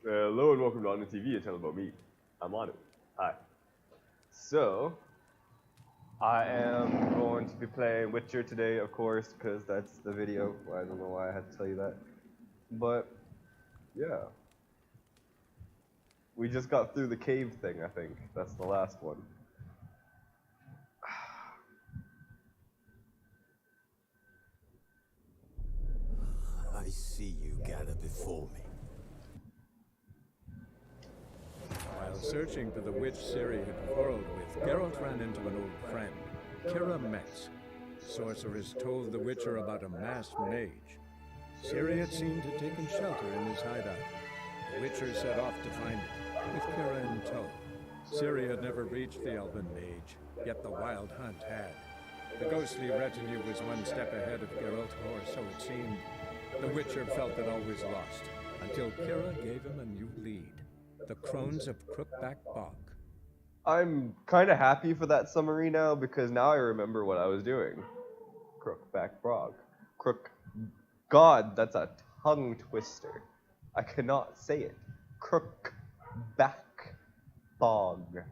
Hello and welcome to Anu TV, a channel about me. I'm Anu. Hi. So, I am going to be playing Witcher today, of course, because that's the video. I don't know why I had to tell you that. But, yeah. We just got through the cave thing, I think. That's the last one. I see you gather before me. While searching for the witch Ciri had quarreled with, Geralt ran into an old friend, Kira Metz. Sorceress told the Witcher about a masked mage. Ciri had seemed to have taken shelter in his hideout. The Witcher set off to find it, with Kira in tow. Ciri had never reached the elven mage, yet the wild hunt had. The ghostly retinue was one step ahead of Geralt, or so it seemed. The Witcher felt it all was lost, until Kira gave him a new lead. The Crones of Crookback Bog. I'm kind of happy for that summary now, because now I remember what I was doing. Crookback Bog. God, that's a tongue twister. I cannot say it. Crookback Bog.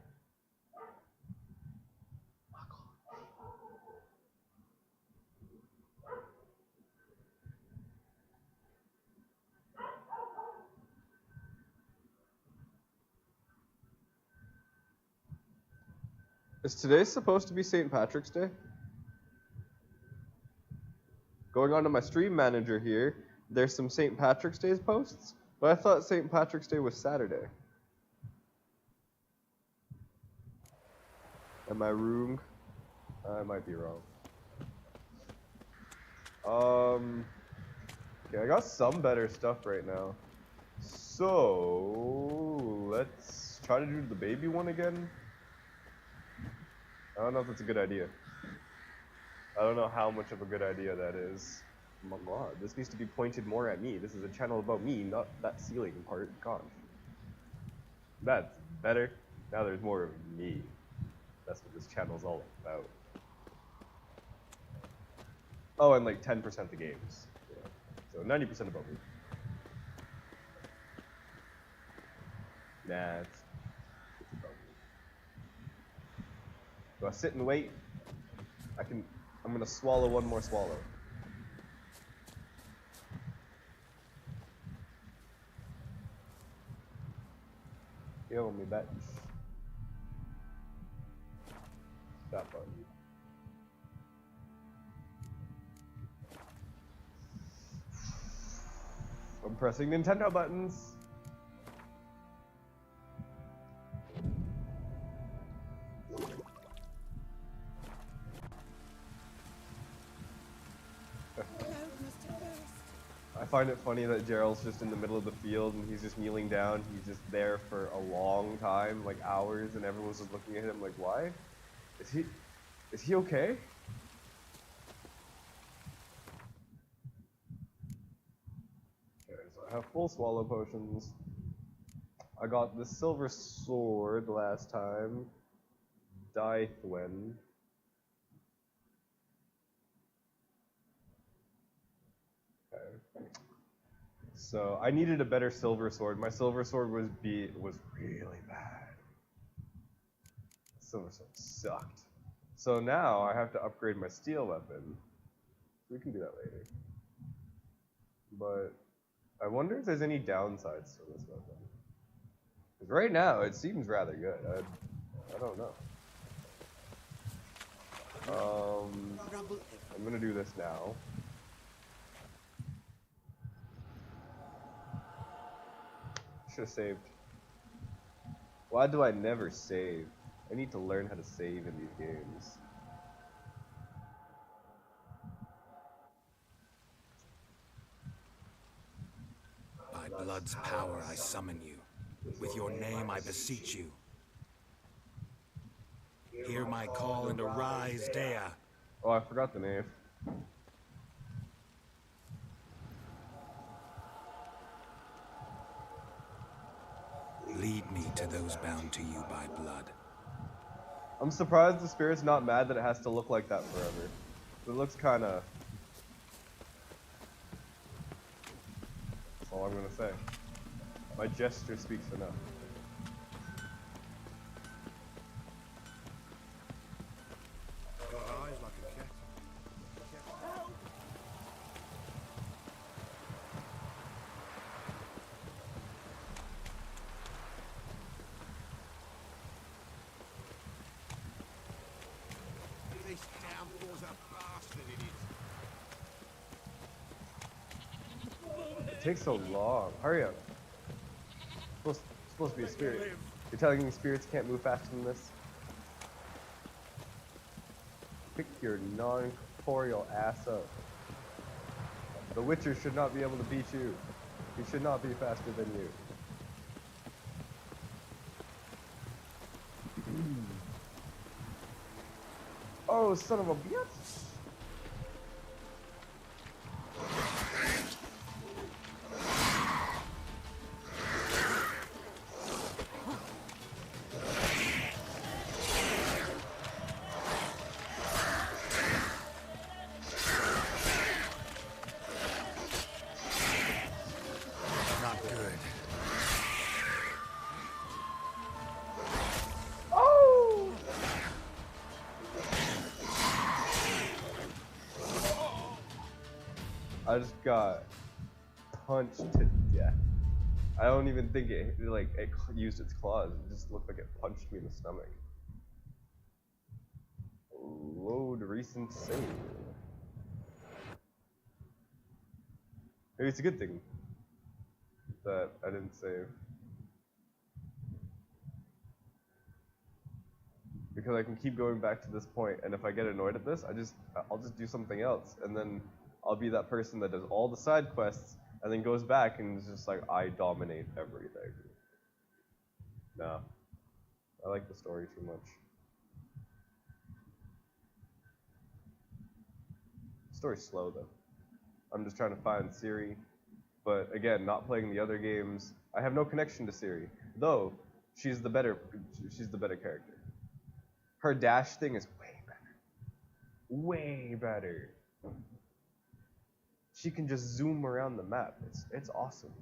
Is today supposed to be St. Patrick's Day? Going on to my stream manager here, there's some St. Patrick's Day posts, but I thought St. Patrick's Day was Saturday. Am I wrong? I might be wrong. Okay, I got some better stuff right now. So, let's try to do the baby one again. I don't know if that's a good idea. I don't know how much of a good idea that is. Oh my god, this needs to be pointed more at me. This is a channel about me, not that ceiling part. God. That's better. Now there's more of me. That's what this channel's all about. Oh, and like 10% the games. Yeah. So 90% about me. Nah, it's about me. Do I sit and wait? I'm gonna swallow one more swallow. Yo, me bitch. That button. I'm pressing Nintendo buttons. I find it funny that Gerald's just in the middle of the field and he's just kneeling down. He's just there for a long time, like hours, and everyone's just looking at him like, why? Is he okay? Okay, so I have full swallow potions. I got the silver sword last time. Dythwen. Okay. So I needed a better silver sword. My silver sword was really bad. Silver sword sucked. So now I have to upgrade my steel weapon. We can do that later. But I wonder if there's any downsides to this weapon. Because right now it seems rather good. I don't know. I'm gonna do this now. Should have saved. Why do I never save? I need to learn how to save in these games. By blood's power I summon you. With your name I beseech you. Hear my call and arise, Dea. Oh, I forgot the name. Lead me to those bound to you by blood. I'm surprised the spirit's not mad that it has to look like that forever. It looks kinda... That's all I'm gonna say. My gesture speaks enough. Got eyes like a cat. This downpour's a bastard, it is. It takes so long. Hurry up. Supposed to be a spirit. You're telling me spirits can't move faster than this? Pick your non-corporeal ass up. The Witcher should not be able to beat you. He should not be faster than you. Oh, son of a bitch! Not good. Oh! I just got punched to death. I don't even think it used its claws. It just looked like it punched me in the stomach. Load recent save. Maybe it's a good thing that I didn't save. Because I can keep going back to this point, and if I get annoyed at this, I'll just do something else, and then I'll be that person that does all the side quests, and then goes back and is just like, I dominate everything. No. I like the story too much. The story's slow though. I'm just trying to find Ciri, but again, not playing the other games. I have no connection to Ciri, though she's the better character. Her dash thing is way better. Way better. She can just zoom around the map. It's awesome.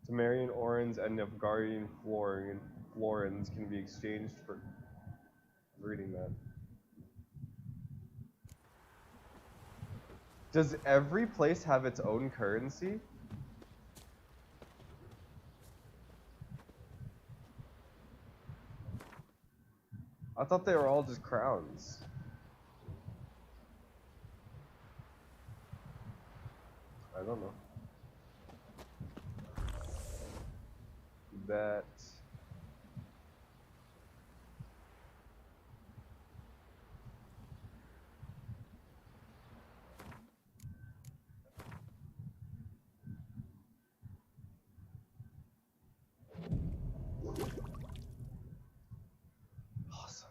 Temerian Orans and Nilfgaardian Florins can be exchanged for reading that. Does every place have its own currency? I thought they were all just crowns. I don't know. That awesome.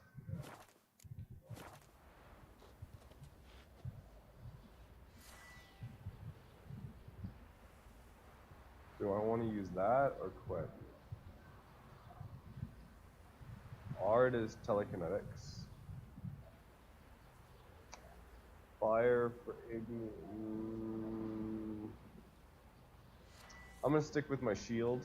Do I want to use that or quit? Art is telekinetics. Fire for ignorant. I'm gonna stick with my shield.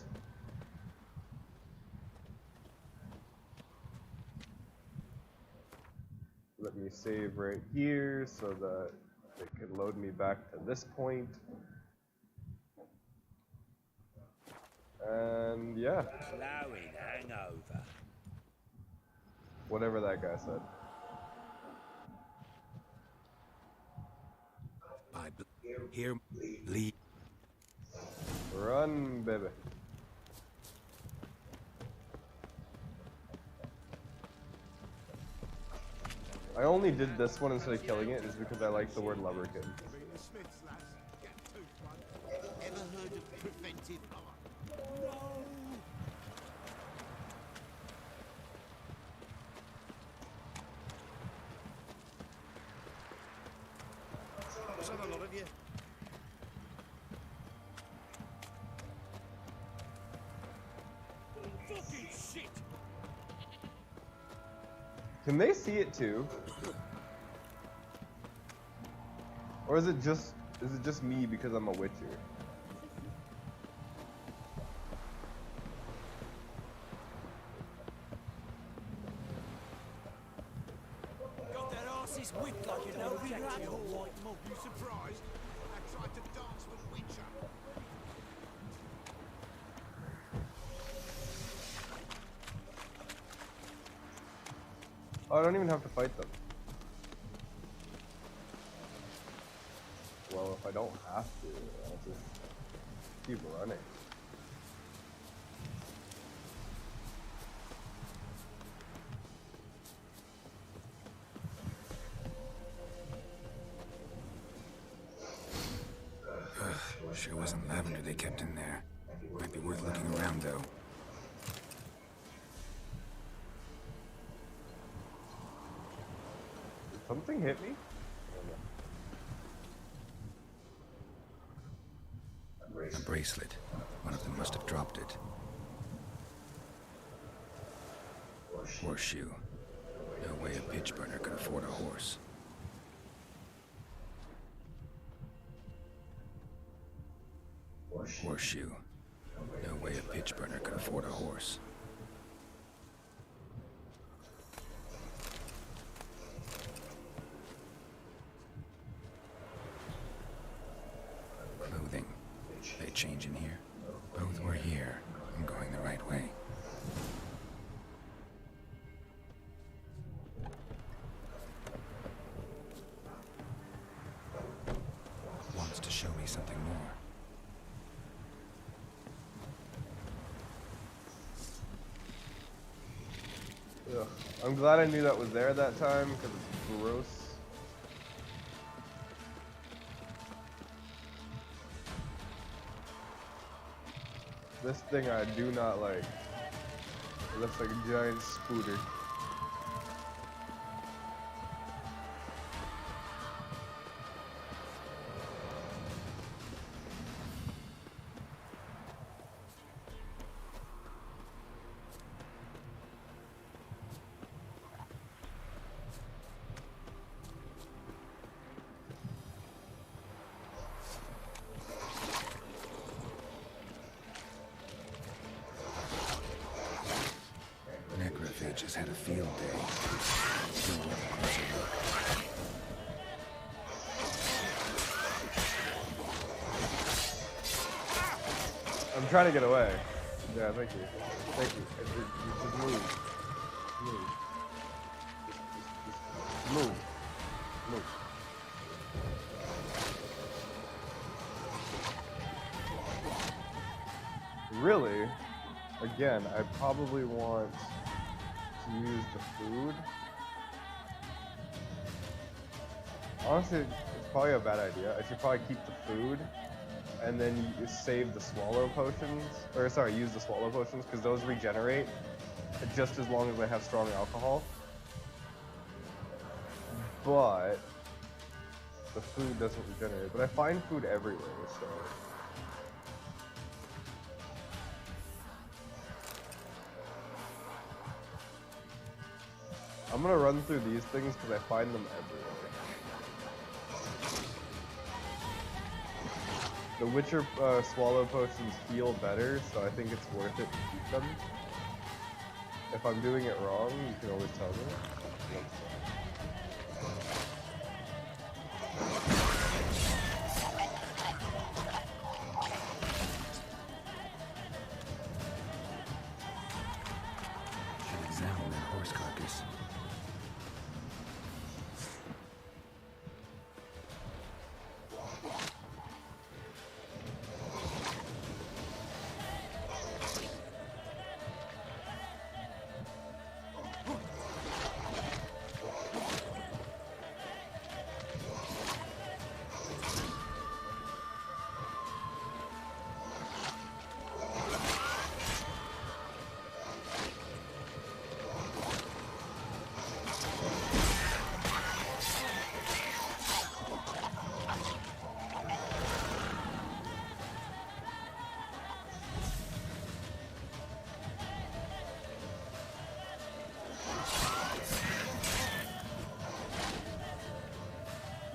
Let me save right here so that it can load me back to this point. And yeah. Glowing hangover. Whatever that guy said. Here, lead. Run, baby. I only did this one instead of killing it is because I like the word lubberkin. Ever heard of preventive art? Son, a lot of you. Fucking shit! Can they see it too? Or is it just me because I'm a witcher? Got their asses whipped like an old jack to your white mob. You surprised? I tried to dance with a witcher. Oh, I don't even have to fight them. Well, if I don't have to, I'll just keep running. Sure wasn't lavender they kept in there. Might be worth looking around, though. Did something hit me? A bracelet. One of them must have dropped it. Horseshoe. No way a pitch burner could afford a horse. Horseshoe. No way a pitch burner could afford a horse. Clothing. They change in here? Both were here. I'm going the right way. Wants to show me something more. Ugh. I'm glad I knew that was there that time, because it's gross. This thing I do not like. It looks like a giant scooter. Necrophages had a field day. Still worth a closer look. I'm trying to get away. Yeah, thank you. Thank you. Just move. Move. Just move. Move. Really? Again, I probably want to use the food. Honestly, it's probably a bad idea. I should probably keep the food and then you save the swallow potions. Or sorry, use the swallow potions because those regenerate just as long as I have strong alcohol. But the food doesn't regenerate. But I find food everywhere, so. I'm gonna run through these things because I find them everywhere. The Witcher swallow potions feel better, so I think it's worth it to keep them. If I'm doing it wrong, you can always tell me. Should examine that horse carcass.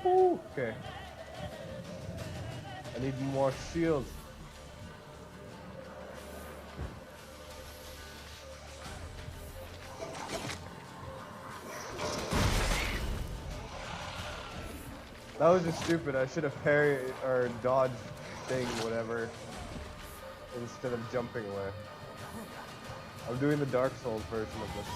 Ooh, okay. I need more shields. That was just stupid. I should have parried or dodged thing, whatever, instead of jumping away. I'm doing the Dark Souls version of this.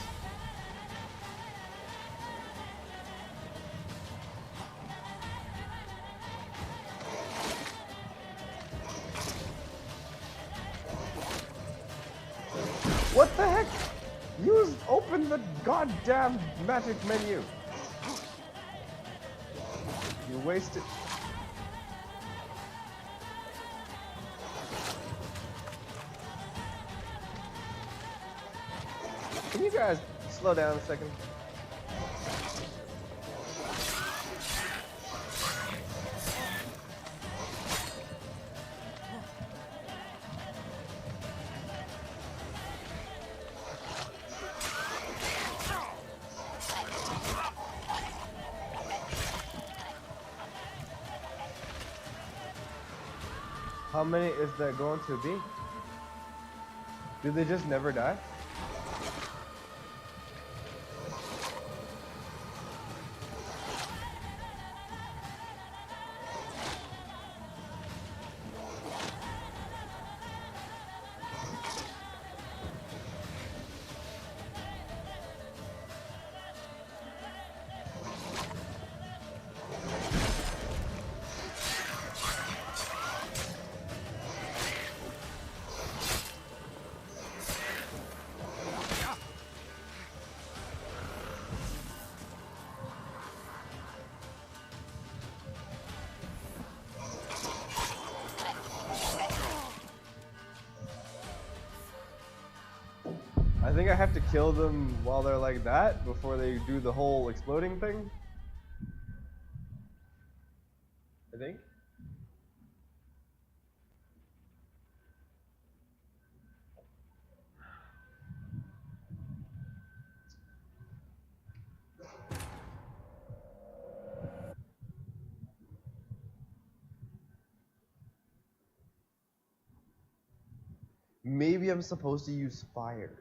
What the heck? Open the goddamn magic menu. You wasted. Can you guys slow down a second? How many is that going to be? Do they just never die? I think I have to kill them while they're like that before they do the whole exploding thing. I think. Maybe I'm supposed to use fire.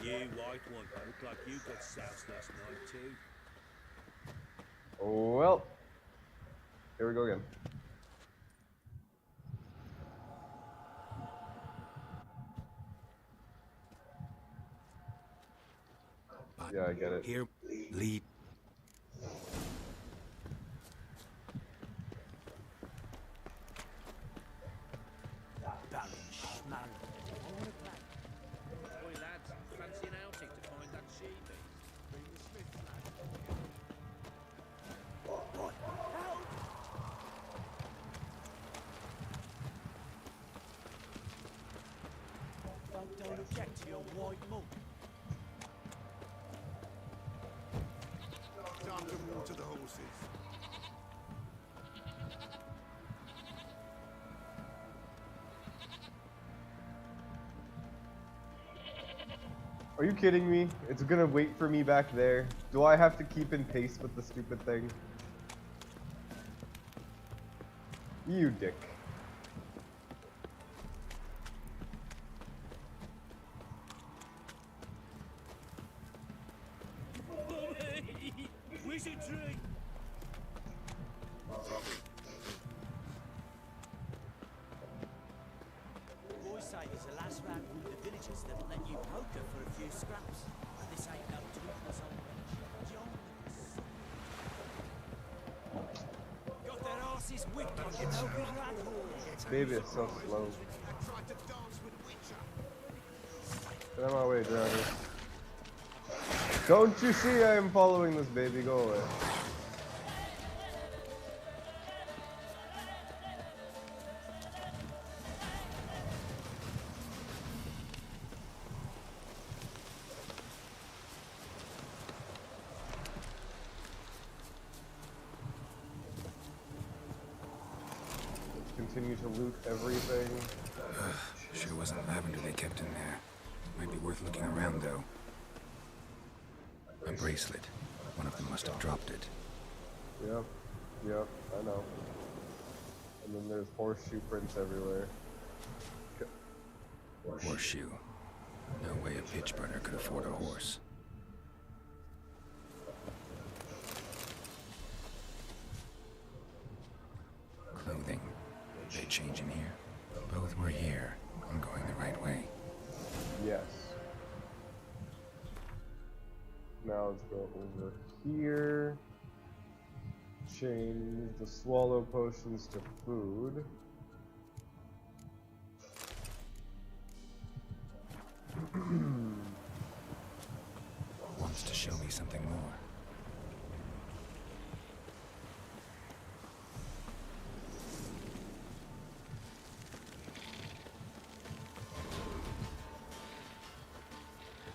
You white one, look like you got soused last night too. Well, here we go again. But Yeah, I get it. here, lead. Boy lads, fancy an outing to find that sheep. Don't object to your white mug. Time to water the horses. Are you kidding me? It's gonna wait for me back there. Do I have to keep in pace with the stupid thing? You dick. Wizardry! Boys say there's a last round with the villagers that'll let you poker for a few scraps. But this ain't no toothless old wench. John. Got their asses whipped like an overgrown whore. Baby, it's so slow. Get out of my way, Drowny. Don't you see I am following this baby? Go away. Continue to loot everything. Sure wasn't lavender they kept in there. Might be worth looking around, though. A bracelet. One of them must have dropped it. Yep, I know. And then there's horseshoe prints everywhere. Horseshoe. No way a pitch burner could afford a horse. Clothing. They change in here? Both were here. I'm going the right way. Yes. Now let's go over here. Change the swallow potions to food. Wants to show me something more.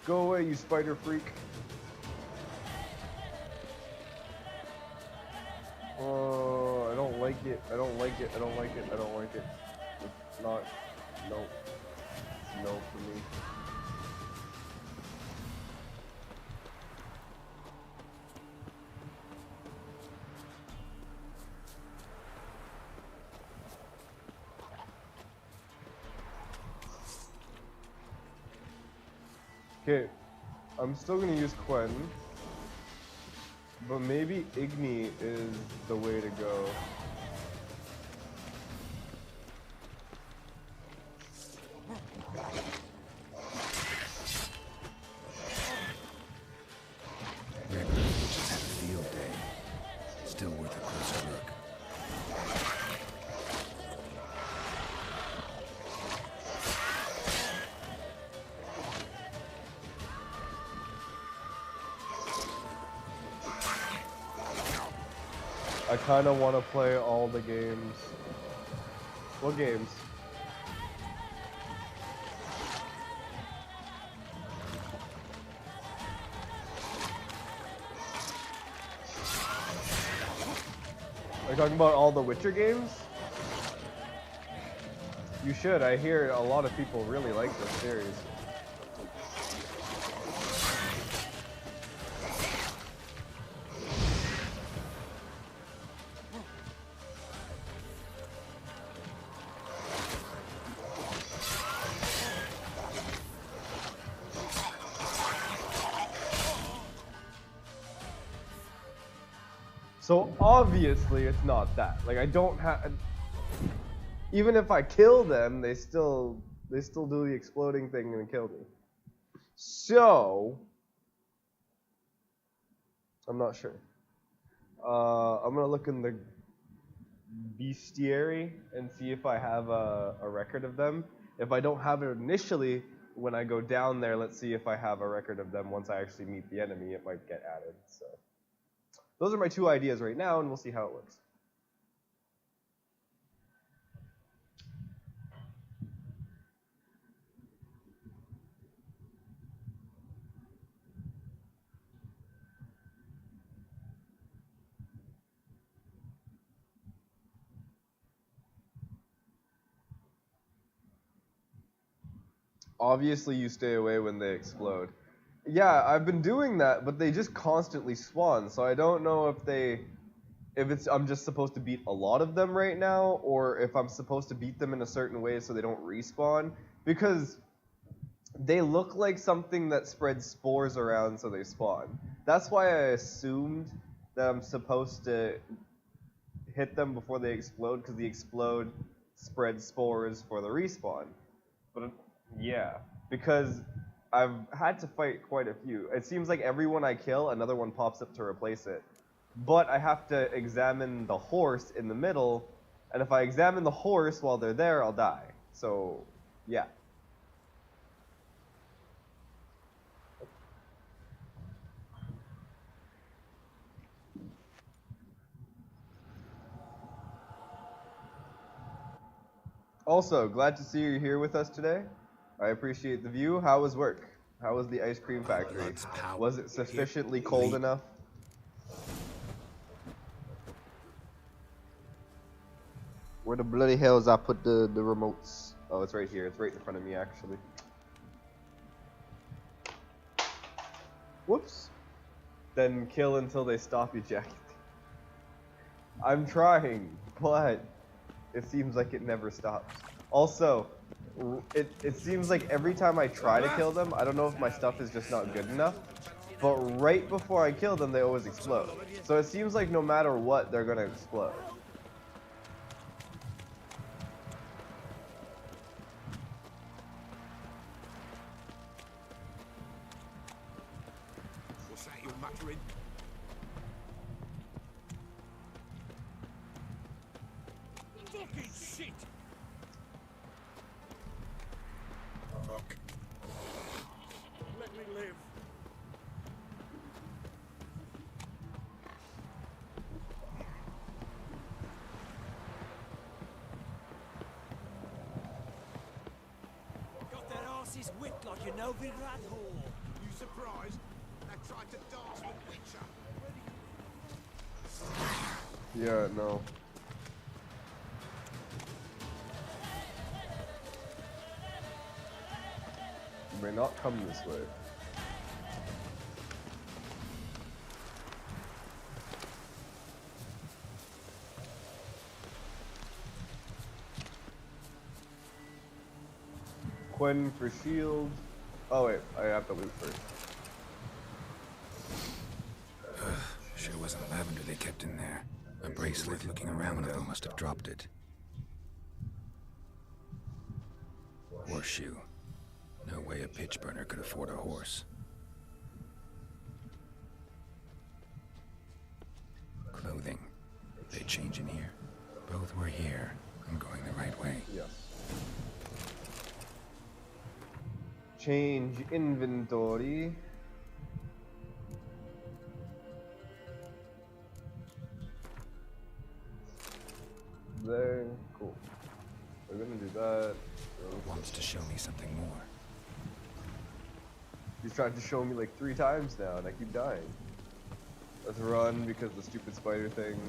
Go away, you spider freak. Oh, I don't like it. I don't like it. I don't like it. I don't like it. It's not. No. It's no for me. Okay, I'm still gonna use Quen, but maybe Igni is the way to go. Red Rose just had a field day. Still worth a closer look. I kind of want to play all the games. What games? Are you talking about all the Witcher games? You should. I hear a lot of people really like this series. So obviously it's not that. Like I don't have. Even if I kill them, they still do the exploding thing and kill me. So I'm not sure. I'm gonna look in the bestiary and see if I have a record of them. If I don't have it initially, when I go down there, let's see if I have a record of them. Once I actually meet the enemy, it might get added. So those are my two ideas right now, and we'll see how it works. Obviously, you stay away when they explode. Yeah, I've been doing that, but they just constantly spawn, so I don't know if I'm just supposed to beat a lot of them right now, or if I'm supposed to beat them in a certain way so they don't respawn, because they look like something that spreads spores around so they spawn. That's why I assumed that I'm supposed to hit them before they explode, because the explode spreads spores for the respawn. But yeah, because I've had to fight quite a few. It seems like every one I kill, another one pops up to replace it. But I have to examine the horse in the middle, and if I examine the horse while they're there, I'll die. So, yeah. Also, glad to see you here with us today. I appreciate the view. How was work? How was the ice cream factory? Blood's power. Was it sufficiently cold enough? Where the bloody hells I put the remotes? Oh, it's right here. It's right in front of me, actually. Whoops. Then kill until they stop ejecting. I'm trying, but it seems like it never stops. Also, it seems like every time I try to kill them, I don't know if my stuff is just not good enough, but right before I kill them, they always explode. So it seems like no matter what, they're gonna explode. What's that you're muttering? Fucking shit! Fuck. Let me live. Got their asses whipped like a Novigrad whore. You surprised? They tried to dance with Witcher. Yeah, no. You may not come this way. Quinn for shield. Oh wait, I have to loot first. Sure wasn't lavender they kept in there. A bracelet looking around though must have dropped it. Horseshoe. No way a pitch burner could afford a horse. Clothing. They change in here. Both were here. I'm going the right way. Yes. Change inventory. There. Cool. We're gonna do that. Wants to show me something more. He's tried to show me like 3 times now, and I keep dying. Let's run because the stupid spider thing.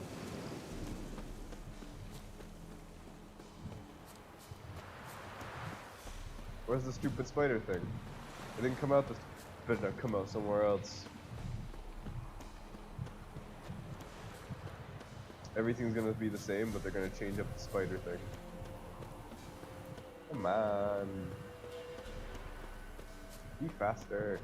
Where's the stupid spider thing? It didn't come out this. Better not come out somewhere else. Everything's gonna be the same, but they're gonna change up the spider thing. Come on. Be faster.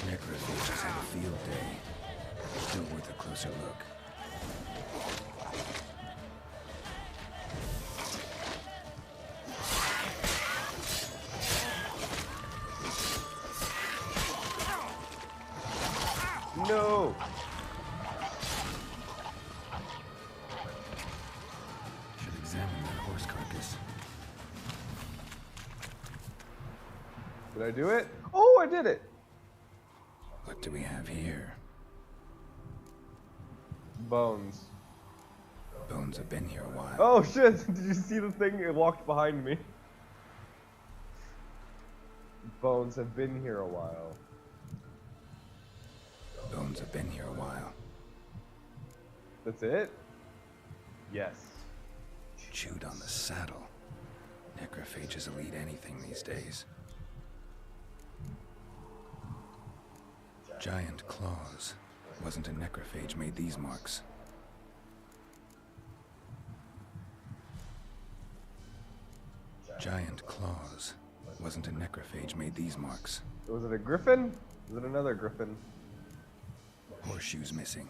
Necrophages had a field day. Still worth a closer look. No! Should examine that horse carcass. Did I do it? Oh, I did it! What do we have here? Bones. Bones have been here a while. Oh shit! Did you see the thing? It walked behind me. Bones have been here a while. Bones have been here a while. That's it? Yes. Chewed on the saddle. Necrophages will eat anything these days. Giant claws. Wasn't a necrophage made these marks. Giant claws. Wasn't a necrophage made these marks. Was it a griffin? Was it another griffin? Horseshoes missing.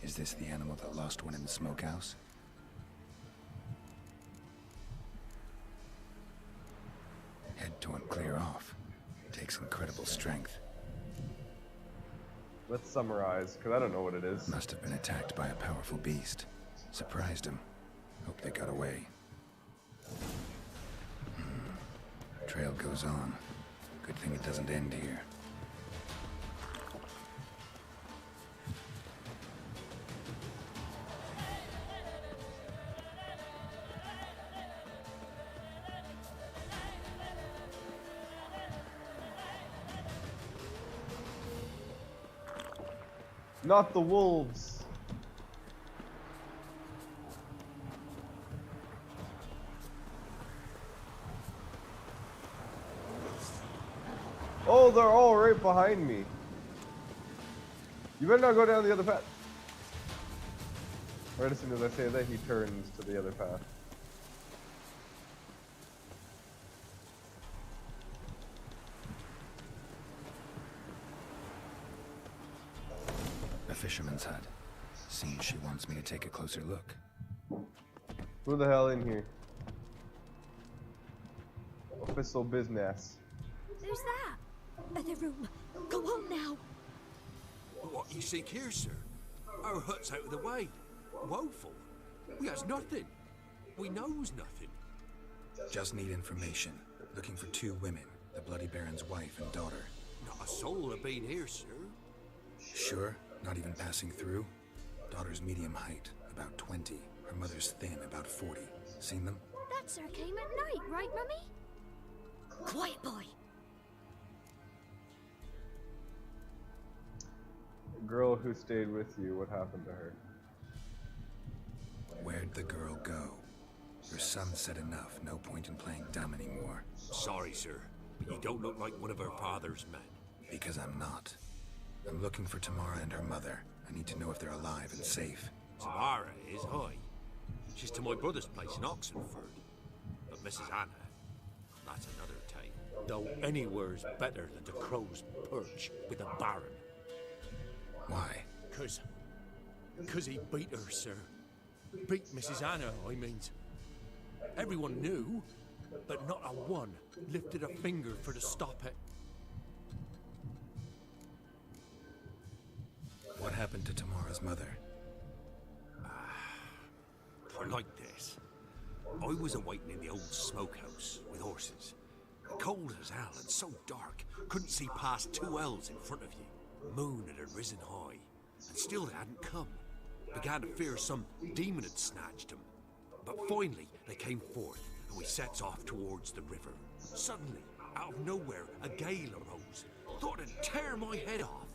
Is this the animal that lost one in the smokehouse? Head torn clear off. Takes incredible strength. Let's summarize, because I don't know what it is. Must have been attacked by a powerful beast. Surprised him. Hope they got away. Trail goes on. Good thing it doesn't end here. Not the wolves. Oh, they're all right behind me. You better not go down the other path. Right as soon as I say that, he turns to the other path. A fisherman's hut. Seems she wants me to take a closer look. Who the hell in here? Official business. Who's that? The room. Go on now. What you seek here, sir? Our hut's out of the way. Woeful. We has nothing. We knows nothing. Just need information. Looking for 2 women. The Bloody Baron's wife and daughter. Not a soul have been here, sir. Sure? Not even passing through? Daughter's medium height, about 20. Her mother's thin, about 40. Seen them? That sir came at night, right, Mummy? Quiet, boy. Girl who stayed with you, what happened to her? Where'd the girl go? Her son said enough, no point in playing dumb anymore. Sorry, sir, but you don't look like one of our father's men. Because I'm not. I'm looking for Tamara and her mother. I need to know if they're alive and safe. Tamara is high. She's to my brother's place in Oxenford. But Mrs. Anna, that's another tale. Though anywhere's better than the Crow's Perch with a Baron. Why? Cause he beat her, sir. Beat Mrs. Anna, I mean. Everyone knew, but not a one lifted a finger for to stop it. What happened to Tamara's mother? For like this. I was awaiting in the old smokehouse with horses. Cold as hell and so dark, couldn't see past 2 ells in front of you. Moon had risen high, and still they hadn't come. Began to fear some demon had snatched them. But finally, they came forth, and we sets off towards the river. Suddenly, out of nowhere, a gale arose. Thought it'd tear my head off.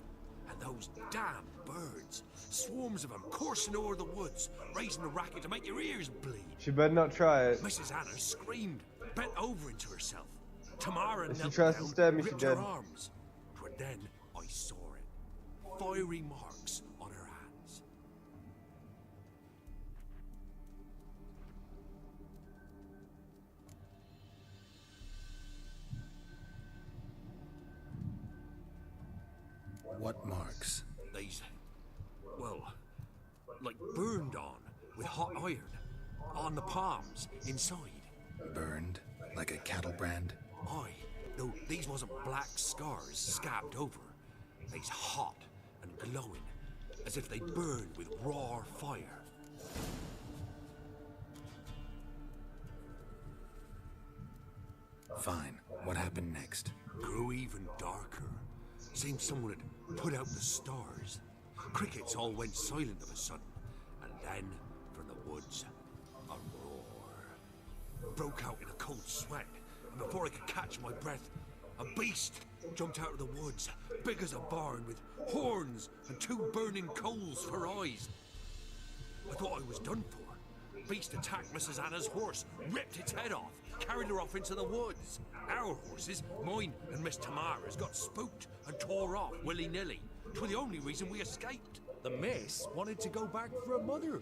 And those damn birds, swarms of them coursing over the woods, raising a racket to make your ears bleed. She better not try it. Mrs. Anna screamed, bent over into herself. Tamara If she knelt tries to down, stab me, she gripped her dead. arms. But then I saw it. Fiery marks on her hands. What marks? These, well, like burned on with hot iron. On the palms, inside. Burned? Like a cattle brand? Aye, though these wasn't black scars scabbed over. They's hot and glowing, as if they burned with raw fire. Fine. What happened next? Grew even darker. Seemed someone had put out the stars. Crickets all went silent of a sudden, and then, from the woods. A roar broke out in a cold sweat, and before I could catch my breath, a beast jumped out of the woods, big as a barn, with horns and 2 burning coals for eyes. I thought I was done for. Beast attacked Mrs. Anna's horse, ripped its head off, carried her off into the woods. Our horses, mine and Miss Tamara's, got spooked and tore off willy-nilly. 'Twas the only reason we escaped. The miss wanted to go back for her mother,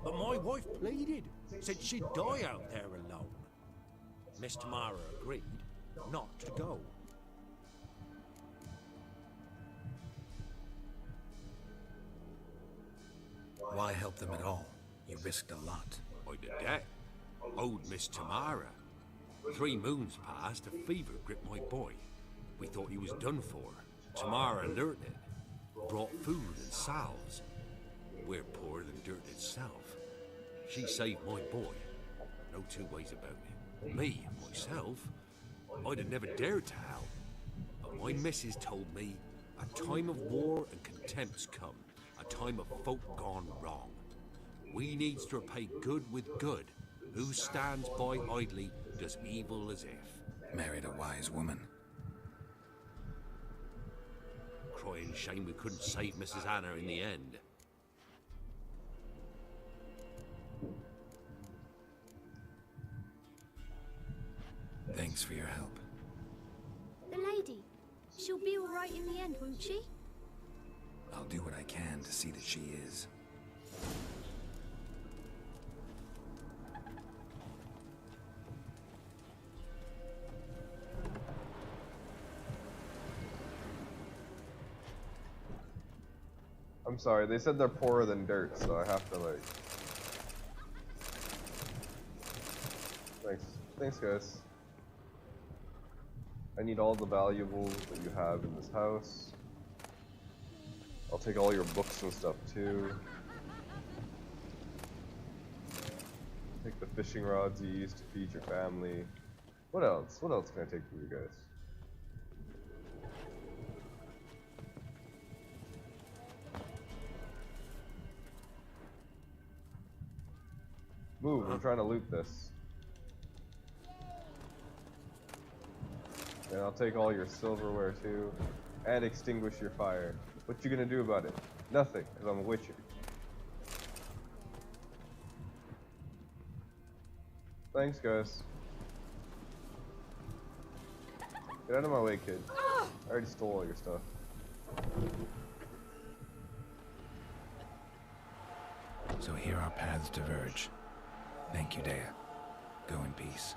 but my wife pleaded, said she'd die out there alone. Miss Tamara agreed not to go. Why help them at all? You risked a lot. I did that. Owed Miss Tamara. 3 moons passed, a fever gripped my boy. We thought he was done for. Tamara learnt it. Brought food and salves. We're poorer than dirt itself. She saved my boy. No 2 ways about it. Me, myself, I'd have never dared to help. But my missus told me a time of war and contempt's come. A time of folk gone wrong. We needs to repay good with good. Who stands by idly does evil as if. Married a wise woman. Crying shame we couldn't save Mrs. Anna in the end. Thanks for your help. The lady. She'll be all right in the end, won't she? I'll do what I can to see that she is. I'm sorry, they said they're poorer than dirt, so I have to like... Thanks guys. I need all the valuables that you have in this house. I'll take all your books and stuff too. Take the fishing rods you used to feed your family. What else? What else can I take from you guys? Move, I'm trying to loot this. And I'll take all your silverware too. And extinguish your fire. What you gonna do about it? Nothing, because I'm a witcher. Thanks, guys. Get out of my way, kid. I already stole all your stuff. So here our paths diverge. Thank you, Dea. Go in peace.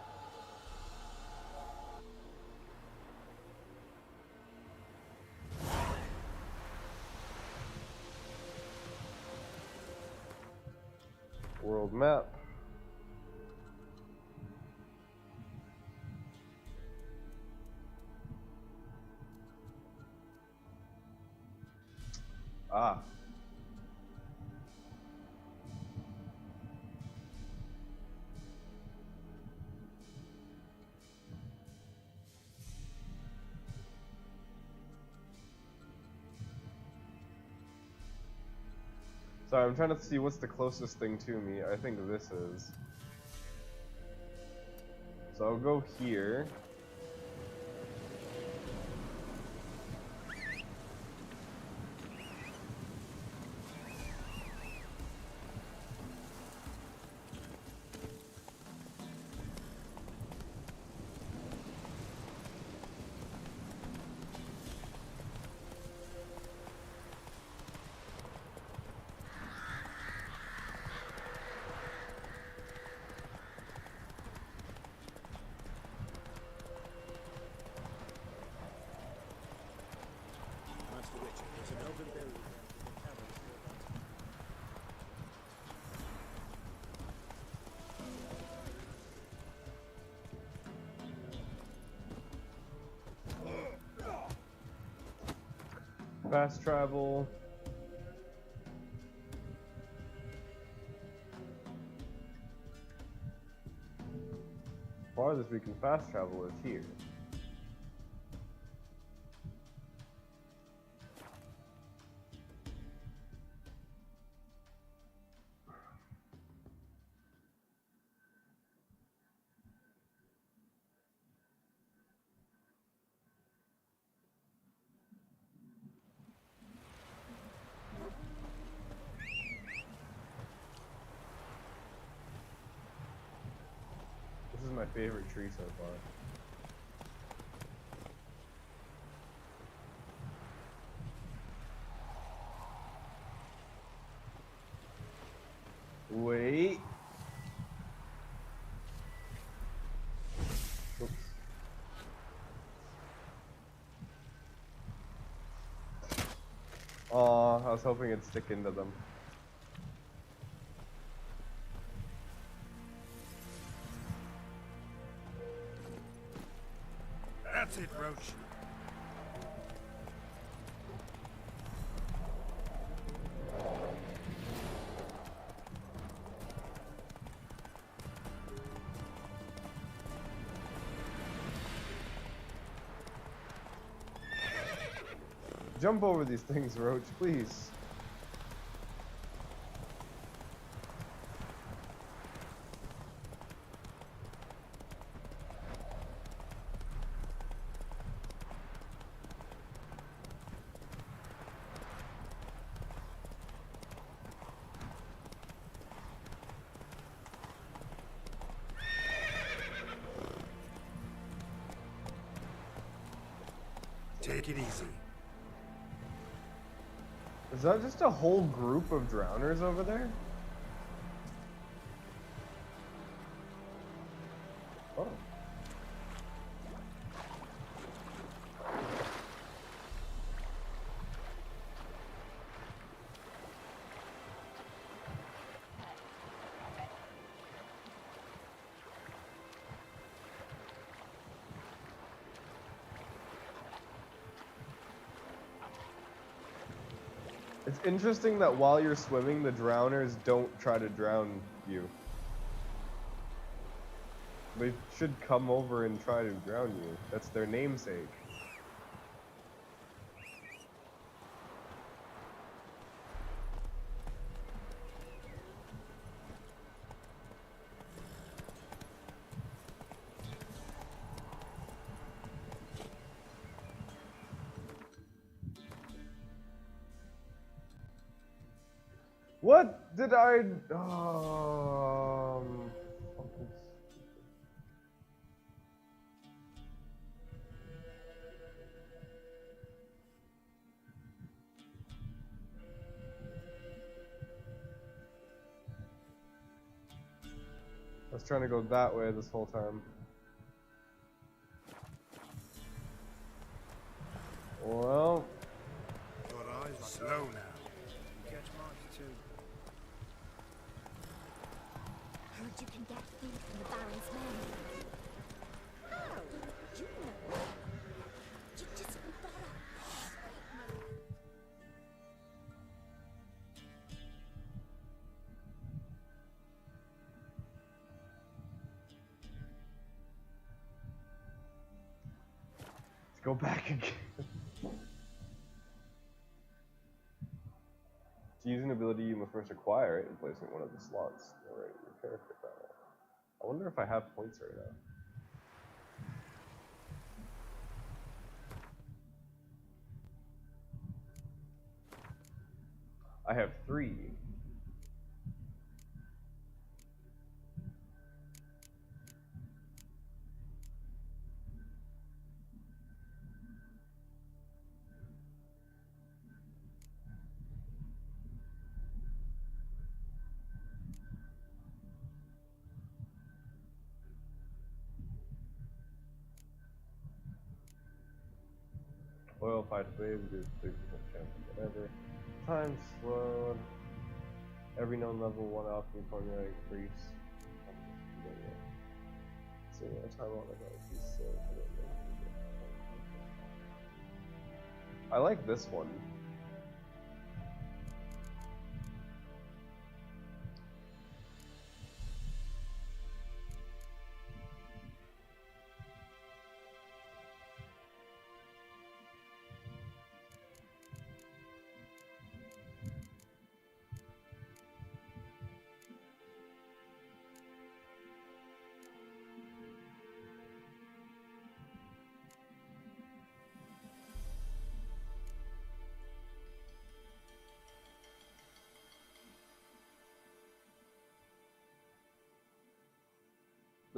World map. Ah. Sorry, I'm trying to see what's the closest thing to me. I think this is. So I'll go here. Master Witcher, there's an elven burial ground in the caverns nearby. Fast travel. Farthest we can fast travel is here. favorite tree so far. Wait. Oops. Aw, I was hoping it'd stick into them. That's it, Roach. Jump over these things, Roach, please. Take it easy. Is that just a whole group of drowners over there? Oh. It's interesting that while you're swimming, the drowners don't try to drown you. They should come over and try to drown you. That's their namesake. What did I? Fucking stupid. I was trying to go that way this whole time. Well, Your eyes slow now. Catch mice too. Heard you can get food from the Baron's men. How? You know. You just gotta. let's go back again. To use an ability, you must first acquire it and place it in one of the slots. Alright, your character panel. I wonder if I have points right now. I have 3. Oil fight wave, gives 30% chance of whatever. Time slowed. Every known level 1 alchemy formula increase. So yeah, time on it. I like this one.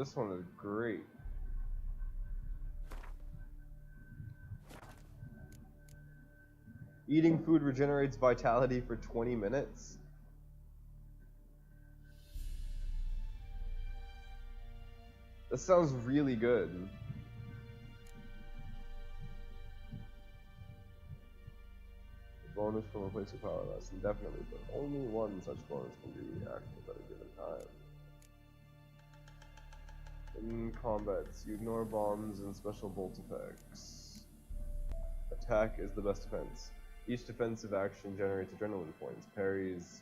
This one is great. Eating food regenerates vitality for 20 minutes. That sounds really good. Bonus from a place of power lasts indefinitely, but only one such bonus can be active at a given time. In combats, you ignore bombs and special bolt effects. Attack is the best defense. Each defensive action generates adrenaline points. Parries,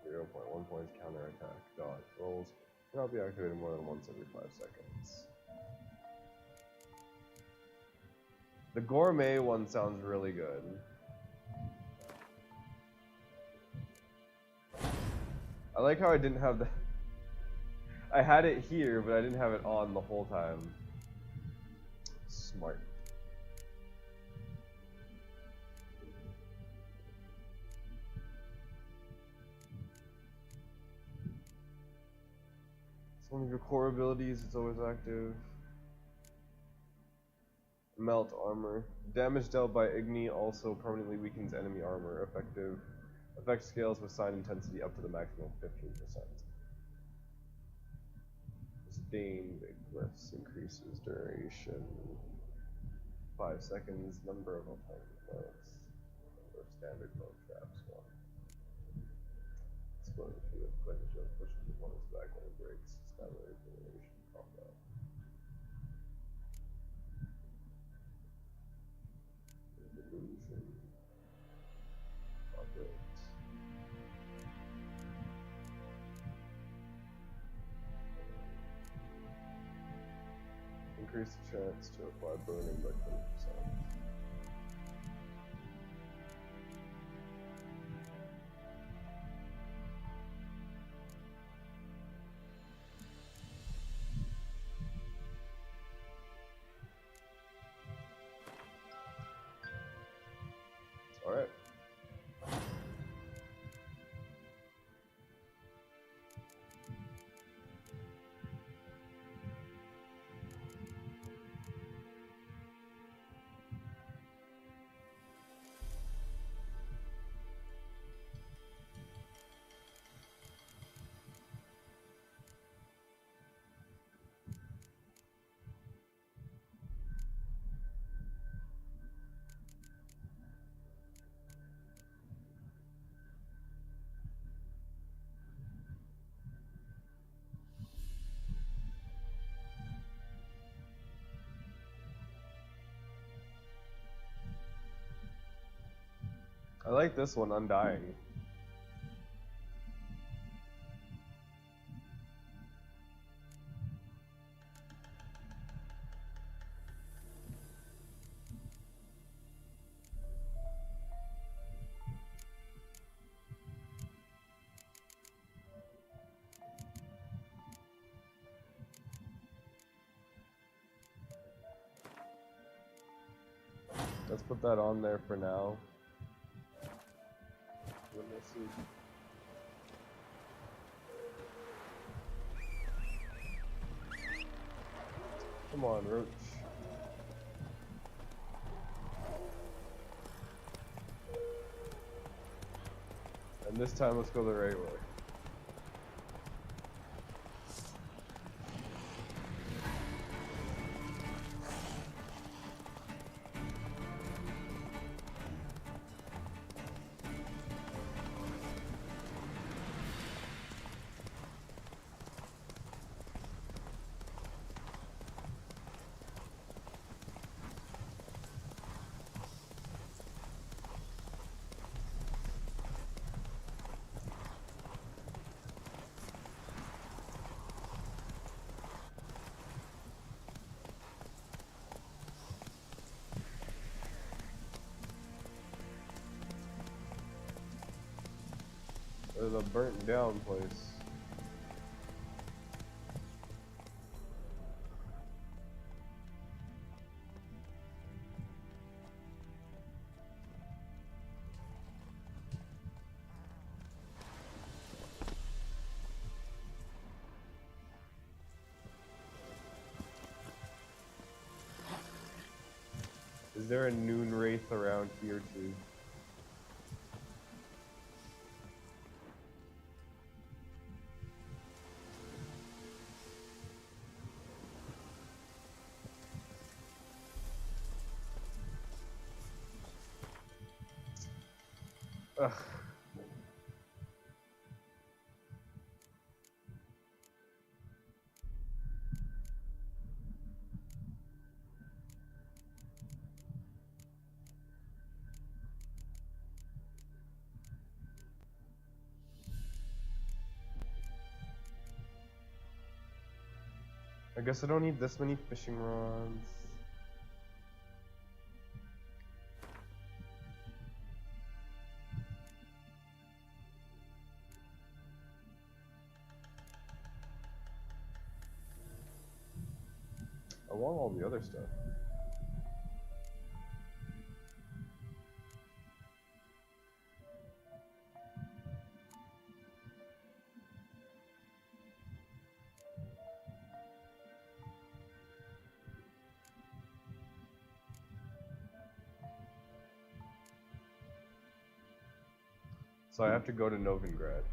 0.1 points, counterattack, dodge, rolls. Cannot be activated more than once every 5 seconds. The gourmet one sounds really good. I like how I didn't have the... I had it here, but I didn't have it on the whole time. Smart. It's one of your core abilities, it's always active. Melt armor. Damage dealt by Igni also permanently weakens enemy armor. Effective. Effect scales with sign intensity up to the maximum of 15%. Sustained glyphs increases duration. 5 seconds. Number of alternative modes. Number of standard mode traps. 1. Explode the field. Claim the jump pushes opponents back when it breaks. Stamina regeneration. Combat. Illusion. Object. Increase the chance to apply burning by 20%. Alright. I like this one, Undying. Let's put that on there for now. We'll see. Come on, Roach. And this time, let's go the right way. There's a burnt down place. Is there a noon wraith around here too? Ugh. I guess I don't need this many fishing rods. I want all the other stuff. So I have to go to Novigrad.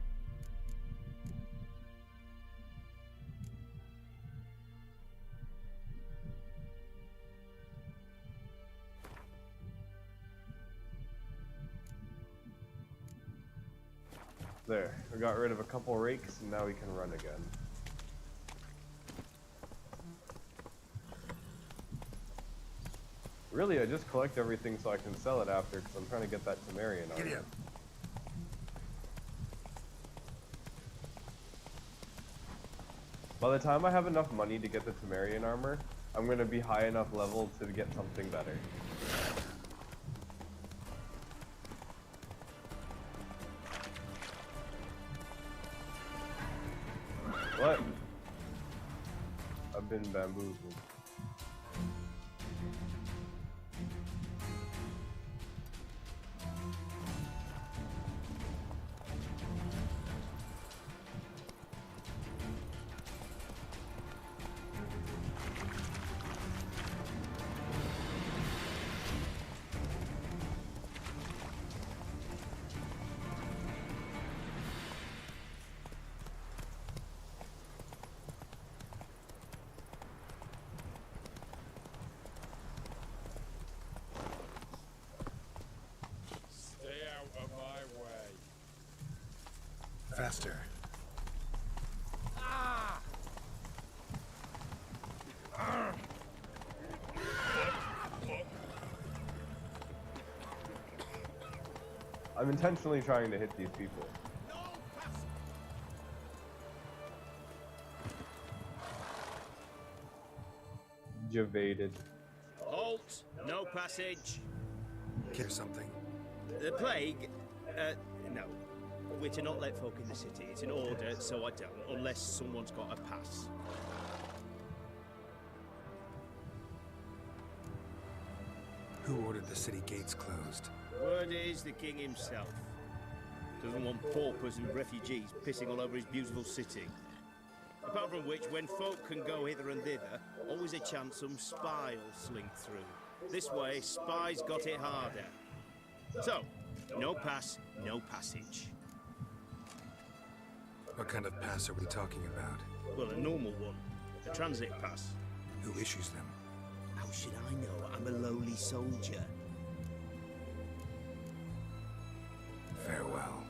There, we got rid of a couple rakes and now we can run again. Really, I just collect everything so I can sell it after because I'm trying to get that Temerian armor. Giddy up. By the time I have enough money to get the Temerian armor, I'm going to be high enough level to get something better. What? I've been bamboozled. Faster. I'm intentionally trying to hit these people. Evaded. Halt! No passage. Hear something? The plague? No. We're to not let folk in the city. It's an order, so I don't, unless someone's got a pass. Who ordered the city gates closed? Word is the king himself. Doesn't want paupers and refugees pissing all over his beautiful city. Apart from which, when folk can go hither and thither, always a chance some spy will slink through. This way, spies got it harder. So, no pass, no passage. What kind of pass are we talking about? Well, a normal one. A transit pass. Who issues them? How should I know? I'm a lowly soldier. Farewell.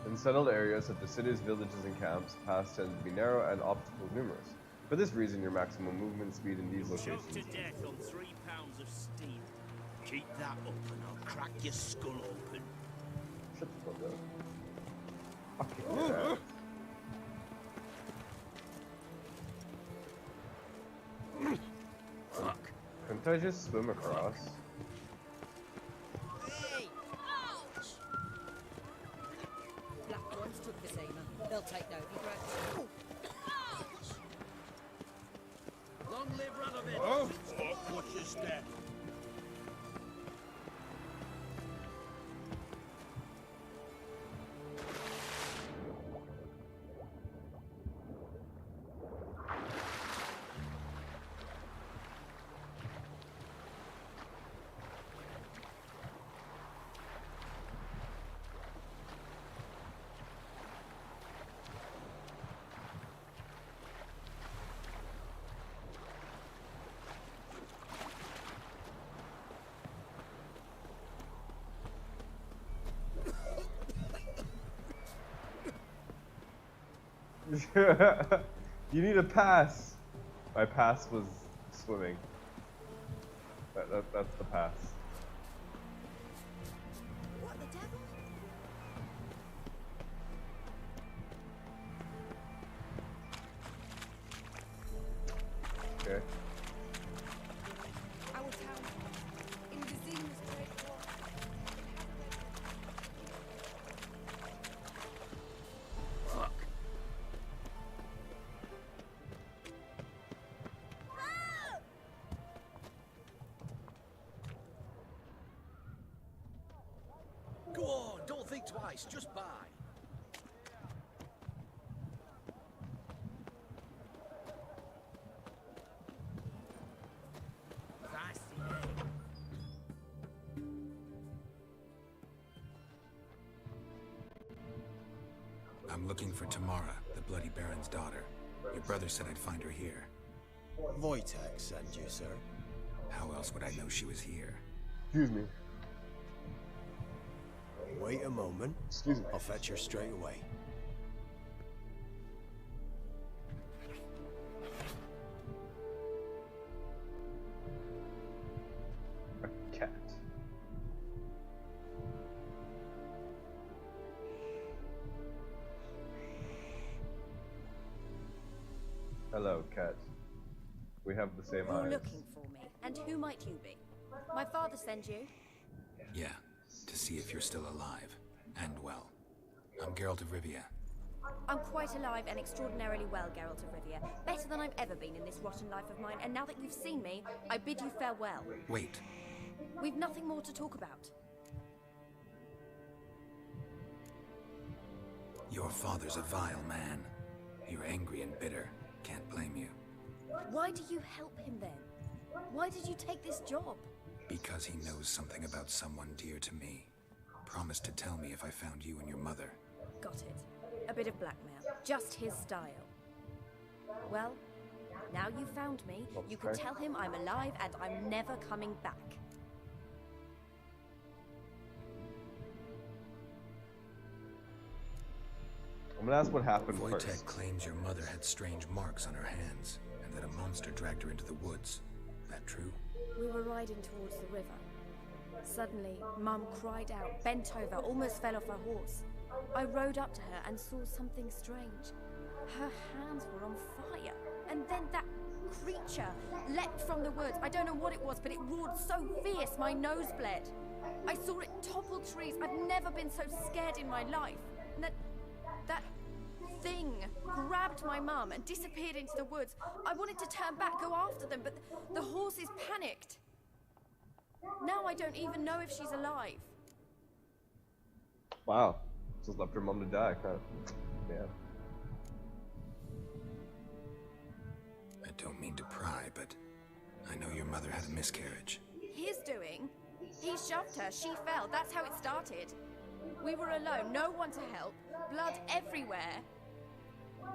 In settled areas such as cities, villages, and camps, paths tend to be narrow and obstacles numerous. For this reason, your maximum movement speed in these Choked to locations. death on 3 pounds of steel. Keep that up and I'll crack your skull open. Shut the fuck up. Fucking crap. Fuck. Couldn't I just swim across? Hey! Ouch! Black ones took the Zayman. They'll take no regret. Ouch! Long live Radovid! Oh, fuck, watch your step. You need a pass. My pass was swimming. That's the pass. What the devil? Okay. Our town in the Zemus Great War. Fuck. Go on, don't think twice, just buy. I'm looking for Tamara, the Bloody Baron's daughter. Your brother said I'd find her here. Wojtek sent you, sir. How else would I know she was here? Excuse me. Wait a moment. Excuse me. I'll fetch her straight away. A cat. Hello, cat. We have the same You're eyes. looking for me. And who might you be? My father sent you? Yeah, to see if you're still alive. And well. I'm Geralt of Rivia. I'm quite alive and extraordinarily well, Geralt of Rivia. Better than I've ever been in this rotten life of mine, and now that you've seen me, I bid you farewell. Wait, We've nothing more to talk about. your father's a vile man. You're angry and bitter. Can't blame you. Why do you help him then? Why did you take this job? Because he knows something about someone dear to me. Promised to tell me if I found you and your mother. Got it. A bit of blackmail. Just his style. Well, now you've found me, you can tell him I'm alive and I'm never coming back. I'm gonna ask what happened Wojtek first. claims your mother had strange marks on her hands, and that a monster dragged her into the woods. That true? We were riding towards the river. Suddenly, Mum cried out, bent over, almost fell off her horse. I rode up to her and saw something strange. Her hands were on fire. And then that creature leapt from the woods. I don't know what it was, but it roared so fierce my nose bled. I saw it topple trees. I've never been so scared in my life. And that thing grabbed my mum and disappeared into the woods. I wanted to turn back, go after them, but the horses panicked. Now I don't even know if she's alive. Wow. Just left her mom to die. Huh? Yeah. I don't mean to pry, but I know your mother had a miscarriage. His doing? He shoved her, she fell, that's how it started. We were alone, no one to help, blood everywhere.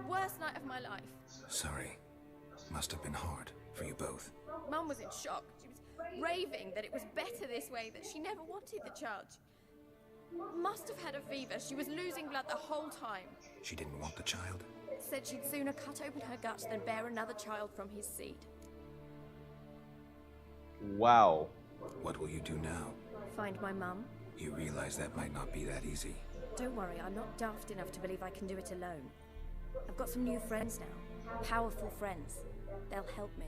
Worst night of my life. Sorry. Must have been hard for you both. Mum was in shock. She was raving that it was better this way, that she never wanted the charge. Must have had a fever. She was losing blood the whole time. She didn't want the child? Said she'd sooner cut open her guts than bear another child from his seed. Wow. What will you do now? Find my mum? You realize that might not be that easy. Don't worry, I'm not daft enough to believe I can do it alone. I've got some new friends now. Powerful friends. They'll help me.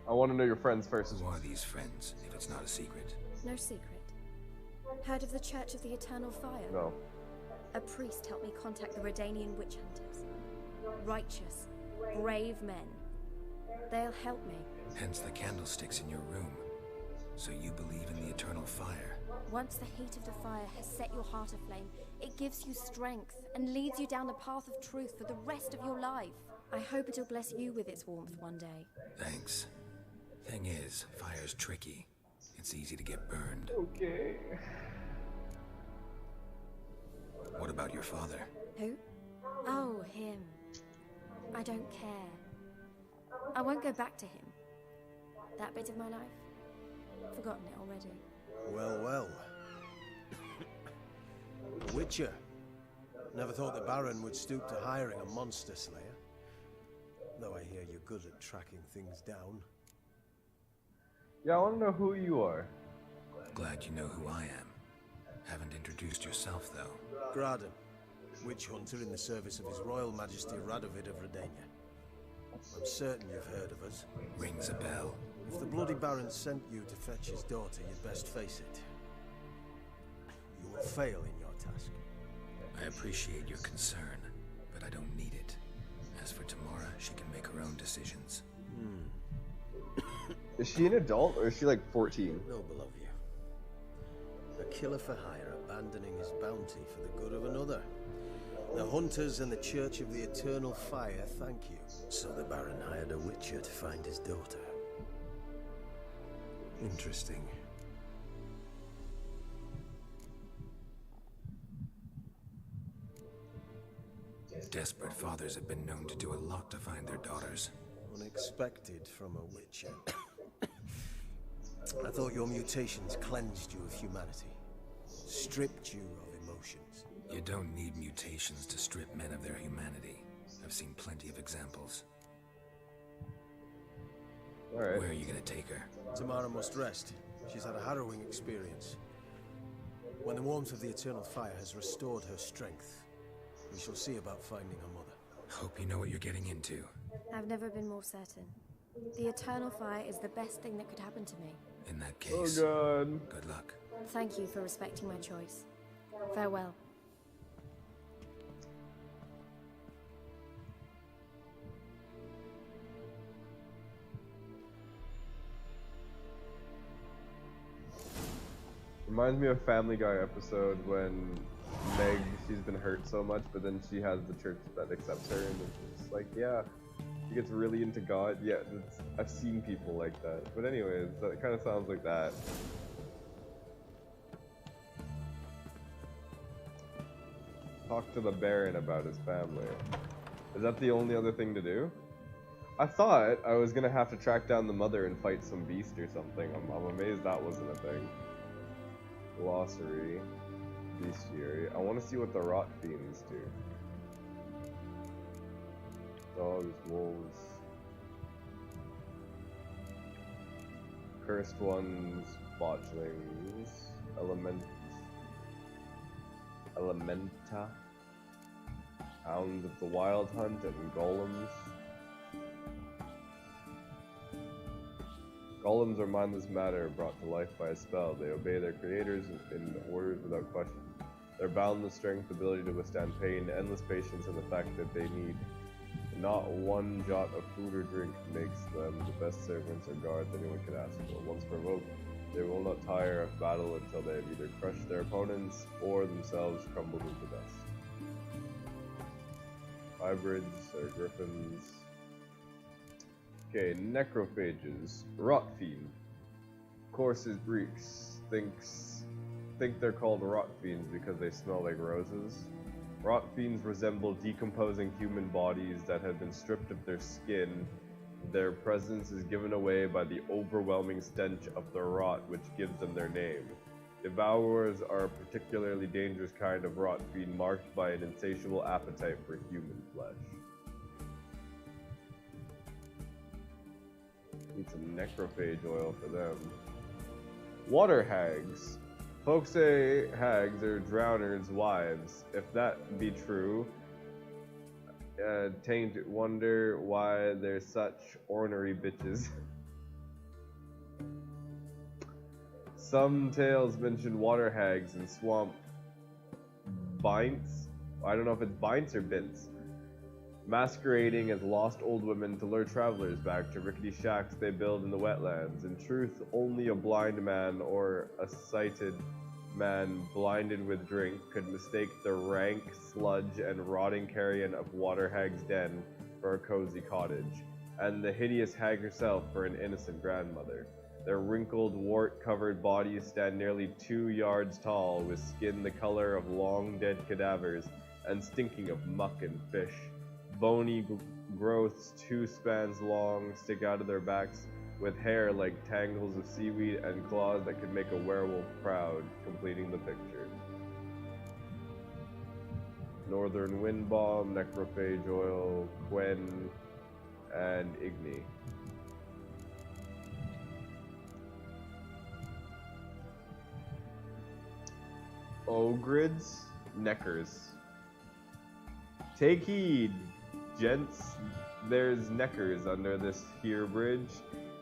I want to know your friends first. Who are these friends, if it's not a secret? No secret. Heard of the Church of the Eternal Fire? No. A priest helped me contact the Redanian witch hunters. Righteous, brave men. They'll help me. Hence the candlesticks in your room. So you believe in the eternal fire? Once the heat of the fire has set your heart aflame, it gives you strength and leads you down the path of truth for the rest of your life. I hope it'll bless you with its warmth one day. Thanks. Thing is, fire's tricky. It's easy to get burned. Okay. What about your father? Who? Oh, him. I don't care. I won't go back to him. That bit of my life? Forgotten it already. Well, well. Witcher, Never thought the Baron would stoop to hiring a monster slayer. Though I hear you're good at tracking things down. Yeah, I want to know who you are. Glad you know who I am. Haven't introduced yourself, though. Graden, witch hunter in the service of His Royal Majesty Radovid of Redania. I'm certain you've heard of us. Rings a bell. If the Bloody Baron sent you to fetch his daughter, you'd best face it. You will fail in your task. I appreciate your concern, but I don't need it. As for Tamara, she can make her own decisions. Is she an adult or is she like 14? Noble of you. A killer for hire abandoning his bounty for the good of another. The Hunters and the Church of the Eternal Fire thank you. So the Baron hired a witcher to find his daughter. Interesting. Desperate fathers have been known to do a lot to find their daughters. Unexpected from a witcher. I thought your mutations cleansed you of humanity. Stripped you of emotions. You don't need mutations to strip men of their humanity. I've seen plenty of examples. Alright. Where are you gonna take her? Tamara must rest. She's had a harrowing experience. When the warmth of the Eternal Fire has restored her strength, we shall see about finding her mother. Hope you know what you're getting into. I've never been more certain. The Eternal Fire is the best thing that could happen to me. In that Oh case, god. good luck. Thank you for respecting my choice. Farewell. Reminds me of Family Guy episode when Meg, she's been hurt so much, but then she has the church that accepts her, and it's like, yeah, she gets really into God. Yeah, I've seen people like that. But anyways, that kind of sounds like that. Talk to the Baron about his family. Is that the only other thing to do? I thought I was gonna have to track down the mother and fight some beast or something. I'm amazed that wasn't a thing. Glossary. Bestiary. I want to see what the rot fiends do. Dogs, wolves. Cursed ones, botchlings, elementa, hounds of the wild hunt, and golems. Golems are mindless matter brought to life by a spell. They obey their creators in orders without question. Their boundless strength, ability to withstand pain, endless patience, and the fact that they need not one jot of food or drink makes them the best servants or guards anyone could ask for. Once provoked, they will not tire of battle until they have either crushed their opponents or themselves crumbled into dust. Hybrids or griffins. Okay, necrophages. Rot fiend. Courses Greeks think they're called rot fiends because they smell like roses. Rot fiends resemble decomposing human bodies that have been stripped of their skin. Their presence is given away by the overwhelming stench of the rot, which gives them their name. Devourers are a particularly dangerous kind of rot fiend marked by an insatiable appetite for human flesh. Need some necrophage oil for them. Water hags. Folks say hags are drowners' wives. If that be true, tain't wonder why they're such ornery bitches. Some tales mention water hags and swamp bints. I don't know if it's bints or bints. Masquerading as lost old women to lure travelers back to rickety shacks they build in the wetlands. In truth, only a blind man or a sighted man blinded with drink could mistake the rank sludge and rotting carrion of Water Hag's den for a cozy cottage, and the hideous hag herself for an innocent grandmother. Their wrinkled, wart-covered bodies stand nearly 2 yards tall, with skin the color of long dead cadavers and stinking of muck and fish. Bony growths 2 spans long stick out of their backs, with hair like tangles of seaweed and claws that could make a werewolf proud, completing the picture. Northern Windbomb, Necrophage Oil, Quen, and Igni. Ogrids, Neckers. Take heed, gents. There's Neckers under this here bridge.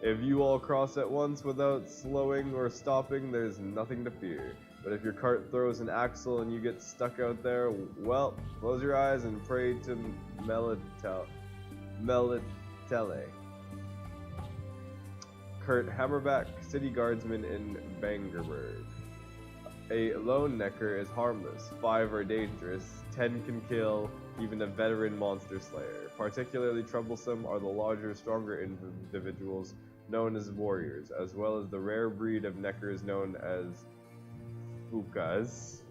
If you all cross at once without slowing or stopping, there's nothing to fear. But if your cart throws an axle and you get stuck out there, well, close your eyes and pray to Melitele. Kurt Hammerback, City Guardsman in Bangerberg. A lone Necker is harmless, 5 are dangerous, 10 can kill, even a veteran monster slayer. Particularly troublesome are the larger, stronger individuals known as warriors, as well as the rare breed of Neckers known as Fukas.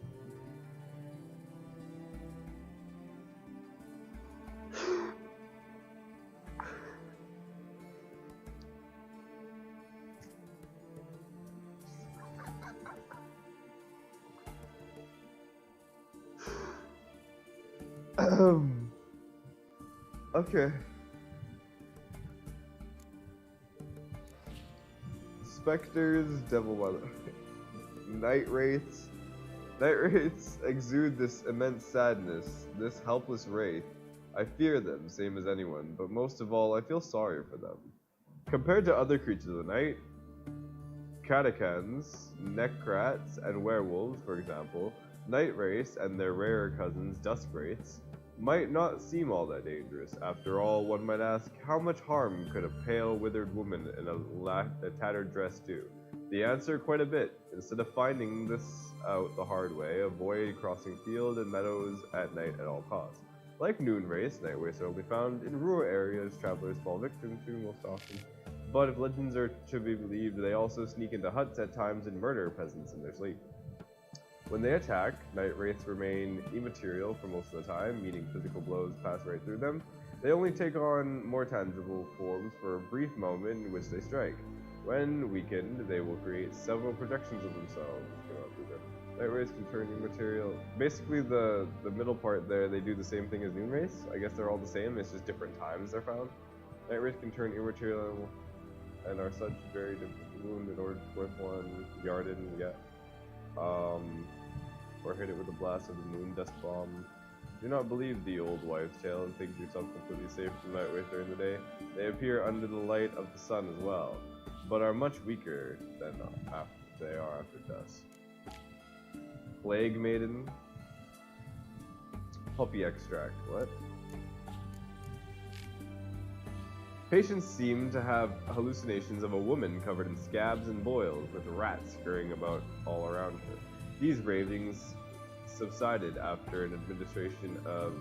Okay. Specters, Devil Weather. Night Wraiths. Night Wraiths exude this immense sadness, this helpless wraith. I fear them, same as anyone, but most of all, I feel sorry for them. Compared to other creatures of the night, catachans, necrats, and werewolves, for example, Night Wraiths and their rarer cousins, Dusk Wraiths, might not seem all that dangerous. After all, one might ask, how much harm could a pale, withered woman in a tattered dress do? The answer, quite a bit. Instead of finding this out the hard way, avoid crossing field and meadows at night at all costs. Like Noon Wraiths, Night Wraiths are only found in rural areas travelers fall victim to most often. But if legends are to be believed, they also sneak into huts at times and murder peasants in their sleep. When they attack, Night Wraiths remain immaterial for most of the time, meaning physical blows pass right through them. They only take on more tangible forms for a brief moment in which they strike. When weakened, they will create several projections of themselves. Night Wraiths can turn immaterial. Basically, the middle part there, they do the same thing as Noon Wraiths. I guess they're all the same, it's just different times they're found. Night Wraiths can turn immaterial and are such very difficult to wound in order to worth one Yarden, yeah. Or hit it with a blast of the Moon Dust Bomb. Do not believe the old wives' tale and think yourself completely safe from Night Wraith during the day. They appear under the light of the sun as well, but are much weaker than they are after dusk. Plague Maiden. Puppy Extract, what? Patients seem to have hallucinations of a woman covered in scabs and boils with rats scurrying about all around her. These ravings subsided after an administration of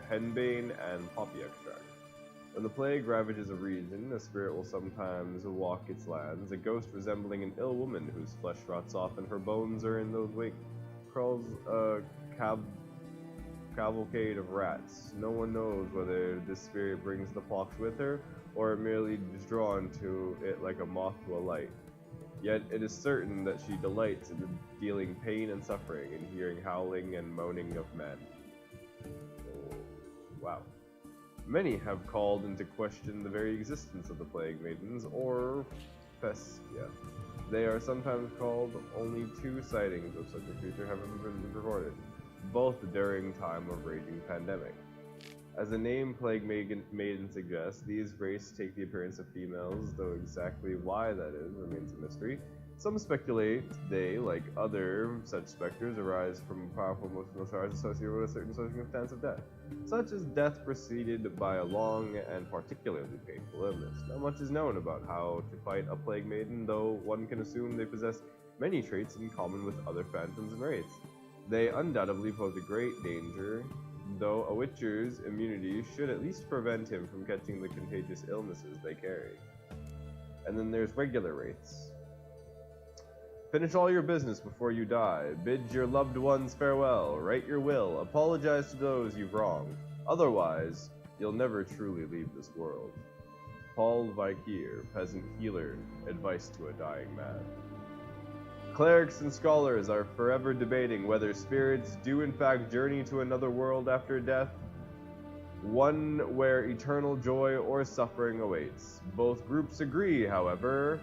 henbane and poppy extract. When the plague ravages a region, a spirit will sometimes walk its lands, a ghost resembling an ill woman whose flesh rots off and her bones are in those wake. Crawls a cavalcade of rats. No one knows whether this spirit brings the pox with her, or merely is drawn to it like a moth to a light. Yet it is certain that she delights in dealing pain and suffering and hearing howling and moaning of men. Oh, wow. Many have called into question the very existence of the Plague Maidens, or Festia. They are sometimes called. Only 2 sightings of such a creature have ever been recorded, both during time of raging pandemic. As the name Plague Maiden suggests, these wraiths take the appearance of females, though exactly why that is remains a mystery. Some speculate they, like other such specters, arise from powerful emotional charge associated with a certain circumstance of death, such as death preceded by a long and particularly painful illness. Not much is known about how to fight a Plague Maiden, though one can assume they possess many traits in common with other phantoms and wraiths. They undoubtedly pose a great danger, though a Witcher's immunity should at least prevent him from catching the contagious illnesses they carry. And then there's regular wraiths. Finish all your business before you die. Bid your loved ones farewell. Write your will. Apologize to those you've wronged. Otherwise, you'll never truly leave this world. Paul Vikir, peasant healer, advice to a dying man. Clerics and scholars are forever debating whether spirits do in fact journey to another world after death, one where eternal joy or suffering awaits. Both groups agree, however,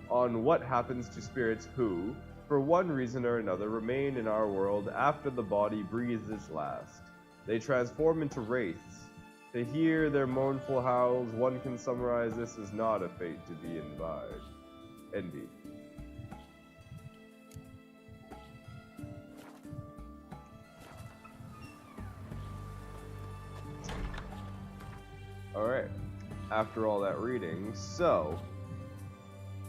on what happens to spirits who, for one reason or another, remain in our world after the body breathes its last. They transform into wraiths. To hear their mournful howls, one can summarize this as not a fate to be envied. Alright, after all that reading, so,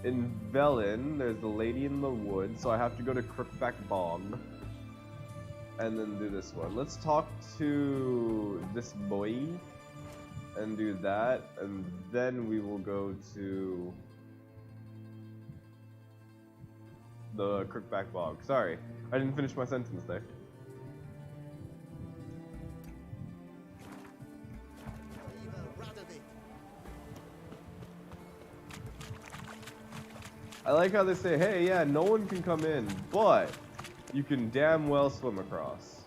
in Velen, there's the Lady in the Wood, so I have to go to Crookback Bog, and then do this one. Let's talk to this boy, and do that, and then we will go to the Crookback Bog. Sorry, I didn't finish my sentence there. I like how they say, hey, yeah, no one can come in, but you can damn well swim across.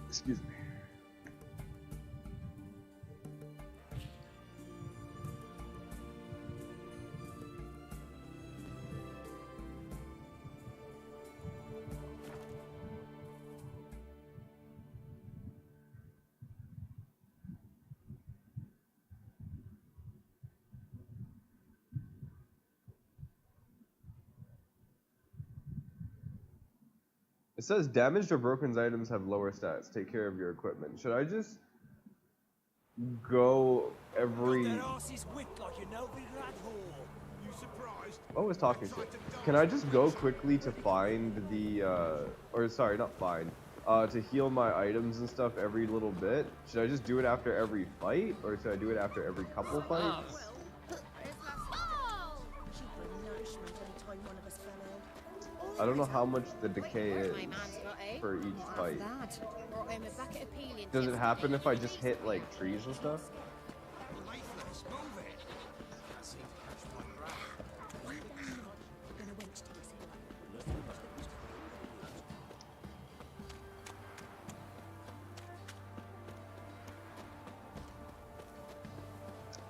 Excuse me. It says damaged or broken items have lower stats. Take care of your equipment. Should I just go every... Oh, it's talking shit. Can I just go quickly to find the, or sorry, not find, to heal my items and stuff every little bit? Should I just do it after every fight, or should I do it after every couple fights? I don't know how much the decay is for each fight. Does it happen if I just hit like trees and stuff?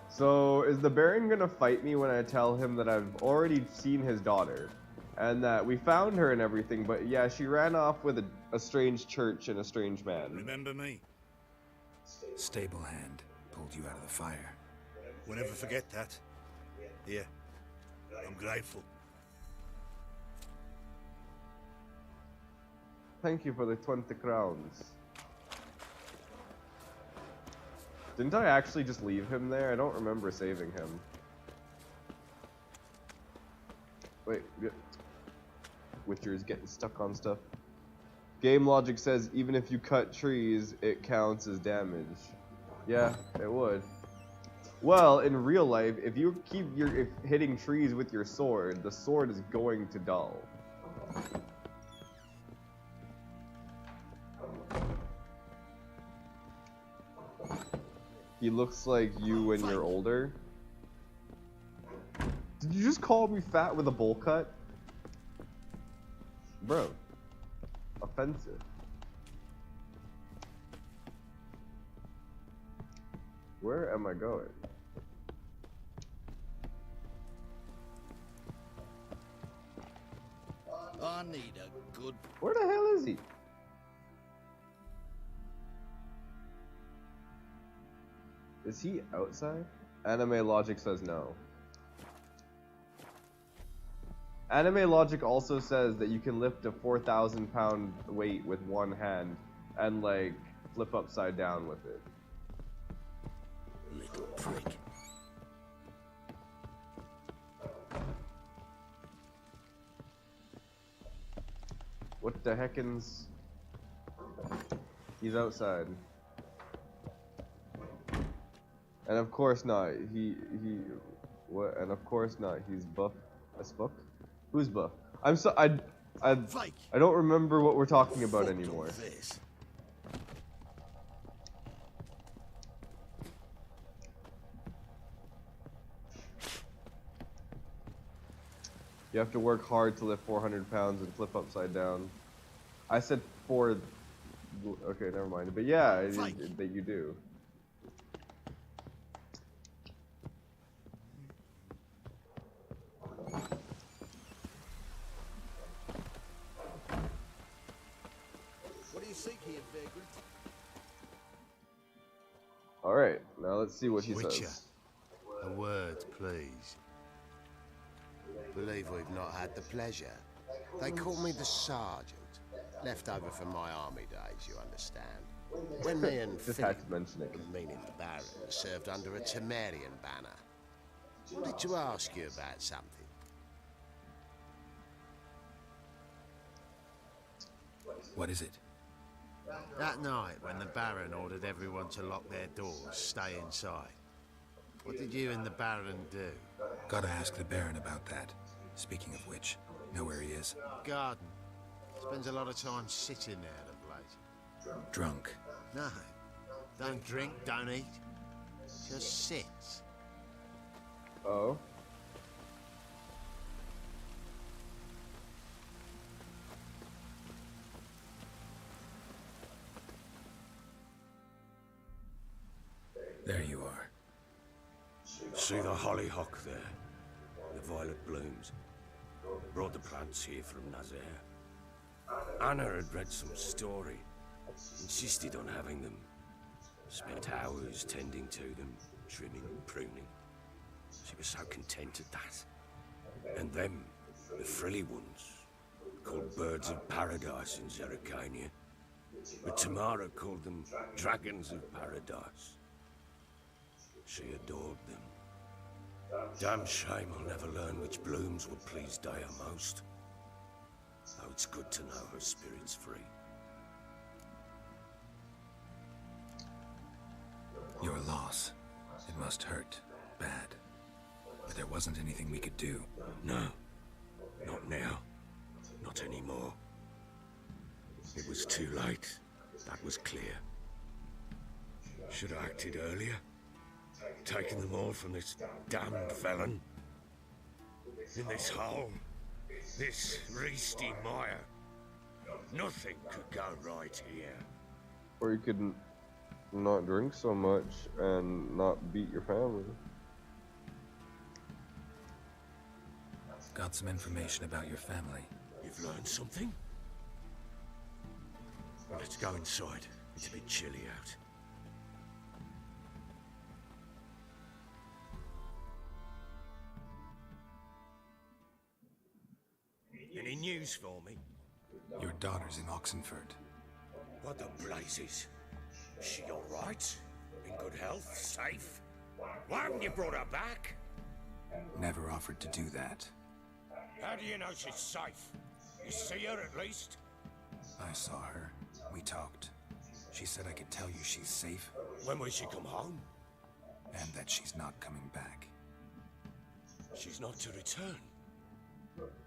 So is the Baron gonna fight me when I tell him that I've already seen his daughter? And that we found her and everything, but yeah, she ran off with a strange church and a strange man. Remember me? Stable hand pulled you out of the fire. We'll never forget that. Here, I'm grateful. Thank you for the 20 crowns. Didn't I actually just leave him there? I don't remember saving him. Wait, Witcher's getting stuck on stuff. Game logic says even if you cut trees, it counts as damage. Yeah, it would. Well, in real life, if you keep hitting trees with your sword, the sword is going to dull. He looks like you when you're older. Did you just call me fat with a bowl cut? Bro. Offensive. Where am I going? I need a good... Where the hell is he? Is he outside? Anime logic says no. Anime logic also says that you can lift a 4,000 pound weight with one hand and like flip upside down with it. Little prick. What the heckins? He's outside. And of course not. What? And of course not. He's buff as fuck. Who's buff? I don't remember what we're talking about anymore. You have to work hard to lift 400 pounds and flip upside down. I said 4. Okay, never mind. But yeah, that you do. What do you seek here, vagrant? Alright, now let's see what he Witcher. says. A word, please. Believe we've not had the pleasure. They call me the Sergeant. Left over from my army days, you understand. When me and Just Philip, had to mention it. meaning the Baron, served under a Temerian banner. Wanted to ask you about something. What is it? That night, when the Baron ordered everyone to lock their doors, stay inside. What did you and the Baron do? Gotta ask the Baron about that. Speaking of which, know where he is? Garden. Spends a lot of time sitting there of late. Drunk. No. Don't drink, don't eat. Just sits. Oh. There you are. See the hollyhock there? The violet blooms. Brought the plants here from Nazaire. Anna had read some story. Insisted on having them. Spent hours tending to them, trimming, pruning. She was so content at that. And them, the frilly ones, called birds of paradise in Zerrikania. But Tamara called them dragons of paradise. She adored them. Damn shame I'll never learn which blooms would please Dea most. Though it's good to know her spirit's free. Your loss. It must hurt. Bad. But there wasn't anything we could do. No. Not now. Not anymore. It was too late. That was clear. Should have acted earlier. Taken them all from this damned felon. In this hole. This Reesty mire. Nothing could go right here. Or you could not drink so much and not beat your family. Got some information about your family. You've learned something? Let's go inside. It's a bit chilly out. Any news for me? Your daughter's in Oxenford. What the blazes? Is she all right? In good health? Safe? Why haven't you brought her back? Never offered to do that. How do you know she's safe? You see her at least? I saw her. We talked. She said I could tell you she's safe. When will she come home? And that she's not coming back. She's not to return.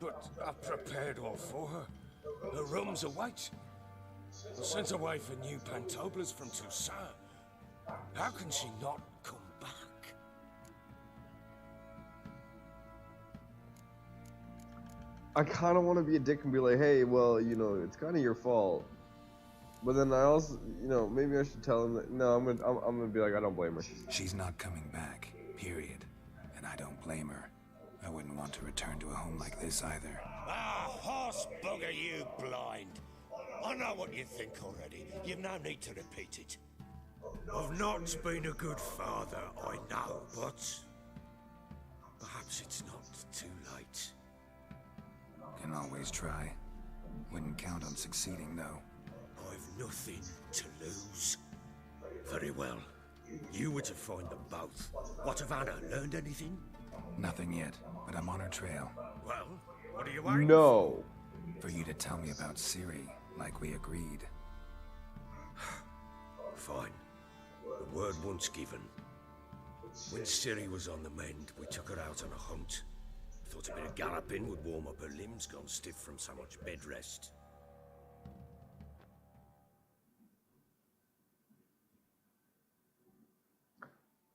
But I've prepared all for her. Her rooms await. I sent away for new Pantoblas from Toussaint. How can she not come back? I kind of want to be a dick and be like, hey, well, you know, it's kind of your fault. But then I also, you know, maybe I should tell him that, no, I'm gonna be like, I don't blame her. She's not coming back, period. And I don't blame her. I wouldn't want to return to a home like this either. Ah, horse bugger, you blind. I know what you think already. You've no need to repeat it. I've not been a good father, I know, but perhaps it's not too late. Can always try. Wouldn't count on succeeding, though. I've nothing to lose. Very well. You were to find them both. What of Anna? Learned anything? Nothing yet, but I'm on her trail. Well, what are you waiting No. For you to tell me about Ciri, like we agreed. Fine. The word once given. When Ciri was on the mend, we took her out on a hunt. Thought a bit of galloping would warm up her limbs gone stiff from so much bed rest.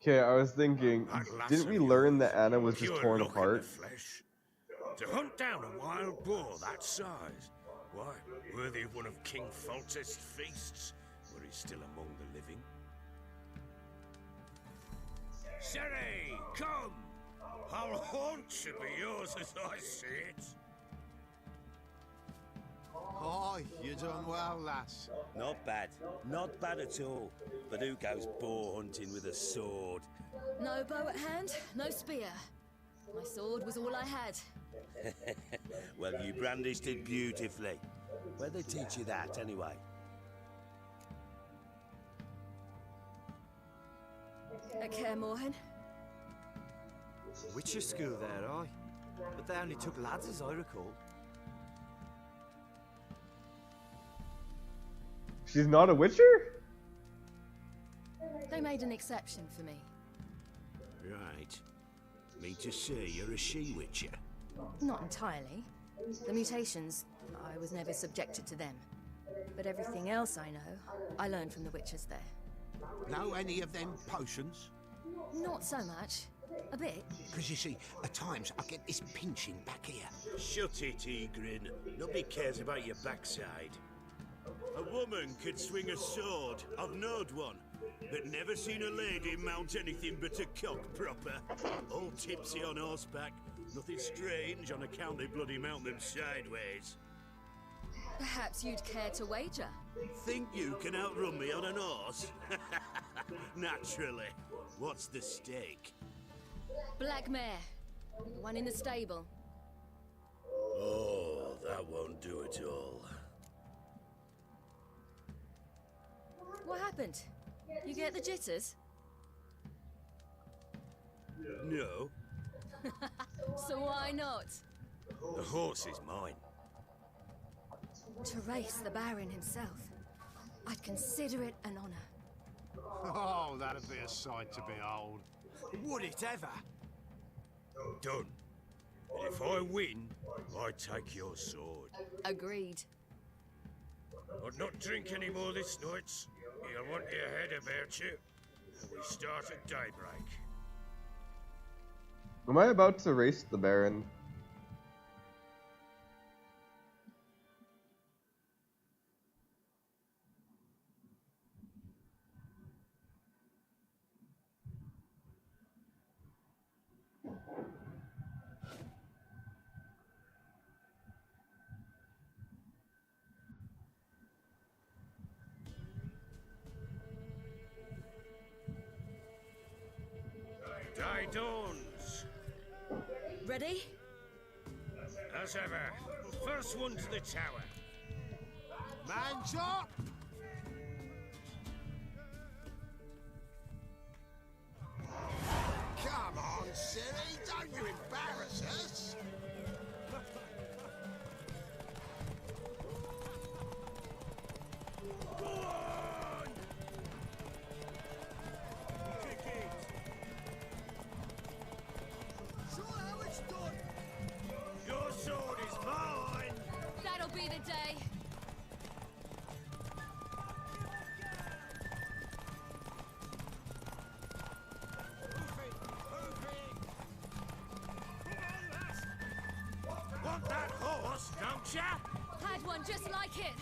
Okay, I was thinking, That lass didn't we of learn yours, that Anna was just pure torn luck in the apart? flesh. To hunt down a wild boar that size? Why, worthy of one of King Foltest's feasts, were he still among the living. Sherry, come! Our haunt should be yours as I see it. Aye, you're doing well, lass. Not bad. Not bad at all. But who goes boar hunting with a sword? No bow at hand, no spear. My sword was all I had. Well, you brandished it beautifully. Where'd they teach you that, anyway? At Kaer Morhen. Witcher school there, aye. But they only took lads, as I recall. She's not a witcher? They made an exception for me. Right. Mean to say you're a she-witcher? Not entirely. The mutations, I was never subjected to them. But everything else I know, I learned from the witches there. Know any of them potions? Not so much. A bit. Because you see, at times I get this pinching back here. Shut it, Egrin. Nobody cares about your backside. A woman could swing a sword. I've knowed one. But never seen a lady mount anything but a cock proper. All tipsy on horseback. Nothing strange on account they bloody mount them sideways. Perhaps you'd care to wager? Think you can outrun me on an horse? Naturally. What's the stake? Black mare. The one in the stable. Oh, that won't do it all. What happened? You get the jitters? No. So why not? The horse is mine. To race the Baron himself. I'd consider it an honor. Oh, that'd be a sight to behold. Would it ever? Done. And if I win, I take your sword. Agreed. I'd not drink any more this night. You'll want your head about you. And we start at daybreak. Am I about to race the Baron? Day dawns. Ready? As ever. First one to the tower. Man's up! Come on, Ciri, don't you embarrass us! Your sword is mine! That'll be the day. Want that horse, don't ya? Had one just like it.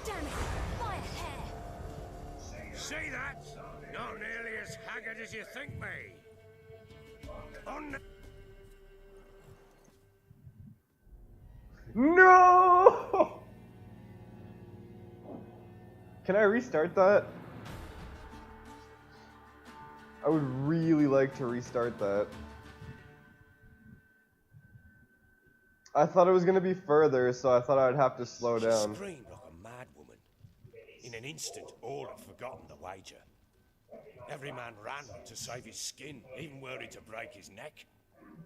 Damn it! By a hair. See that? Not nearly as haggard as you think me. On the... No! Can I restart that? I would really like to restart that. I thought it was gonna be further, so I thought I'd have to slow She down. screamed like a mad woman. In an instant, all had forgotten the wager. Every man ran to save his skin, even worried to break his neck.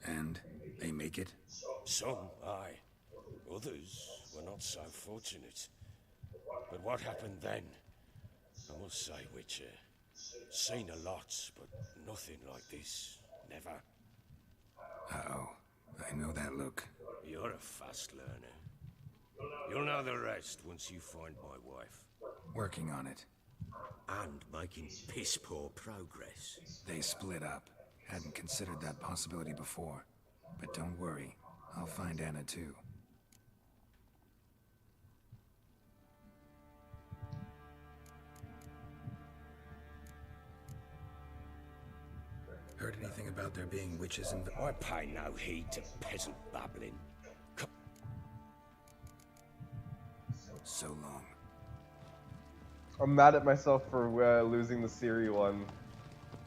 And they make it? Some, aye. Others were not so fortunate. But what happened then? I must say, Witcher, seen a lot, but nothing like this. Never. Uh-oh. I know that look. You're a fast learner. You'll know the rest once you find my wife. Working on it. And making piss-poor progress. They split up. Hadn't considered that possibility before. But don't worry, I'll find Anna too. Heard anything about there being witches in the... I pay no heed to peasant babbling. So long. I'm mad at myself for losing the Siri one.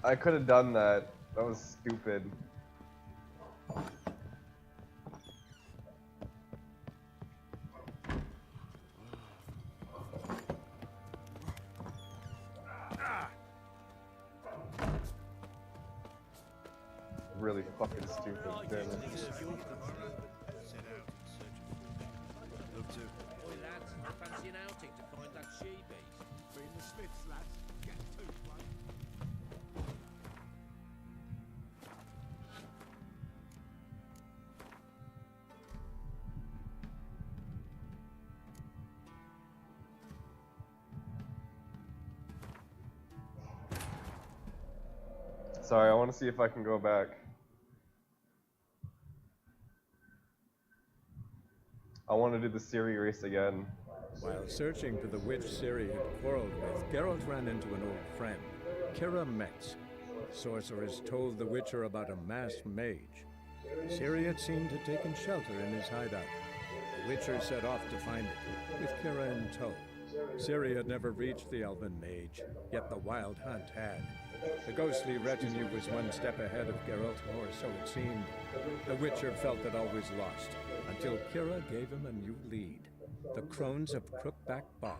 I could have done that. That was stupid. Really fucking stupid, damn it. Love to. Oi, lads, fancy an outing to find that she-beast? Bring the Smiths, lads. Get to, mate. Sorry, I want to see if I can go back. I want to do the Siri race again. While searching for the witch Ciri had quarreled with, Geralt ran into an old friend, Kira Metz. Sorcerers told the Witcher about a masked mage. Ciri had seemed to have taken shelter in his hideout. The Witcher set off to find it, with Kira in tow. Ciri had never reached the elven mage, yet the wild hunt had. The ghostly retinue was one step ahead of Geralt, or so it seemed. The Witcher felt that all was lost, until Kira gave him a new lead. The Crones of Crookback Bog.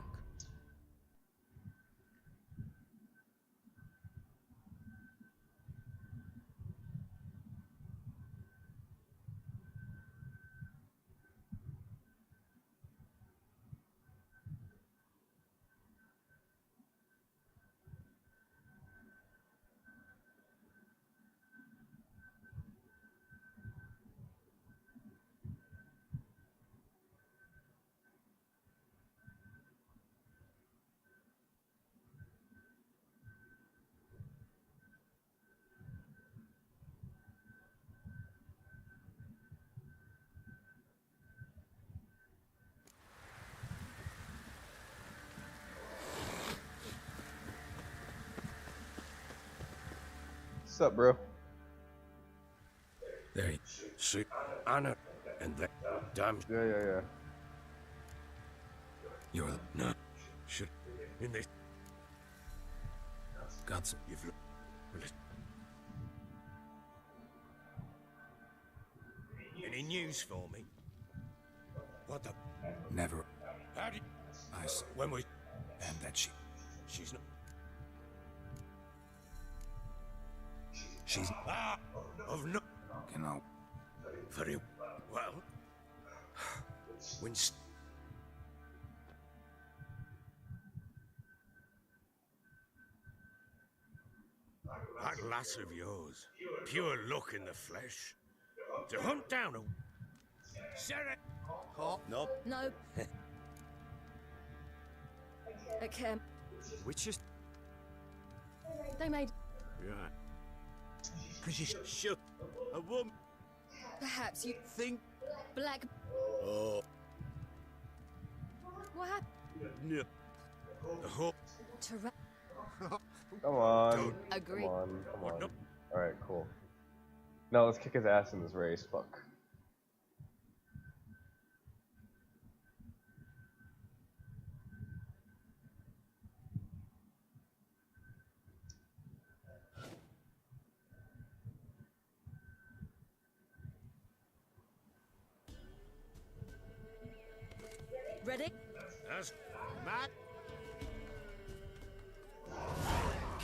What's up, bro? There you see Anna and that damn. Yeah. You're no should in this. Got some. You've any news for me? What the? Never. How did I saw. when we? And that She's not. she's. Of no. You know. Very well. When. That lass of yours, pure luck in the flesh. To hunt down a... Sarah! Oh, no. No. At camp, Witches? they made... Yeah. Cause you should. A woman. Perhaps you Think. black... Oh. What happened? No. The whole. To ra- Come on. Don't agree. Come on. Alright, cool. Now let's kick his ass in this race, fuck. Ready? That's Matt?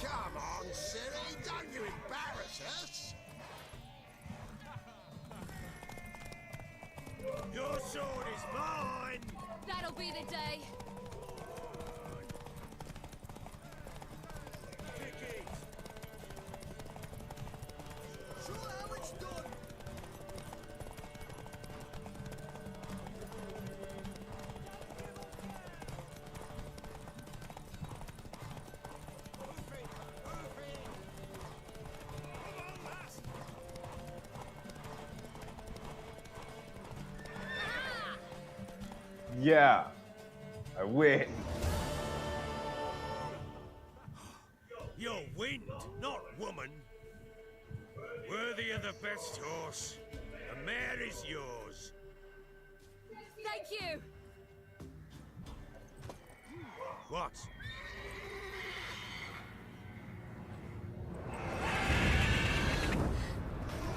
Come on, Ciri, don't you embarrass us! Your sword is mine! That'll be the day. Show how it's done! Yeah, I win. You're wind, not woman. Worthy of the best horse. The mare is yours. Thank you! What?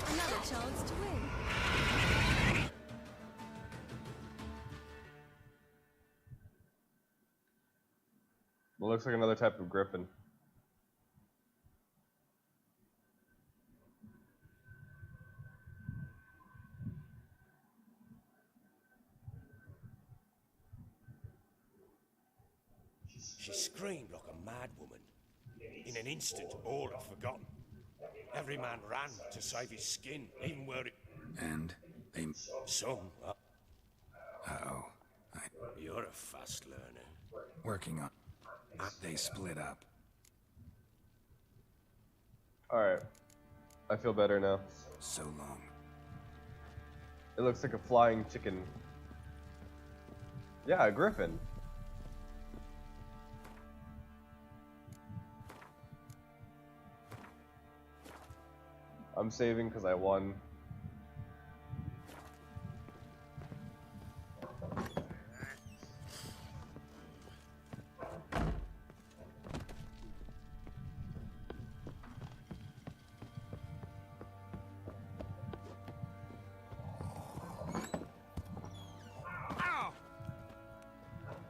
Another chance to win. It looks like another type of griffin. She screamed like a mad woman. In an instant, all had forgotten. Every man ran to save his skin, even were it... And they... Some. Uh-oh. You're a fast learner. Working on... They split up. Alright. I feel better now. So long. It looks like a flying chicken. Yeah, a griffin. I'm saving because I won.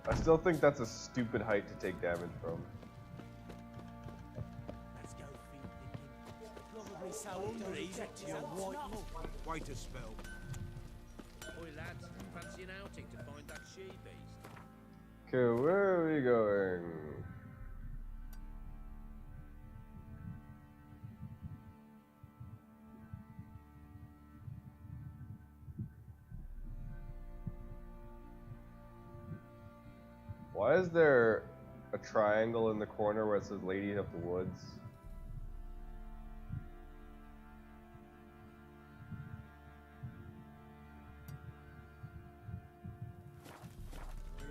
I still think that's a stupid height to take damage from. Let's go feed the Probably so hungry he's at your white mug. Wait a spell. Oi lads, fancy an outing to find that she-beast? Okay, where are we going? Why is there a triangle in the corner where it says Lady of the Woods?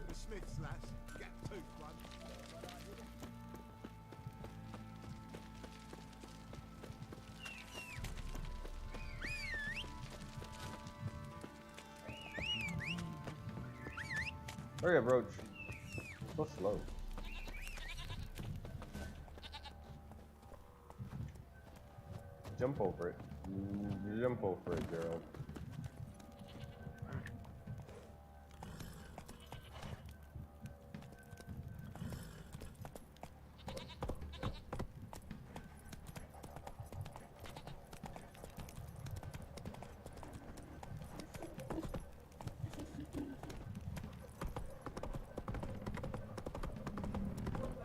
The Smiths, lads. Get tooth one. Hurry up, Roach. So slow. Jump over it. Jump over it, Gerald.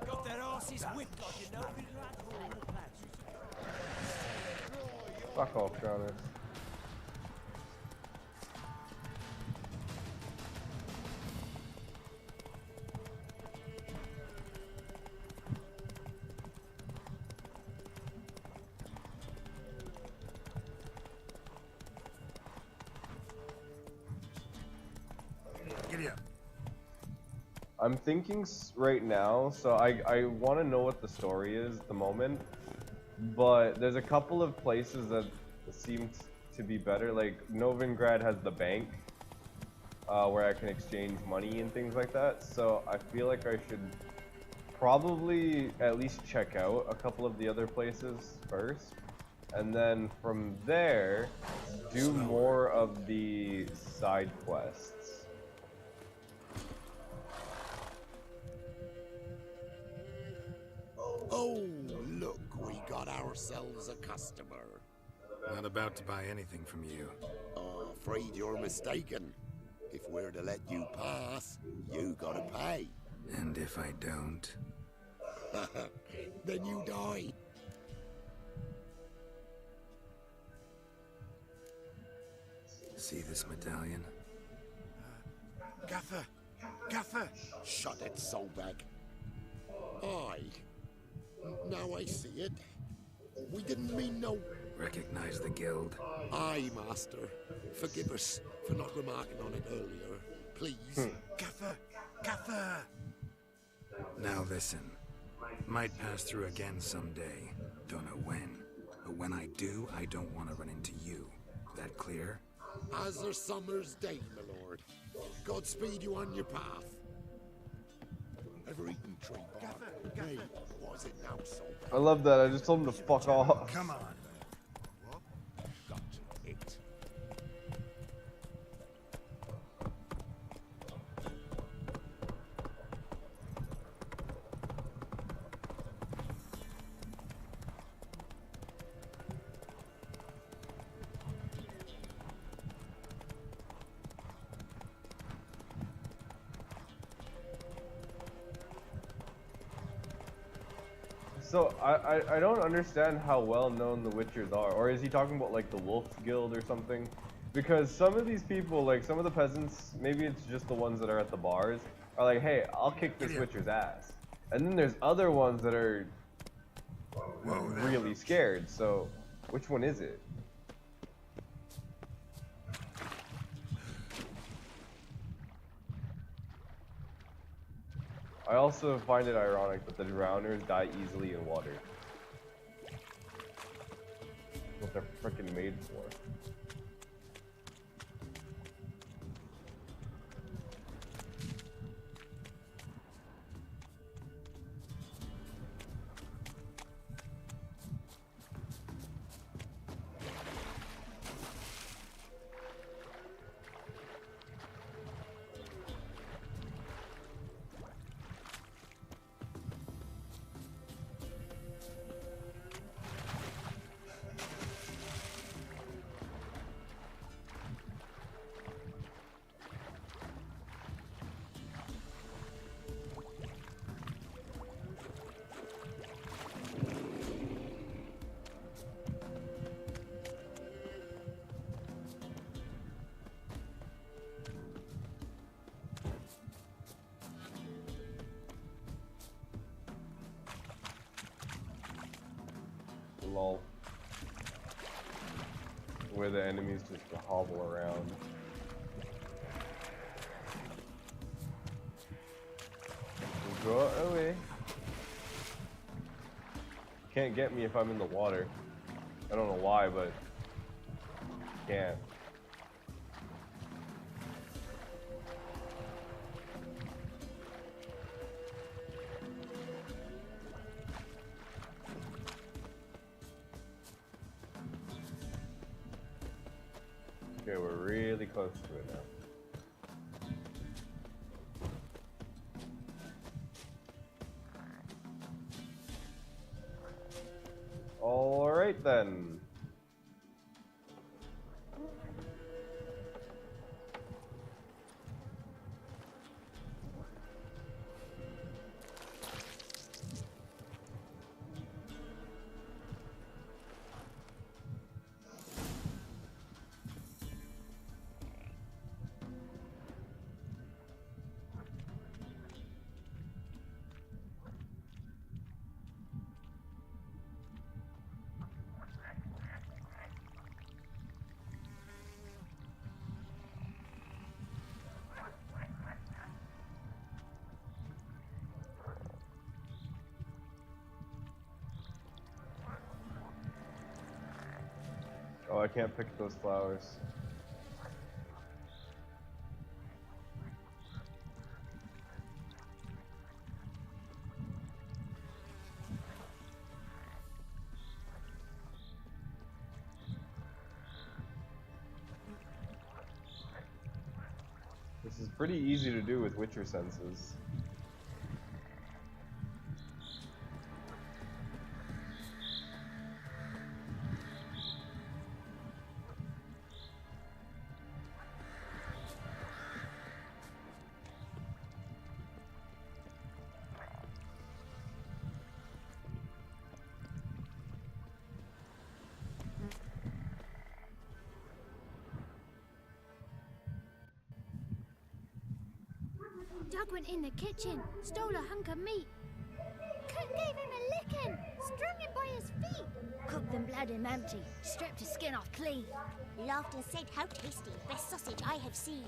Got their asses whipped like you know. Fuck off, Jonas. Giddy up. I'm thinking right now, so I want to know what the story is at the moment, but there's a couple of places that seem to be better. Like Novigrad has the bank, where I can exchange money and things like that. So I feel like I should probably at least check out a couple of the other places first, and then from there do more of the side quests. Oh, look, we got ourselves a customer. Not about to buy anything from you. Oh, afraid you're mistaken. If we're to let you pass, you gotta pay. And if I don't? Then you die. See this medallion? Gaffer! Gaffer! Shut it, Solbag. Aye. Now I see it. We didn't mean no... Recognize the guild? Aye, Master. Forgive us for not remarking on it earlier. please. Gaffer! Gaffer! Now listen. Might pass through again someday. Don't know when. But when I do, I don't want to run into you. That clear? As a summer's day, my lord. Godspeed you on your path. Ever eaten tree bark? Hey, was it now so? I love that. I just told him to fuck off. Come on. Got it. So I don't understand how well known the Witchers are, or is he talking about like the Wolf Guild or something? Because some of these people, like some of the peasants, maybe it's just the ones that are at the bars, are like, hey, I'll kick this Witcher's ass. And then there's other ones that are really scared, so which one is it? I also find it ironic that the drowners die easily in water. What they're freaking made for. Lol. Where the enemies just hobble around. Go away. Can't get me if I'm in the water. I don't know why, but can't. Okay, we're really close to it now. All right then. Oh, I can't pick those flowers. This is pretty easy to do with Witcher senses. Doug went in the kitchen, stole a hunk of meat. Cook gave him a licking, strung him by his feet. Cooked them blood him empty, stripped his skin off clean. Laughed and said how tasty, best sausage I I have seen.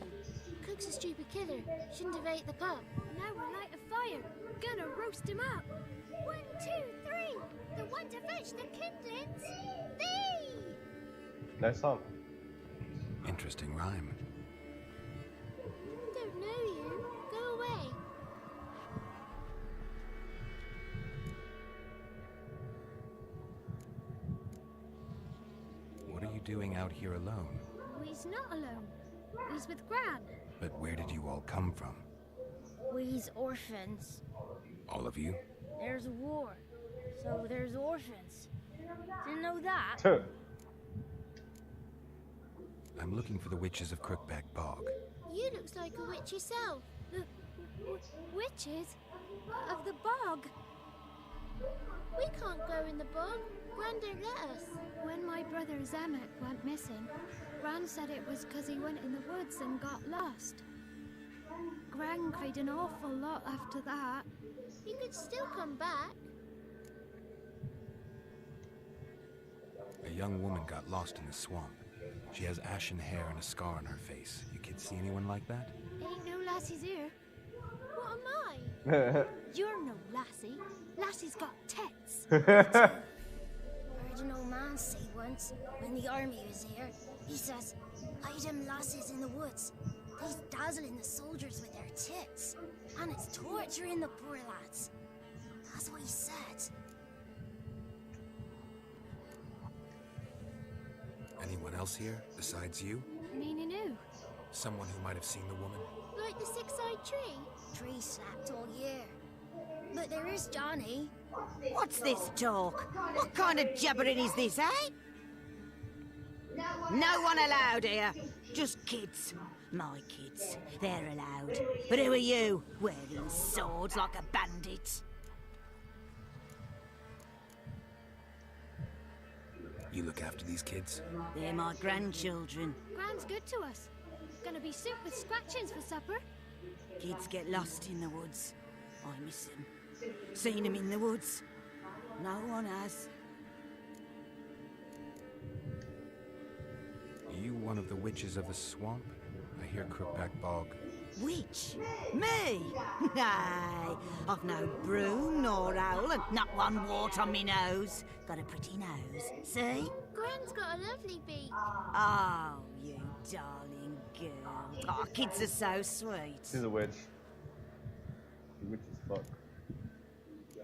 Cook's a stupid killer. Shouldn't have ate the pup. Now we'll light a fire. Gonna roast him up. 1, 2, 3. The one to fetch the kindlings. Thee! Nice song. Interesting rhyme. Don't know you. Go away. What are you doing out here alone? We's not alone. We's with Gran. But where did you all come from? We's orphans. All of you? There's a war, so there's orphans. Didn't know that? I'm looking for the witches of Crookback Bog. You looks like a witch yourself. The witches of the bog. We can't go in the bog. Gran don't let us. When my brother Zamek went missing, Gran said it was because he went in the woods and got lost. Gran cried an awful lot after that. You could still come back. A young woman got lost in the swamp. She has ashen hair and a scar on her face. You kids see anyone like that? Ain't no lassies here. What am I? You're no lassie. Lassie's got tits. Heard an old man say once, when the army was here, he says, "Hide them lasses in the woods. They's dazzling the soldiers with their tits, and it's torturing the poor lads." That's what he said. Anyone else here, besides you? Meaning who? Someone who might have seen the woman? Like the six-eyed tree? Tree slapped all year. But there is Johnny. What's this talk? What kind of jabbering is this, eh? No one allowed here. Just kids. My kids. They're allowed. But who are you? Wearing swords like a bandit. You look after these kids? They're my grandchildren. Gran's good to us. Gonna be soup with scratchings for supper. Kids get lost in the woods. I miss them. Seen them in the woods. No one has. Are you one of the witches of the swamp? I hear Crookback Bog. Witch? Me? Nay, I've no broom nor owl and not one wart on me nose. Got a pretty nose, see? Gran's got a lovely beak. Oh, you darling girl. Oh, kids are so sweet. She's a witch. Witch as fuck.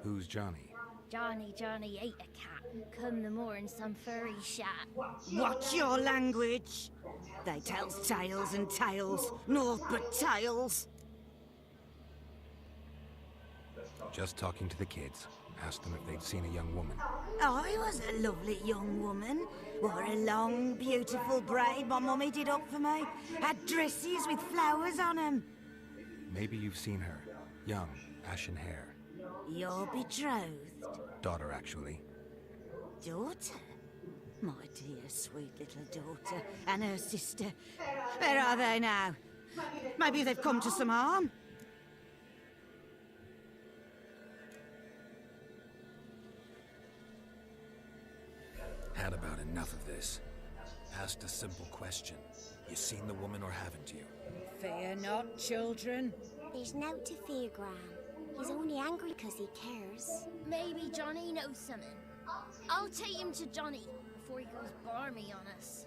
Who's Johnny? Johnny ate a cat. Come the more in some furry shat. Watch your language. They tells tales and tales, naught but tales. Just talking to the kids. Asked them if they'd seen a young woman. I was a lovely young woman. Wore a long, beautiful braid my mummy did up for me. Had dresses with flowers on them. Maybe you've seen her. Young, ashen hair. Your betrothed? Daughter, actually. Daughter? My dear, sweet little daughter. And her sister. Where are they now? Maybe they've come to some harm? Had about enough of this. Asked a simple question. You seen the woman or haven't you? Fear not, children. There's nought to fear, Gran. He's only angry because he cares. Maybe Johnny knows something. I'll take him to Johnny before he goes barmy on us.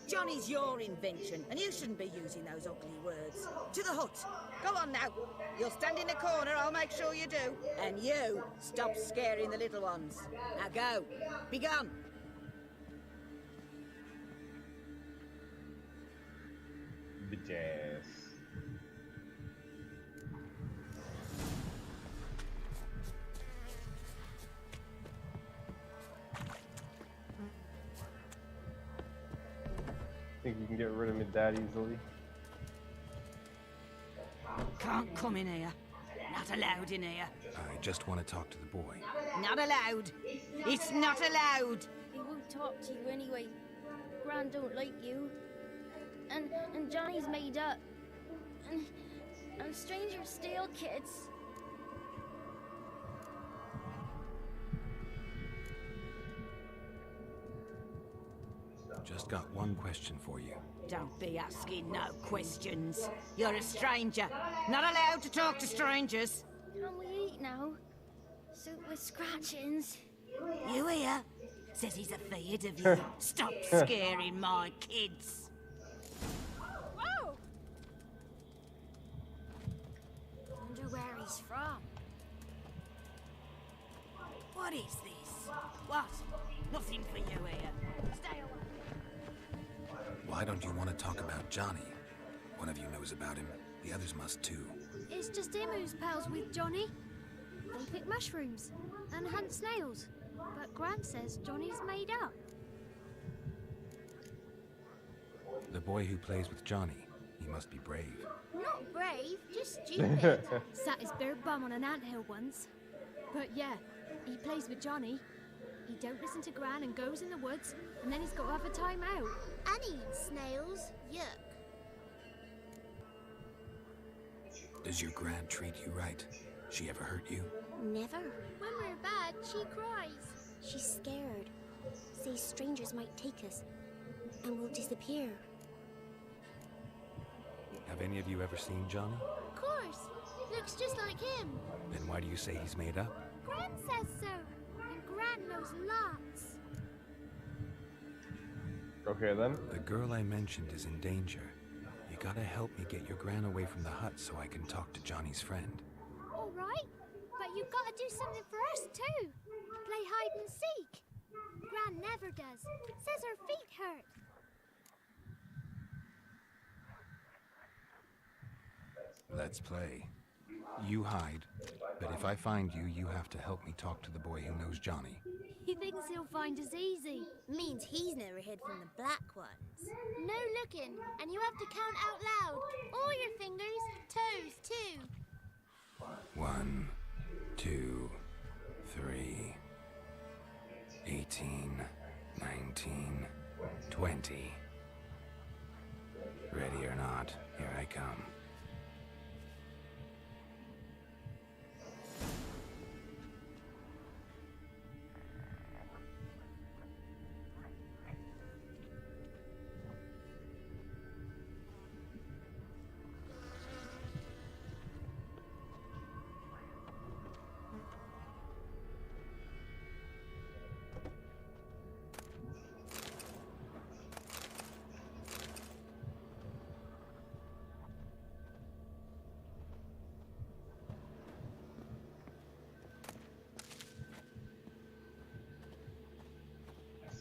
Johnny's your invention, and you shouldn't be using those ugly words. To the hut. Go on now. You'll stand in the corner, I'll make sure you do. And you, stop scaring the little ones. Now go. Be gone. Bitch ass. Think you can get rid of me that easily? Can't come in here. Not allowed in here. I just want to talk to the boy. Not allowed. It's not allowed. He won't talk to you anyway. Gran don't like you. And Johnny's made up. And strangers steal kids. Just got one question for you. Don't be asking no questions. You're a stranger. Not allowed to talk to strangers. Can we eat now? Soup with scratchings. You hear? Says he's afeard of you. Stop scaring my kids. Whoa! Wonder where he's from. What is this? What? Nothing for you here. Stay away. Why don't you want to talk about Johnny? One of you knows about him. The others must too. It's just him who's pals with Johnny. They pick mushrooms and hunt snails. But Gran says Johnny's made up. The boy who plays with Johnny. He must be brave. Not brave, just stupid. Sat his bare bum on an anthill once. But yeah, he plays with Johnny. He don't listen to Gran and goes in the woods, and then he's got to have a time out. And he eats snails. Yuck. Does your Gran treat you right? She ever hurt you? Never. When we're bad, she cries. She's scared. Says strangers might take us, and we'll disappear. Have any of you ever seen Johnny? Of course. Looks just like him. Then why do you say he's made up? Gran says so. And Gran knows lots. Okay then. The girl I mentioned is in danger. You gotta help me get your Gran away from the hut so I can talk to Johnny's friend. All right. But you've got to do something for us too. Play hide and seek. Gran never does. Says her feet hurt. Let's play. You hide, but if I find you, you have to help me talk to the boy who knows Johnny. He thinks he'll find us easy. Means he's never hid from the black ones. No looking, and you have to count out loud. All your fingers, toes too. 1, 2, 3, 18, 19, 20. Ready or not, here I come.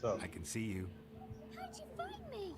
So I can see you. How'd you find me?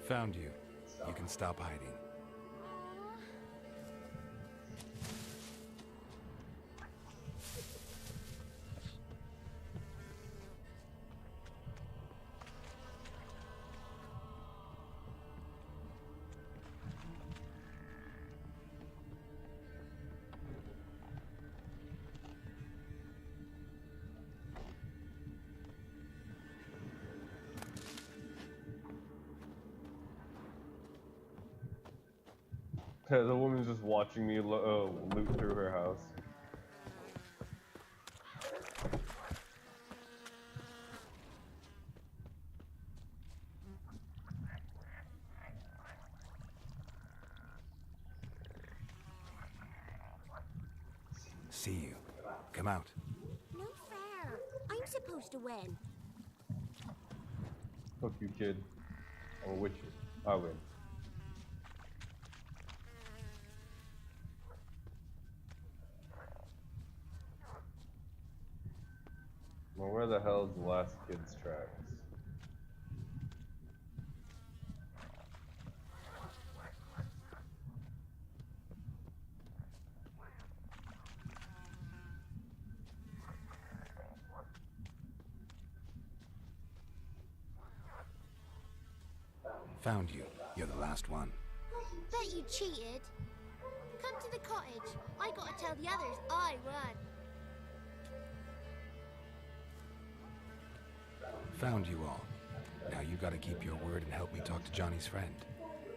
Found you. You can stop hiding. The woman's just watching me loot through her house. See you. Come out. No fair. I'm supposed to win. Fuck you, kid. I'm a witch. I win. Well, where the hell's the last kid's tracks? Found you. You're the last one. Bet you cheated. Come to the cottage. I gotta tell the others I won. Found you all. Now you gotta keep your word and help me talk to Johnny's friend.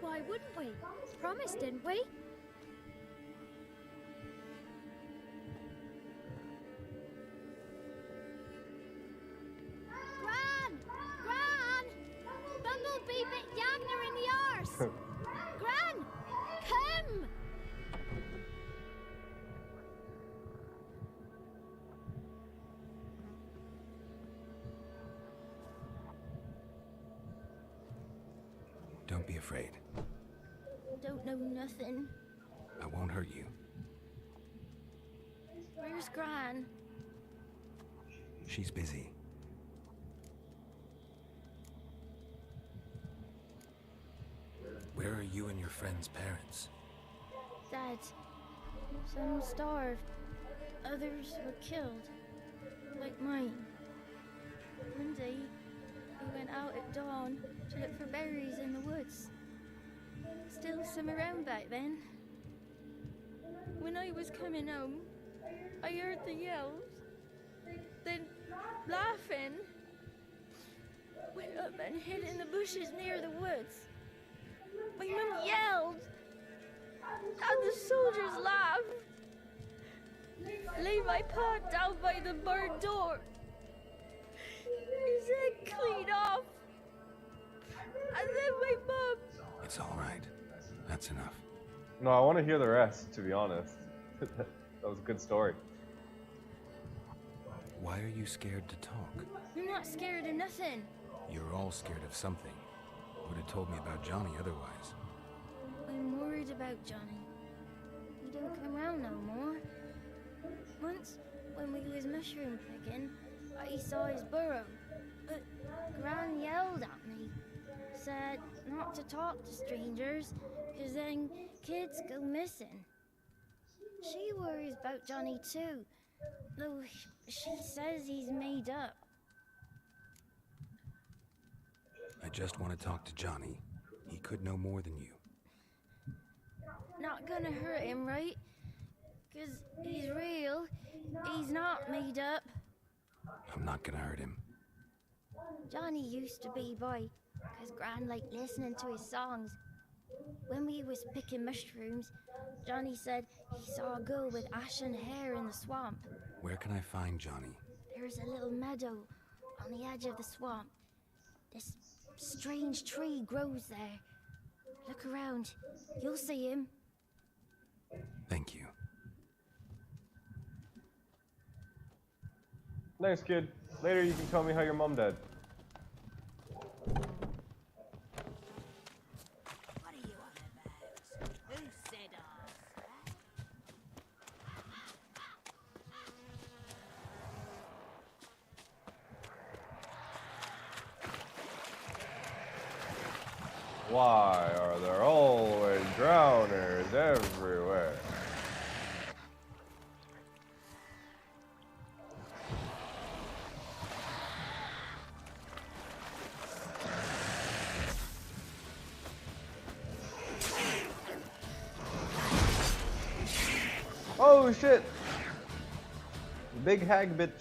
Why wouldn't we? Promised, didn't we? Gran! Gran! Bumblebee bit Yagner in the arse! Gran! Come! Don't be afraid. Don't know nothing. I won't hurt you. Where's Gran? She's busy. Where are you and your friend's parents? Dad. Some starved. Others were killed. Like mine. One day, we went out at dawn to look for berries in the woods. Still some around back then. When I was coming home, I heard the yells. Then, laughing, went up and hid in the bushes near the woods. My mum yelled, and the soldiers laughed. Laid my pa down by the barn door. His head clean off. And then my mum. It's all right. That's enough. No, I want to hear the rest, to be honest. That was a good story. Why are you scared to talk? I'm not scared of nothing. You're all scared of something. Would have told me about Johnny otherwise. I'm worried about Johnny. He don't come around no more. Once, when we was mushroom picking, I saw his burrow. But Gran yelled at me. Said not to talk to strangers, because then kids go missing. She worries about Johnny too, though she says he's made up. I just want to talk to Johnny. He could know more than you. Not gonna hurt him, right? Because he's real. He's not made up. I'm not gonna hurt him. Johnny used to be boy, because Gran liked listening to his songs. When we was picking mushrooms, Johnny said he saw a girl with ashen hair in the swamp. Where can I find Johnny? There's a little meadow on the edge of the swamp. This strange tree grows there. Look around. You'll see him. Thank you. Nice, kid. Later you can tell me how your mom died. What are you on about? Who said us? Why are there always drowners everywhere? Oh shit! Big hag bitch.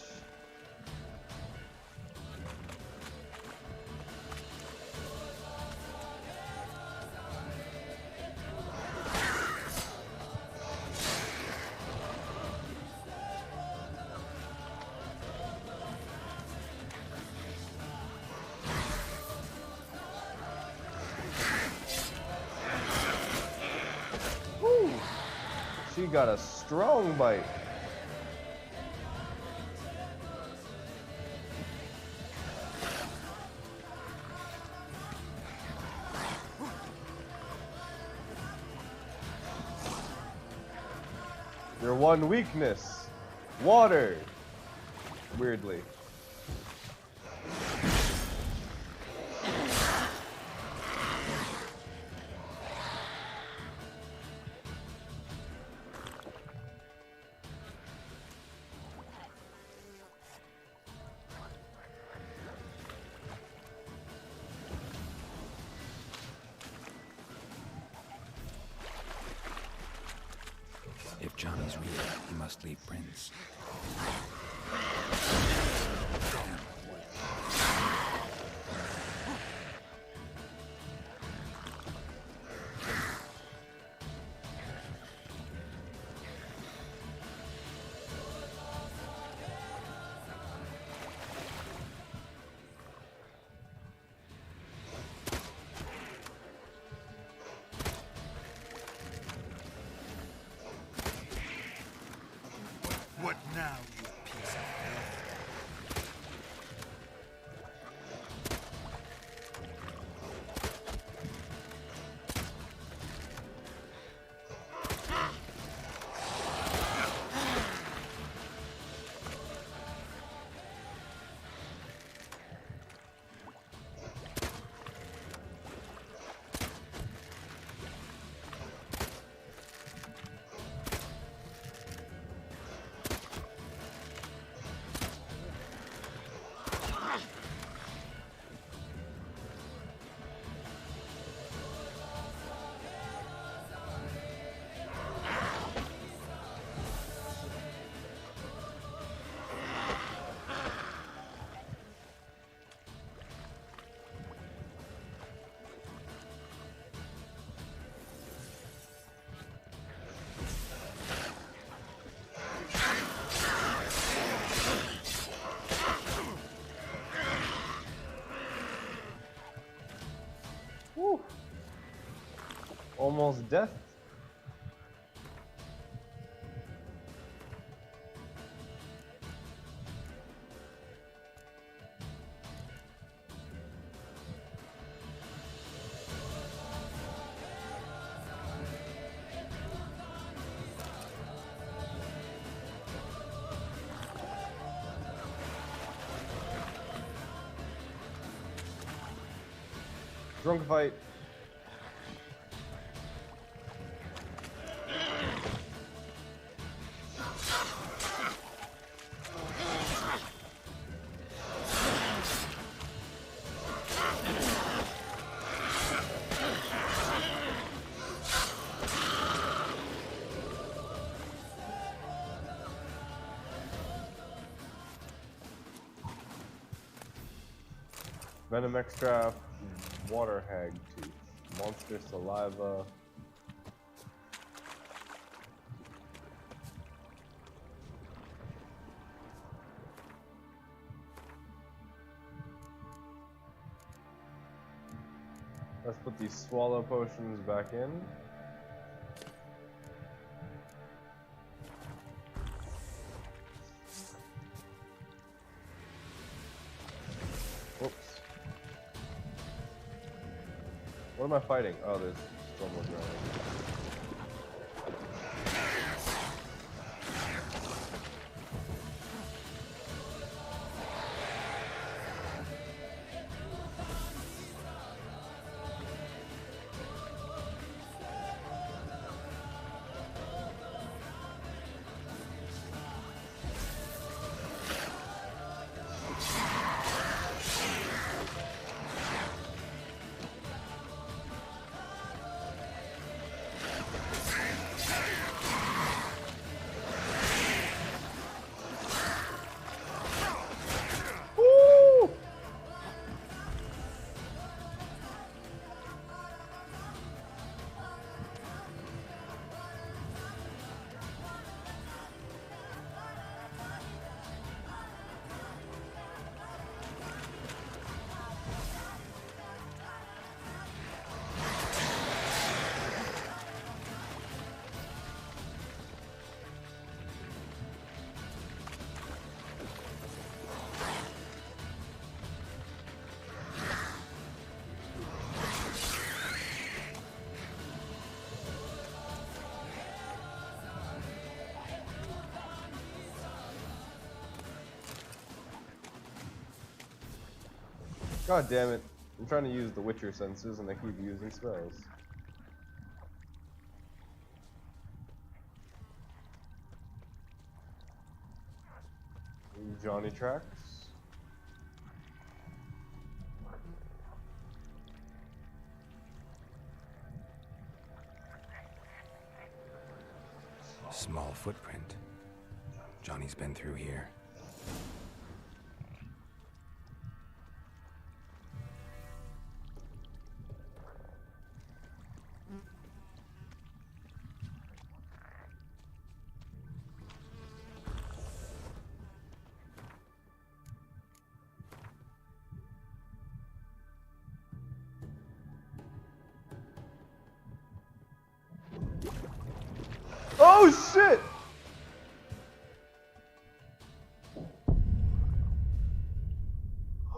Woo! She got a strong bite. Your one weakness, water. Weirdly. If Johnny's real, he must leave prints. What now, you piece of filth? Woo. Almost death. Drunk fight. Venom extract, water hag tooth, monster saliva. Let's put these swallow potions back in. Whoops. What am I fighting? Oh, there's someone running. God damn it. I'm trying to use the Witcher senses and I keep using spells. Johnny tracks. Small footprint. Johnny's been through here. Oh shit!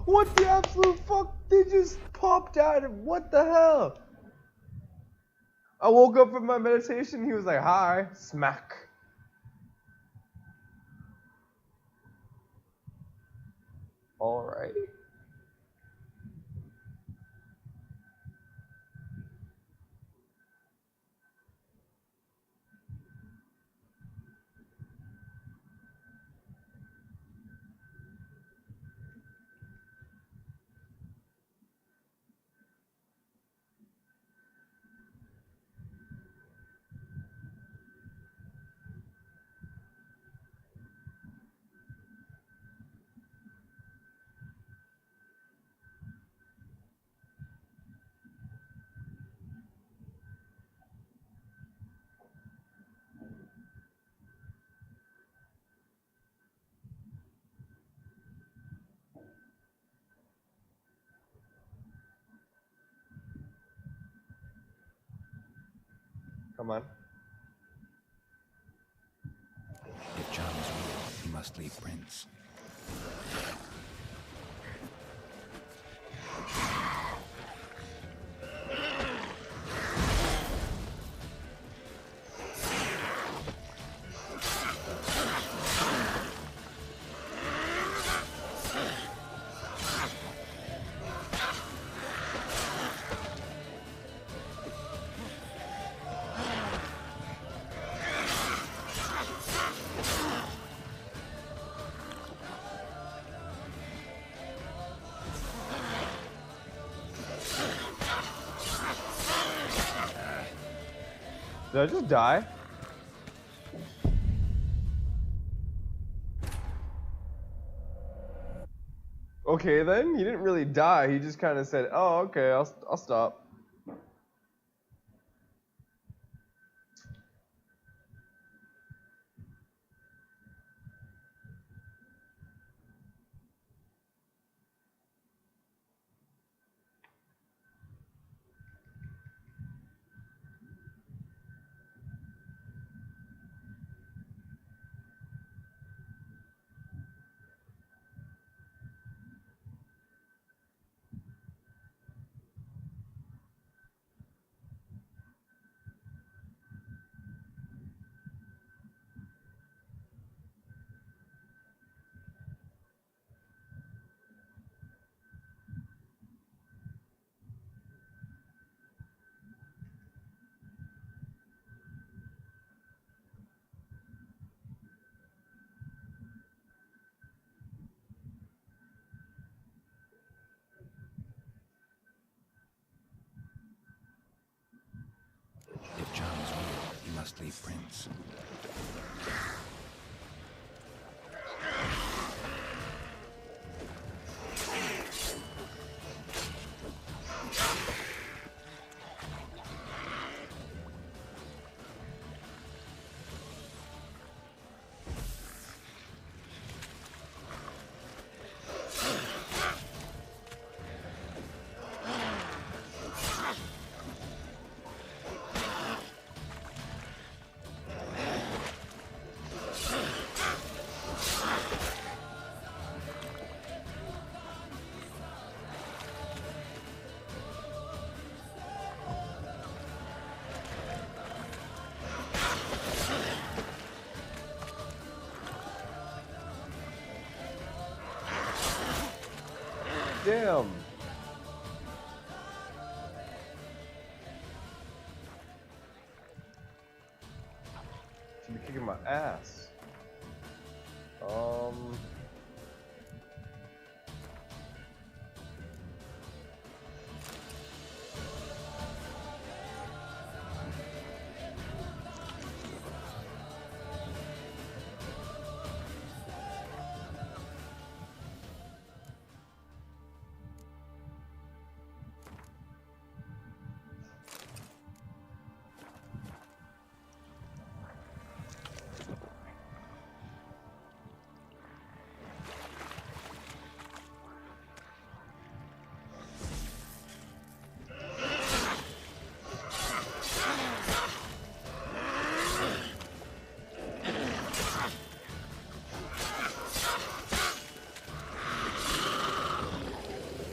What the absolute fuck? They just popped out of what the hell? I woke up from my meditation, he was like, hi, smack. Alright. Come on. If John's real, he must leave prints. Did I just die? Okay then, he didn't really die, he just kind of said, oh okay, I'll stop. If John's real, he must leave prints. Damn. my ass.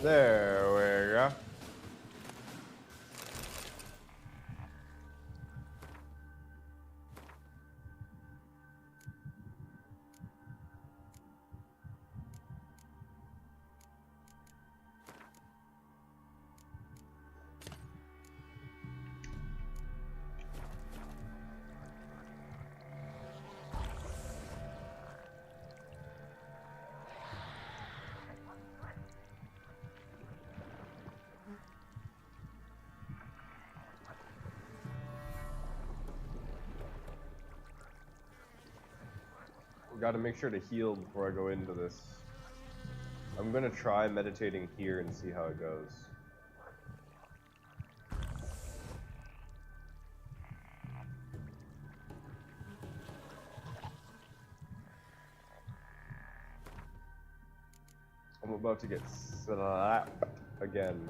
There we go. Gotta make sure to heal before I go into this. I'm gonna try meditating here and see how it goes. I'm about to get slapped again.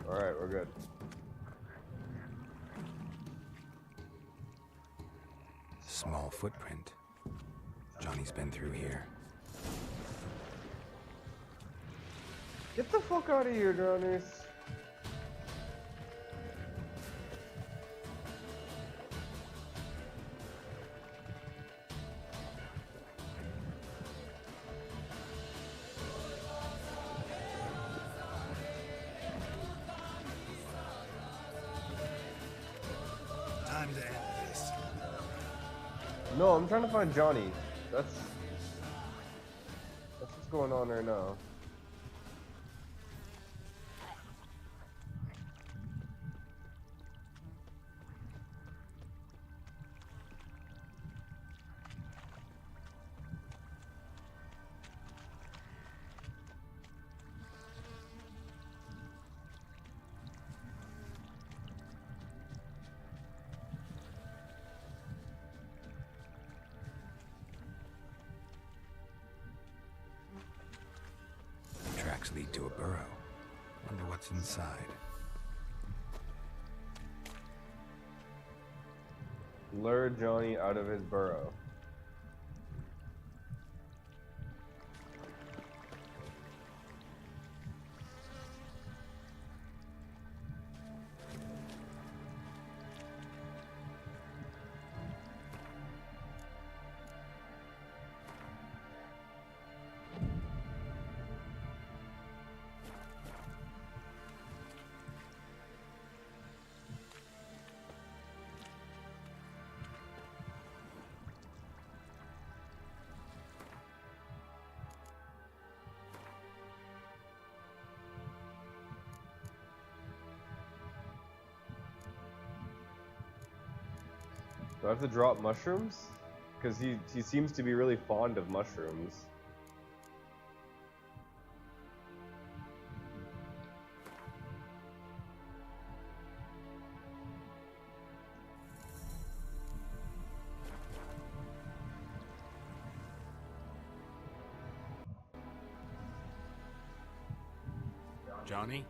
Alright, we're good. Small footprint. Johnny's been through here. Get the fuck out of here, drowners. Time to end this. No, I'm trying to find Johnny. That's what's going on right now. Tracks lead to a burrow. Wonder what's inside. Lure Johnny out of his burrow. Do I have to drop mushrooms? Because he seems to be really fond of mushrooms. Johnny?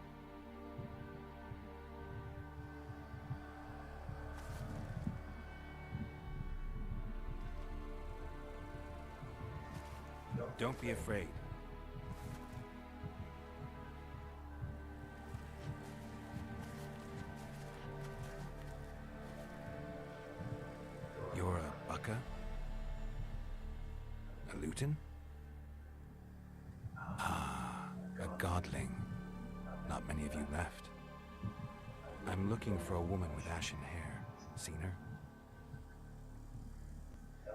Don't be afraid. You're a bucka? Luton? Ah, a godling. Not many of you left. I'm looking for a woman with ashen hair. Seen her?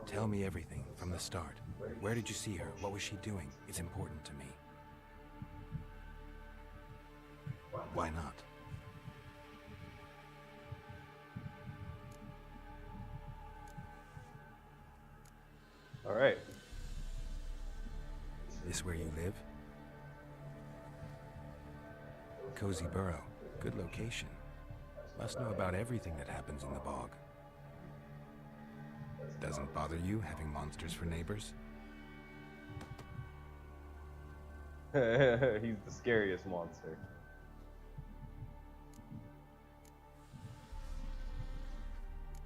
Tell me everything, from the start. Where did you see her? What was she doing? It's important to me. Why not? All right. This where you live? Cozy Burrow. Good location. Must know about everything that happens in the bog. Doesn't bother you having monsters for neighbors? He's the scariest monster.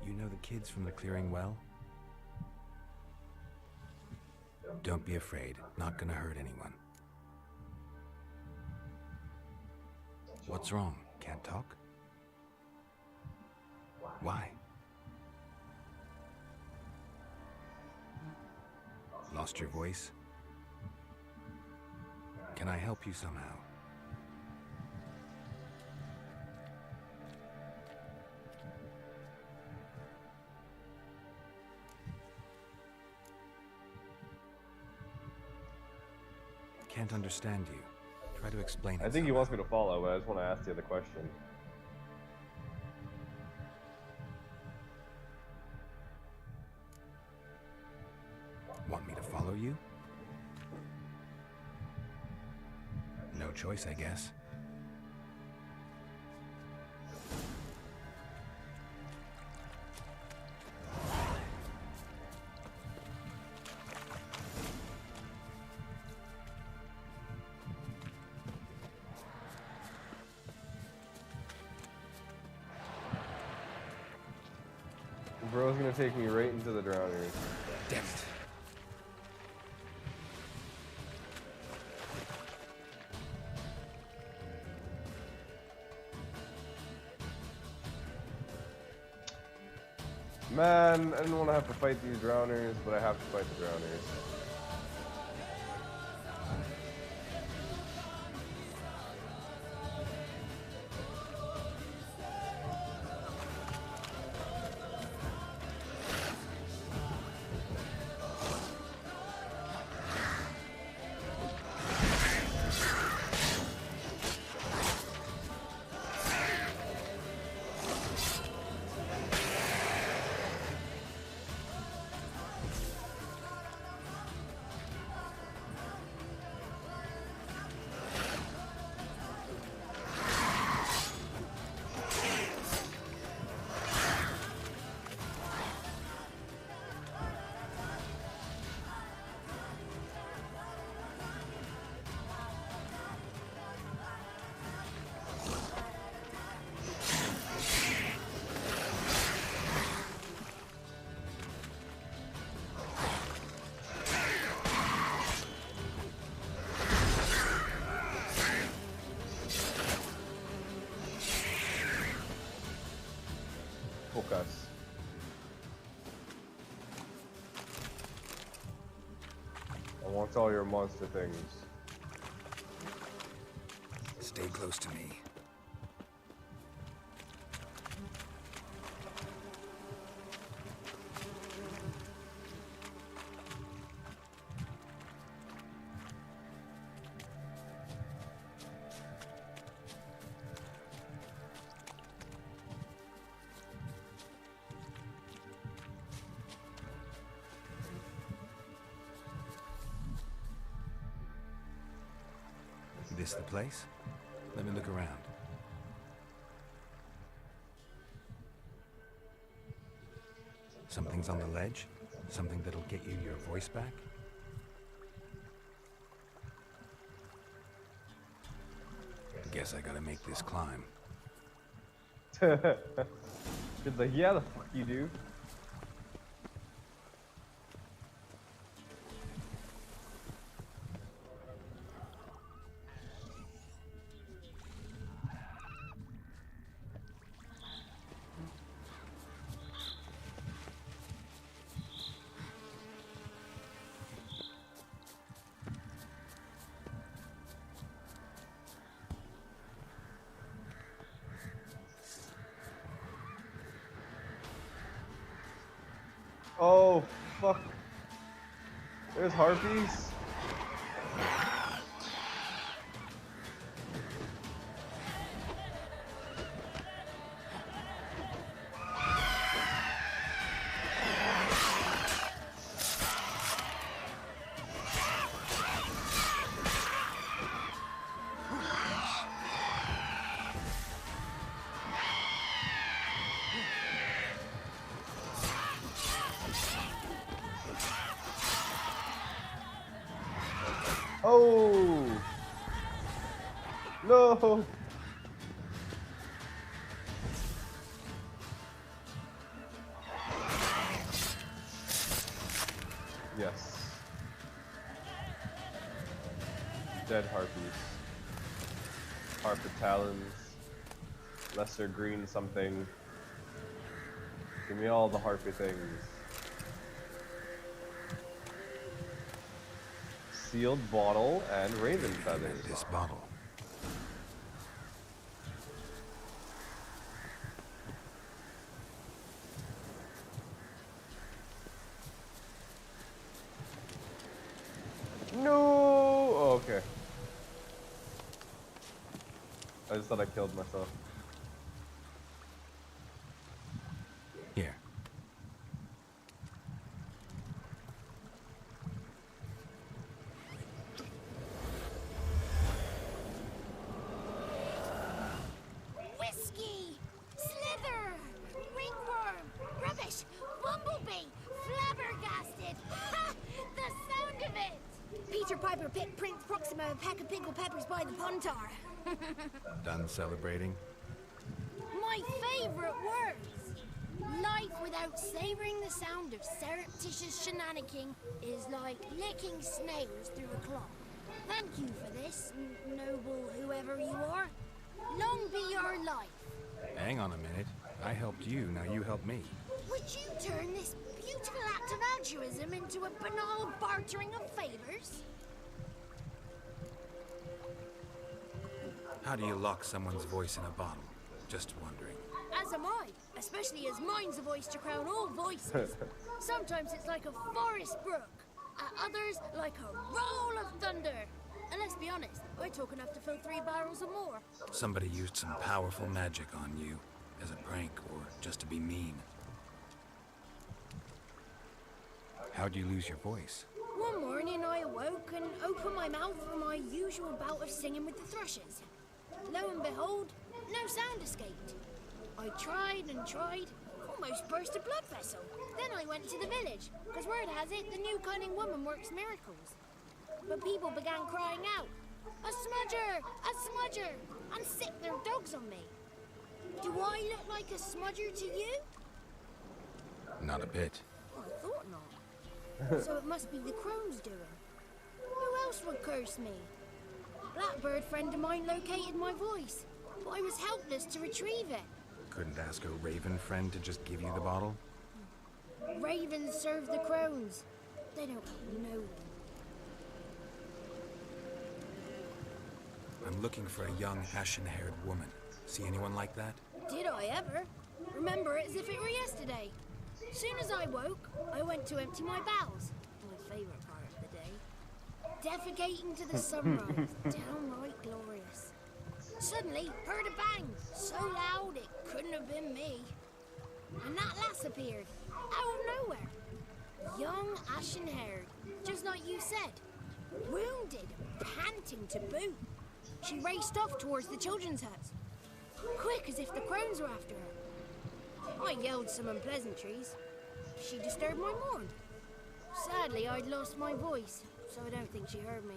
You know the kids from the clearing well? Don't be afraid. Not gonna hurt anyone. What's wrong? Can't talk? Why? Lost your voice? Can I help you somehow? Can't understand you. Try to explain it. I think he wants me to follow, but I just want to ask the other question. Want me to follow you? No choice, I guess. Bro's gonna take me right into the drowners. Damn it. Man, I didn't want to have to fight these drowners, but I have to fight the drowners. Focus. I want all your monster things. Stay close to me. This the place? Let me look around. Something's on the ledge? Something that'll get you your voice back? Guess I gotta make this climb. It's like, yeah, the fuck you do. Oh, fuck. There's harpies. Oh! No! Yes. Dead harpies. Harpy talons. Lesser green something. Give me all the harpy things. Sealed bottle and raven feathers. This bottle. No! Oh, okay. I just thought I killed myself. Here. Whiskey! Slither! Ringworm! Rubbish! Bumblebee! Flabbergasted! Ha! The sound of it! Peter Piper picked Prince Proxima a pack of pickled peppers by the Pontar. Done celebrating? My favorite words! Life without savoring the sound of surreptitious shenanigans is like licking snails through a cloth. Thank you for this, noble whoever you are. Long be your life. Hang on a minute. I helped you, now you help me. Would you turn this beautiful act of altruism into a banal bartering of favors? How do you lock someone's voice in a bottle? Just wondering. As am I, especially as mine's a voice to crown all voices. Sometimes it's like a forest brook, at others like a roll of thunder. And let's be honest, I talk enough to fill 3 barrels or more. Somebody used some powerful magic on you, as a prank or just to be mean. How'd you lose your voice? One morning I awoke and opened my mouth for my usual bout of singing with the thrushes. Lo and behold, no sound escaped. I tried and tried, almost burst a blood vessel. Then I went to the village, because word has it the new cunning woman works miracles. But people began crying out, "A smudger! A smudger!" and sick their dogs on me. Do I look like a smudger to you? Not a bit. I thought not. So it must be the crone's doing. Who else would curse me? Blackbird friend of mine located my voice, but I was helpless to retrieve it. Couldn't ask a raven friend to just give you the bottle? Ravens serve the crones. They don't know them. I'm looking for a young, ashen-haired woman. See anyone like that? Did I ever? Remember it as if it were yesterday. Soon as I woke, I went to empty my bowels. My favorite part of the day. Defecating to the sunrise. Downright glorious. Suddenly, heard a bang. So loud it couldn't have been me. And that lass appeared. Out of nowhere. Young, ashen-haired. Just like you said. Wounded and panting to boot. She raced off towards the children's huts. Quick as if the crones were after her. I yelled some unpleasantries. She disturbed my morn. Sadly, I'd lost my voice, so I don't think she heard me.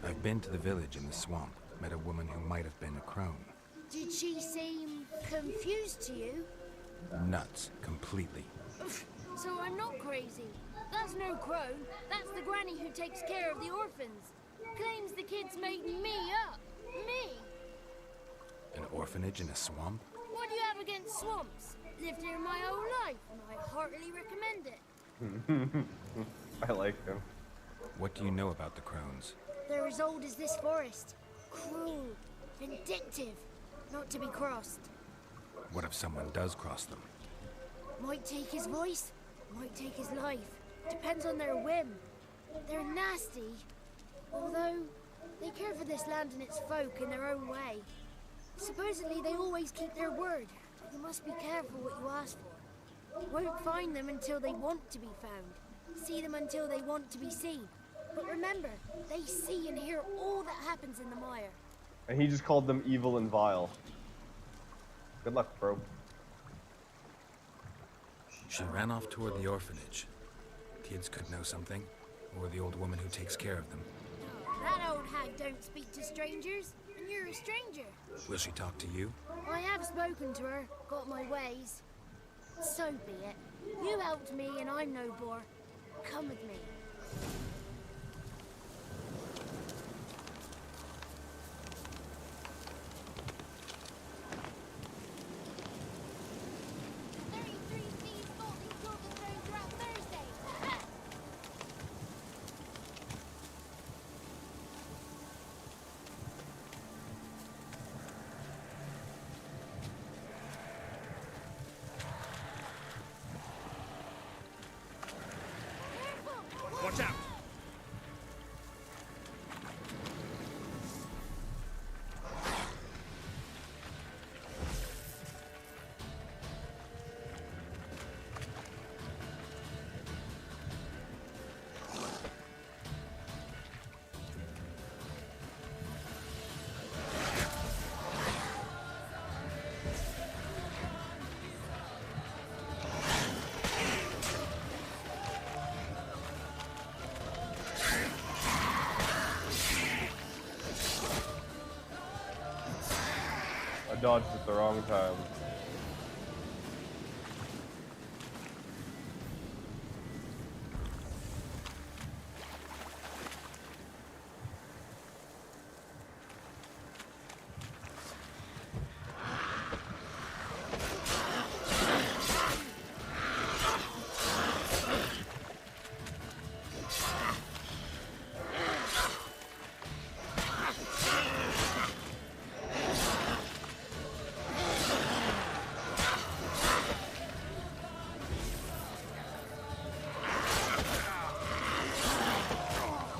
I've been to the village in the swamp. Met a woman who might have been a crone. Did she seem confused to you? Nuts. Completely. So I'm not crazy. That's no crone. That's the granny who takes care of the orphans. Claims the kids made me up. Me! An orphanage in a swamp? What do you have against swamps? Lived here my whole life, and I heartily recommend it. I like him. What do you know about the crones? They're as old as this forest. Cruel, vindictive, not to be crossed. What if someone does cross them? Might take his voice, might take his life. Depends on their whim. They're nasty, although they care for this land and its folk in their own way. Supposedly they always keep their word, but you must be careful what you ask for. Won't find them until they want to be found. See them until they want to be seen. But remember, they see and hear all that happens in the mire. And he just called them evil and vile. Good luck, bro. She ran off toward the orphanage. Kids could know something, or the old woman who takes care of them. That old hag don't speak to strangers, and you're a stranger. Will she talk to you? I have spoken to her, got my ways. So be it. You helped me and I'm no bore. Come with me. Watch out! I dodged at the wrong time.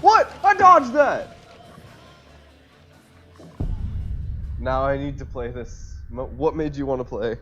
What? I dodged that! Now I need to play this. What made you want to play?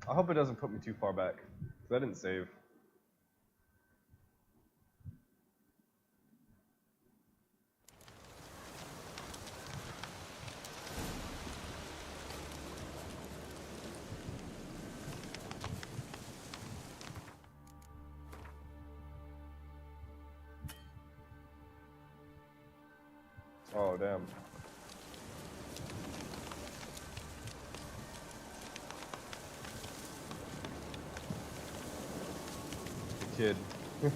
I hope it doesn't put me too far back, because I didn't save. Oh, damn. Kid. Damn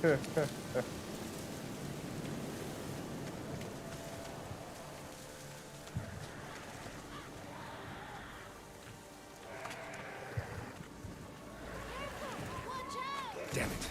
it.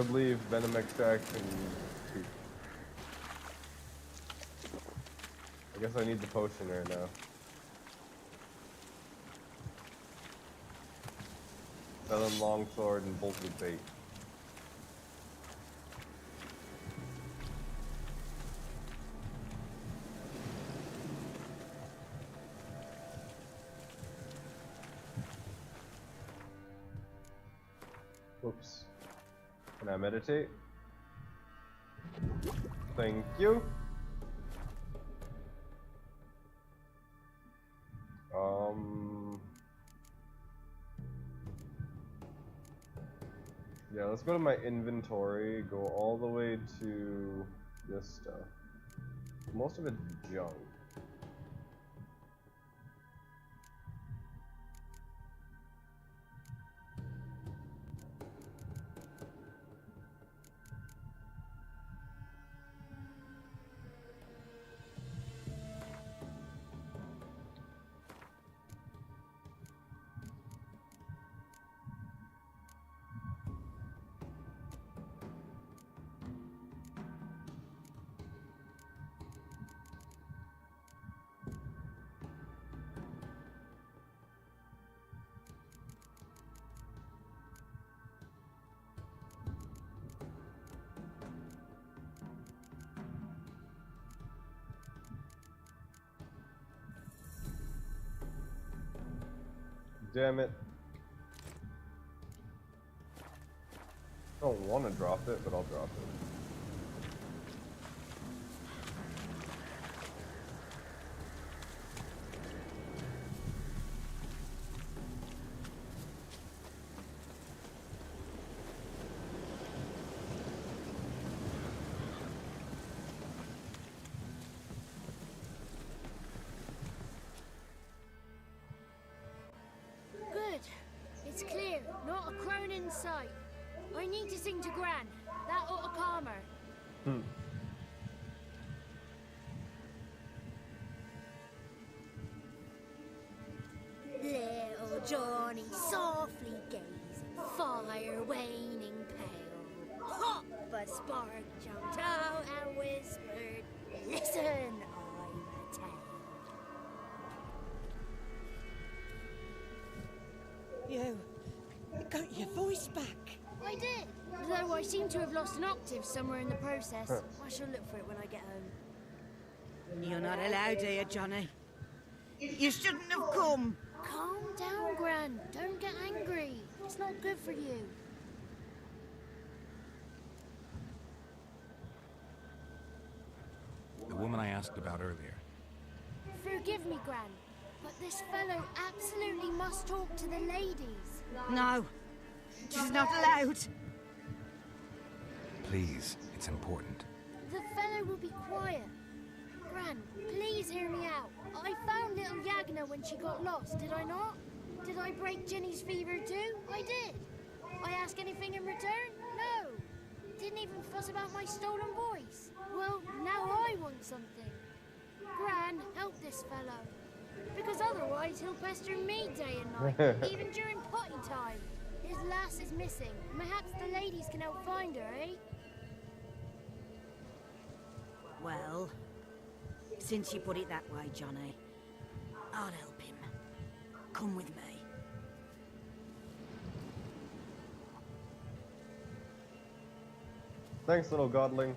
Herb leaf, venom extract, and poop. I guess I need the potion right now. Venom longsword and bolted bait. Oops. Can I meditate? Thank you. Yeah, let's go to my inventory, go all the way to this stuff. Most of it's junk. Damn it. I don't want to drop it, but I'll drop it. It's clear, not a crone in sight. I need to sing to Gran. That ought to calm her. Little Johnny softly gazing, fire waning pale. Hop, a spark jumped out and whispered, "Listen, I'm a tale." You got your voice back. I did, though I seem to have lost an octave somewhere in the process. I shall look for it when I get home. You're not allowed here, Johnny. You shouldn't have come. Calm down, Gran. Don't get angry. It's not good for you. The woman I asked about earlier. Forgive me, Gran, but this fellow absolutely must talk to the ladies. No, she's not allowed. Please, it's important. The fellow will be quiet. Gran, please hear me out. I found little Yagna when she got lost, did I not? Did I break Jenny's fever too? I did. I ask anything in return? No. Didn't even fuss about my stolen voice. Well, now I want something. Gran, help this fellow. Because otherwise he'll pester me day and night, even during potty time. His lass is missing. Perhaps the ladies can help find her, eh? Well, since you put it that way, Johnny, I'll help him. Come with me. Thanks, little godling.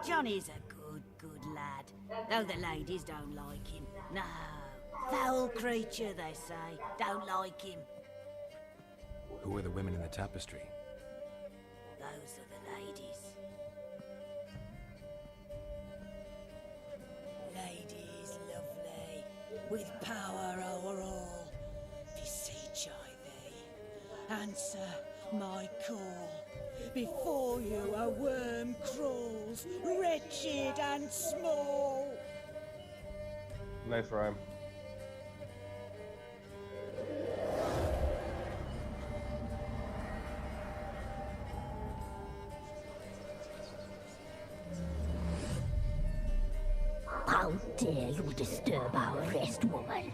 Johnny's a good lad, though the ladies don't like him. No, foul creature, they say. Don't like him. Who are the women in the tapestry? Those are the ladies. Ladies lovely, with power over all. Beseech I thee, answer my call. Before you a worm crawls, wretched and small. Nice rhyme. dare you disturb our rest, woman?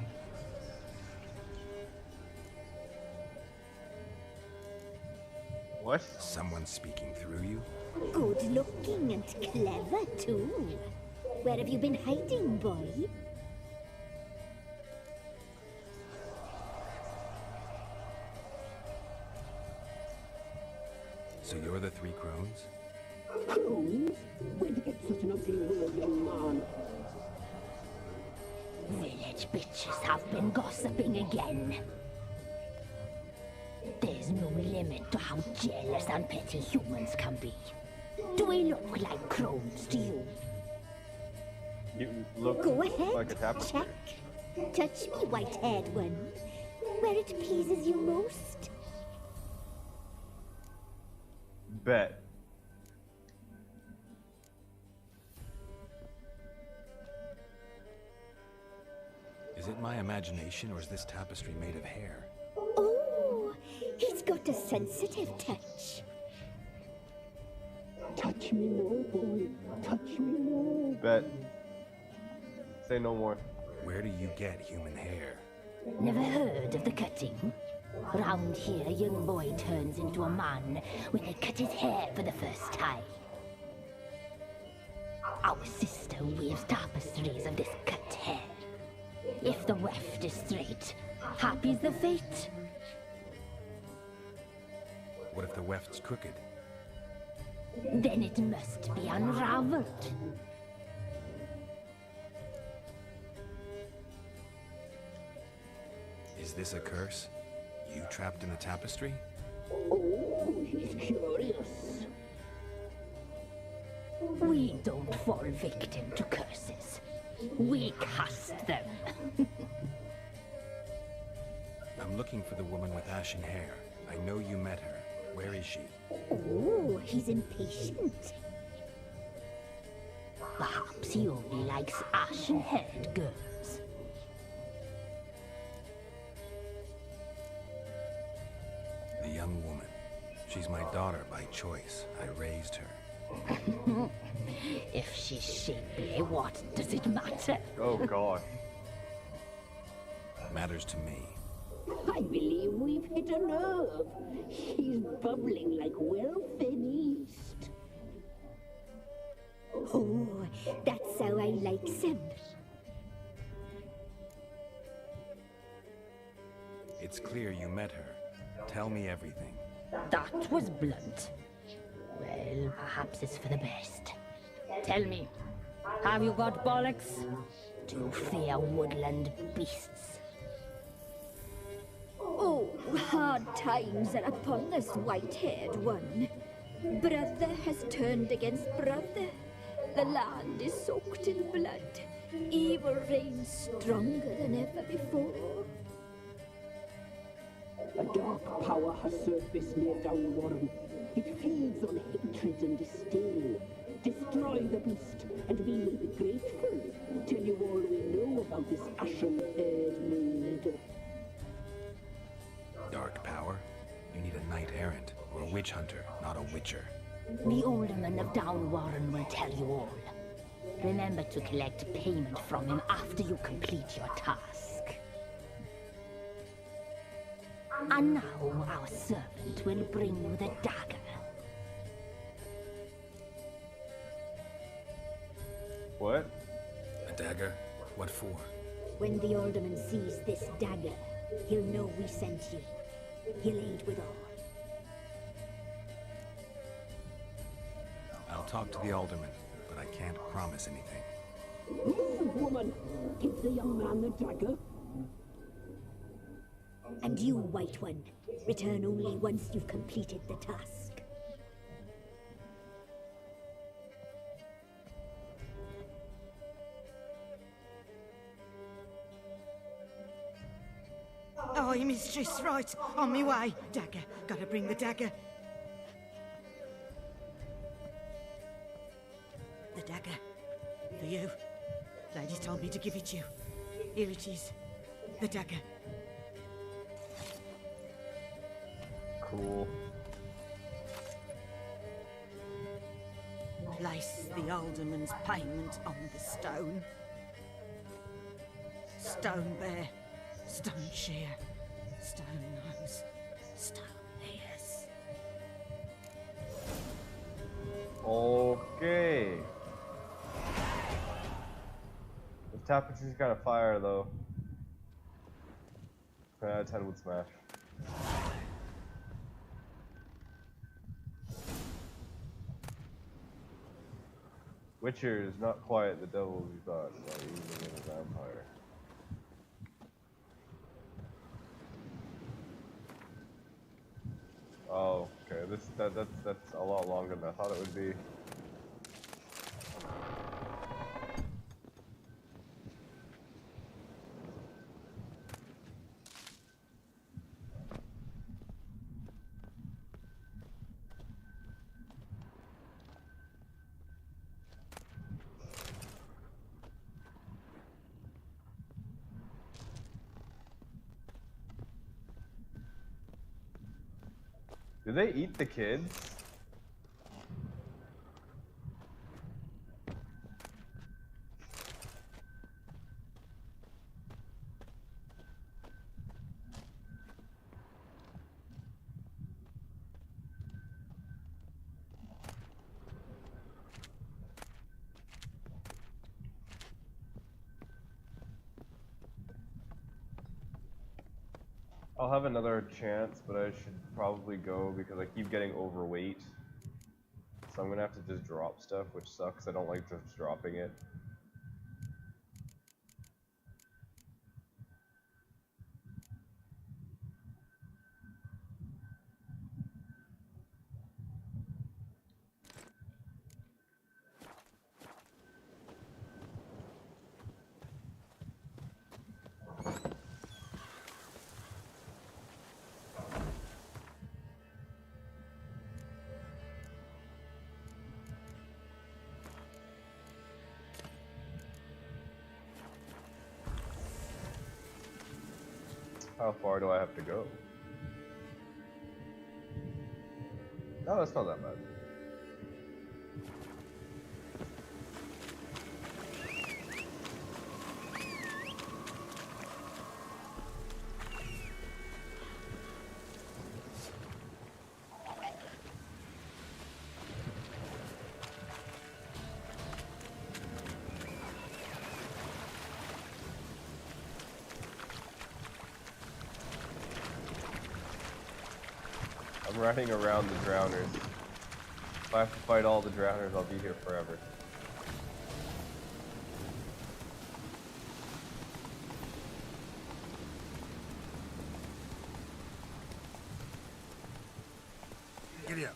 What? Someone speaking through you? Good looking and clever, too. Where have you been hiding, boy? So you're the Three Crones? Crones? Where'd you get such an ugly word, young man? Village bitches have been gossiping again. There's no limit to how jealous and petty humans can be. Do we look like crones to you? You look Go ahead, like a tapestry. check. Touch me, white-haired one. Where it pleases you most. Bet. Is it my imagination, or is this tapestry made of hair? Oh, he's got a sensitive touch. Touch me more, boy. Touch me more. Bet. Say no more. Where do you get human hair? Never heard of the cutting? Round here, a young boy turns into a man when they cut his hair for the first time. Our sister weaves tapestries of this cut hair. If the weft is straight, happy's the fate. What if the weft's crooked? Then it must be unraveled. Is this a curse? You trapped in the tapestry? Oh, he's curious. We don't fall victim to curses. We cast them. I'm looking for the woman with ashen hair. I know you met her. Where is she? Oh, he's impatient. Perhaps he only likes ashen-haired girls. The young woman. She's my daughter by choice. I raised her. If she's shapely, what does it matter? Oh, God. Matters to me. I believe we've hit a nerve. He's bubbling like well-fed yeast. Oh, that's how I like him. It's clear you met her. Tell me everything. That was blunt. Well, perhaps it's for the best. Tell me, have you got bollocks? Do you fear woodland beasts? Oh, hard times are upon this white-haired one. Brother has turned against brother. The land is soaked in blood. Evil reigns stronger than ever before. A dark power has surfaced near Downwarren. It feeds on hatred and disdain. Destroy the beast, and we will be grateful. Tell you all we know about this ashen-haired maid. Dark power? You need a knight-errant, or a witch hunter, not a witcher. The alderman of Downwarren will tell you all. Remember to collect payment from him after you complete your task. And now our servant will bring you the dagger. What? A dagger? What for? When the alderman sees this dagger, he'll know we sent you. He'll aid with all. I'll talk to the alderman, but I can't promise anything. Move, woman! Give the young man the dagger. And you, White One, return only once you've completed the task. Aye, mistress, right. On me way. Dagger. Gotta bring the dagger. The dagger. For you. Lady told me to give it you. Here it is. The dagger. Cool. Place the alderman's payment on the stone. Stone bear, stone shear, stone nose, stone ears. Okay. This tapestry's kind of fire though. 10 out of 10 would smash. Witcher is not quite the devil we thought, not even in a vampire. Oh, okay. That's a lot longer than I thought it would be. Do they eat the kids? I'll have another chance, but I should probably go because I keep getting overweight. So I'm gonna have to just drop stuff, which sucks. I don't like just dropping it. How far do I have to go? No, that's not that bad. I'm running around the drowners. If I have to fight all the drowners, I'll be here forever. Giddy up.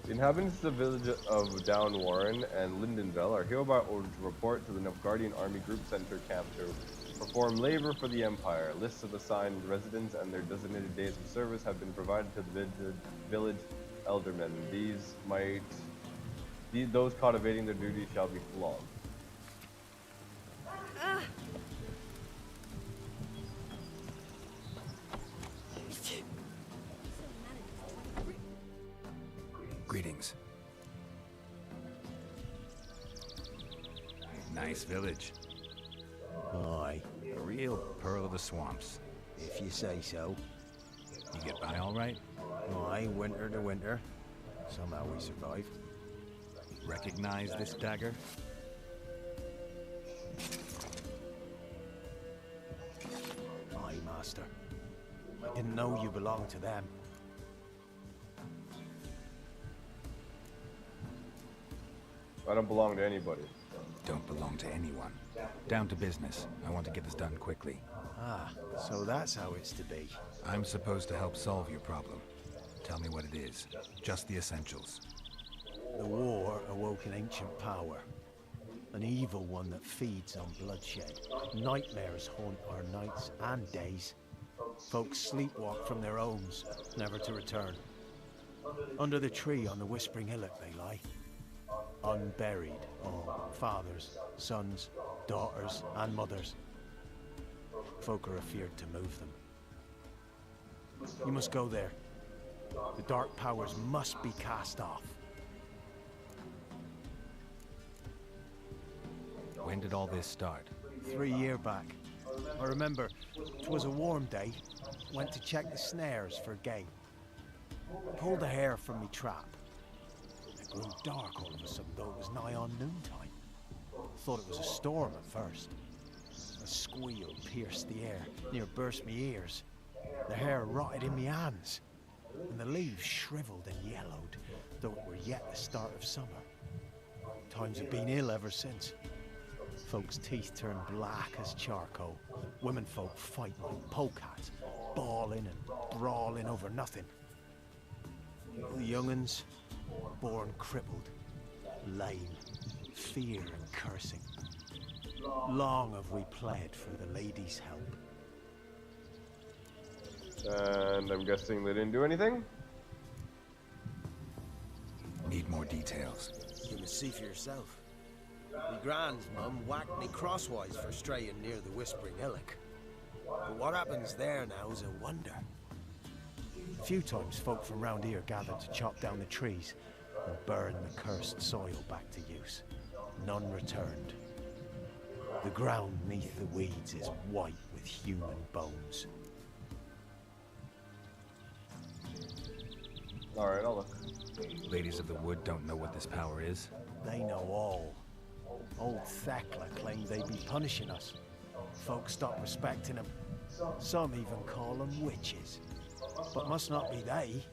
The inhabitants of the village of Downwarren and Lindenville are hereby ordered to report to the Nilfgaardian Army Group Center camp to perform labor for the Empire. Lists of assigned residents and their designated days of service have been provided to the village eldermen. Those cultivating their duty shall be flogged. Greetings. Nice village. Aye. A real pearl of the swamps. If you say so. You get by all right? Aye, winter to winter. Somehow we survive. Recognize this dagger? Aye, master. I didn't know you belonged to them. I don't belong to anybody. Don't belong to anyone. Down to business. I want to get this done quickly. Ah, so that's how it's to be. I'm supposed to help solve your problem. Tell me what it is. Just the essentials. The war awoke an ancient power. An evil one that feeds on bloodshed. Nightmares haunt our nights and days. Folks sleepwalk from their homes, never to return. Under the tree on the Whispering Hillock they lie. Unburied, all fathers, sons, daughters, and mothers. Folk are afeared to move them. You must go there. The dark powers must be cast off. When did all this start? 3 years back. I remember, 'twas a warm day. Went to check the snares for game. Pulled a hare from me trap. It grew dark all of a sudden, though it was nigh on noontime. Thought it was a storm at first. A squeal pierced the air, near burst me ears. The hare rotted in me hands, and the leaves shriveled and yellowed, though it were yet the start of summer. Times have been ill ever since. Folks' teeth turn black as charcoal. Women folk fight like polecats, bawling and brawling over nothing. The young'uns, born crippled, lame, fear and cursing. Long have we pled for the lady's help. And I'm guessing they didn't do anything? Need more details. You must see for yourself. Me grand's mum whacked me crosswise for straying near the Whispering Hillock. But what happens there now is a wonder. A few times folk from round here gathered to chop down the trees and burn the cursed soil back to use. None returned. The ground neath the weeds is white with human bones. Alright, I'll look. Ladies of the Wood don't know what this power is? They know all. Old Thekla claimed they'd be punishing us. Folks stopped respecting them. Some even call them witches. But must not be they,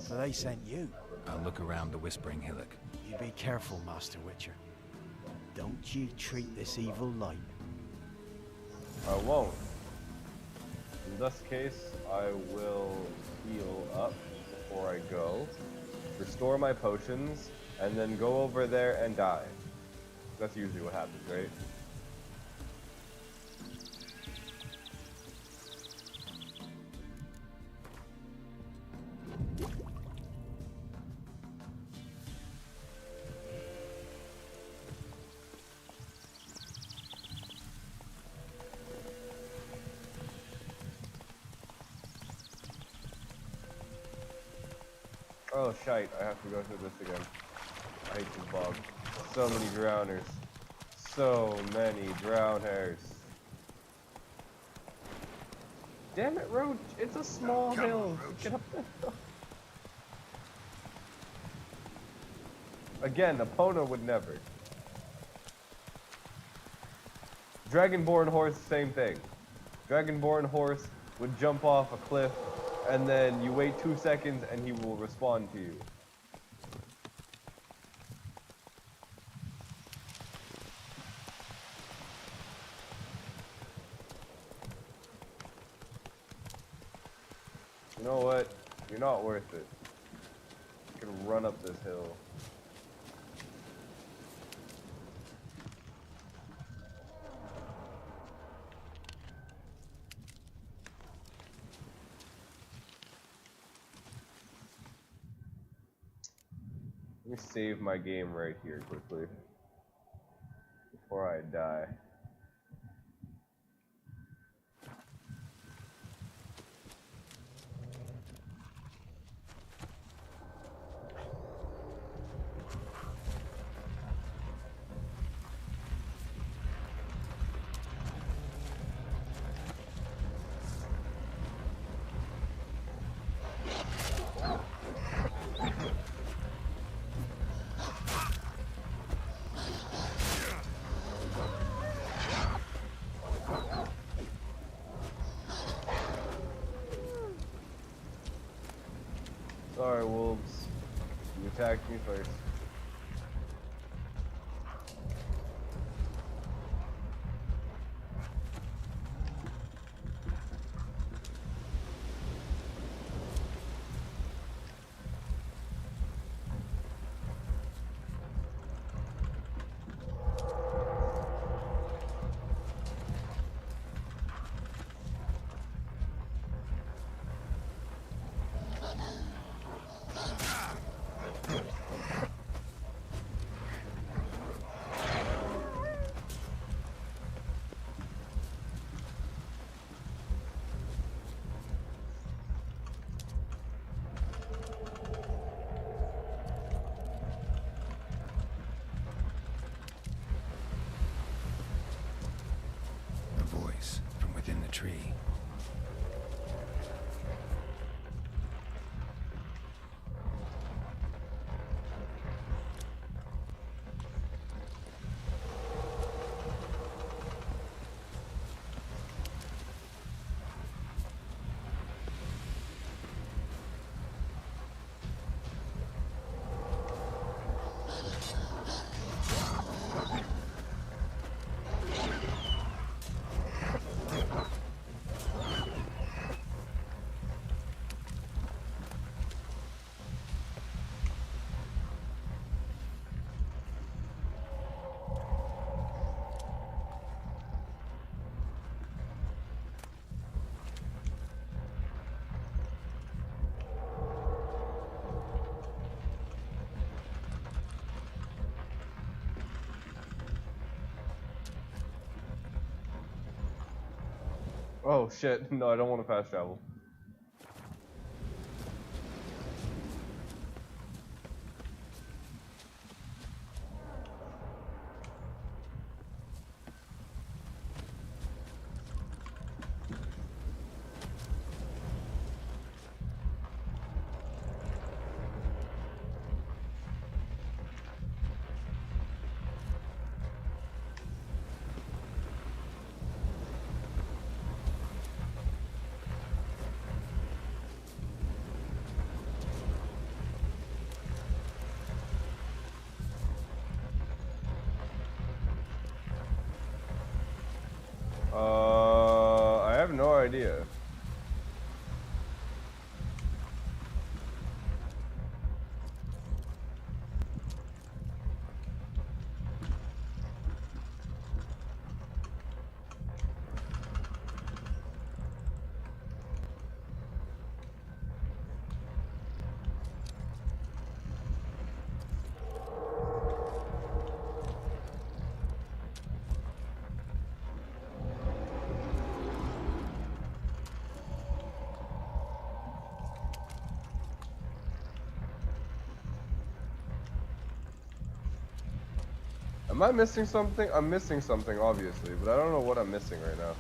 for they sent you. I'll look around the Whispering Hillock. You be careful, Master Witcher. Don't you treat this evil light. I won't. In this case, I will heal up before I go, restore my potions, and then go over there and die. That's usually what happens, right? Oh shite, I have to go through this again. I hate this bog. So many drowners. So many drowners. Damn it, Roach! It's a small hill! Get up there! Again, Epona would never. Dragonborn horse, same thing. Dragonborn horse would jump off a cliff, and then you wait 2 seconds and he will respond to you. You know what? You're not worth it. You can run up this hill. Let me save my game right here quickly before I die. Sorry, wolves. You attacked me first. voice from within the tree. Oh shit, no, I don't want to fast travel. I have no idea. Am I missing something? I'm missing something, obviously, but I don't know what I'm missing right now.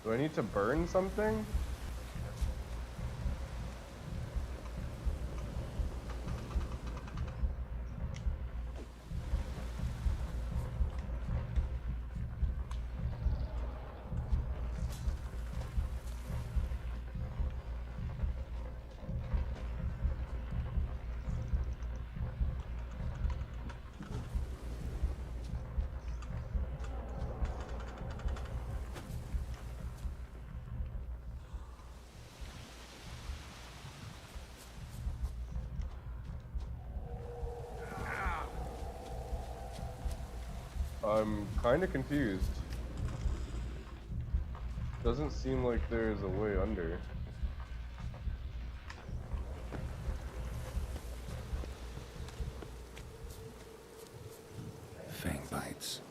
Do I need to burn something? I'm kind of confused. Doesn't seem like there's a way under. Fang bites.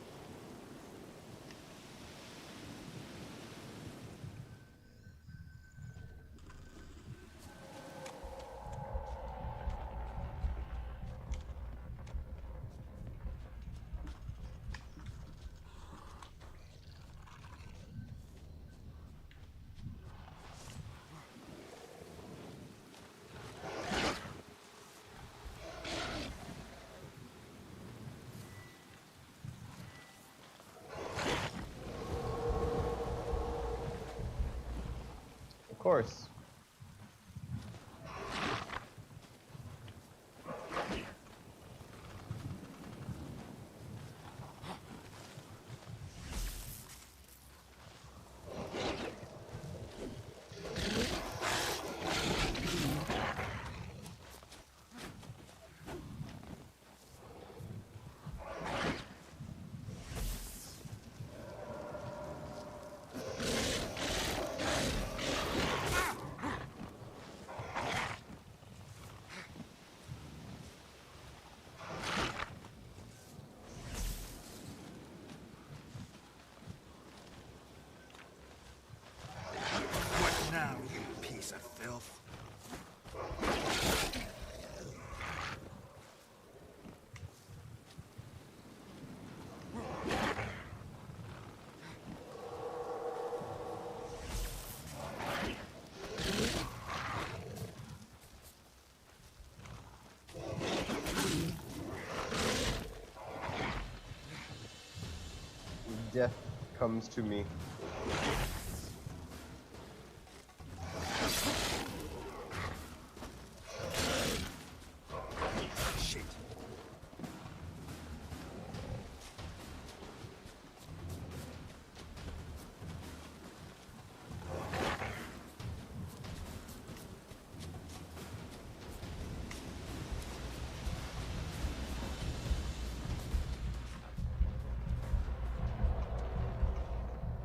Of course. death comes to me. Shit.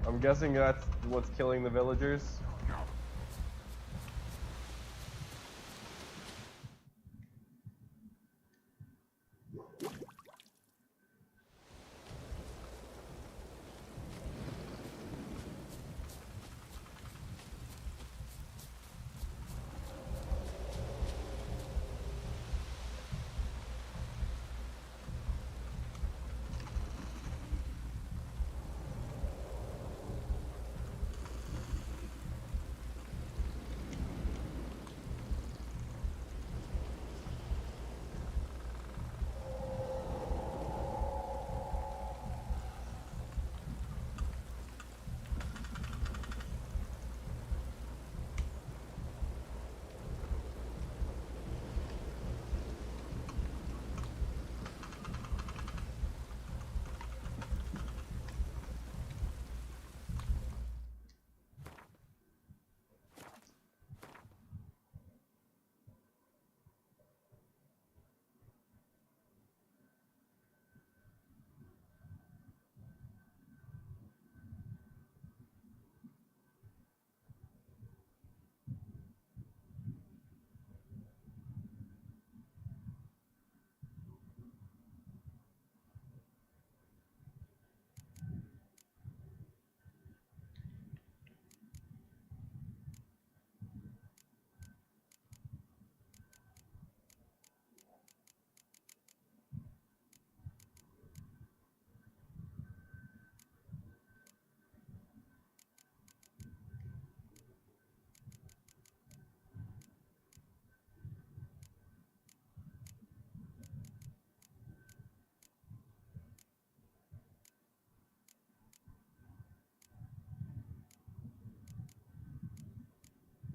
I'm guessing that's what's killing the villagers.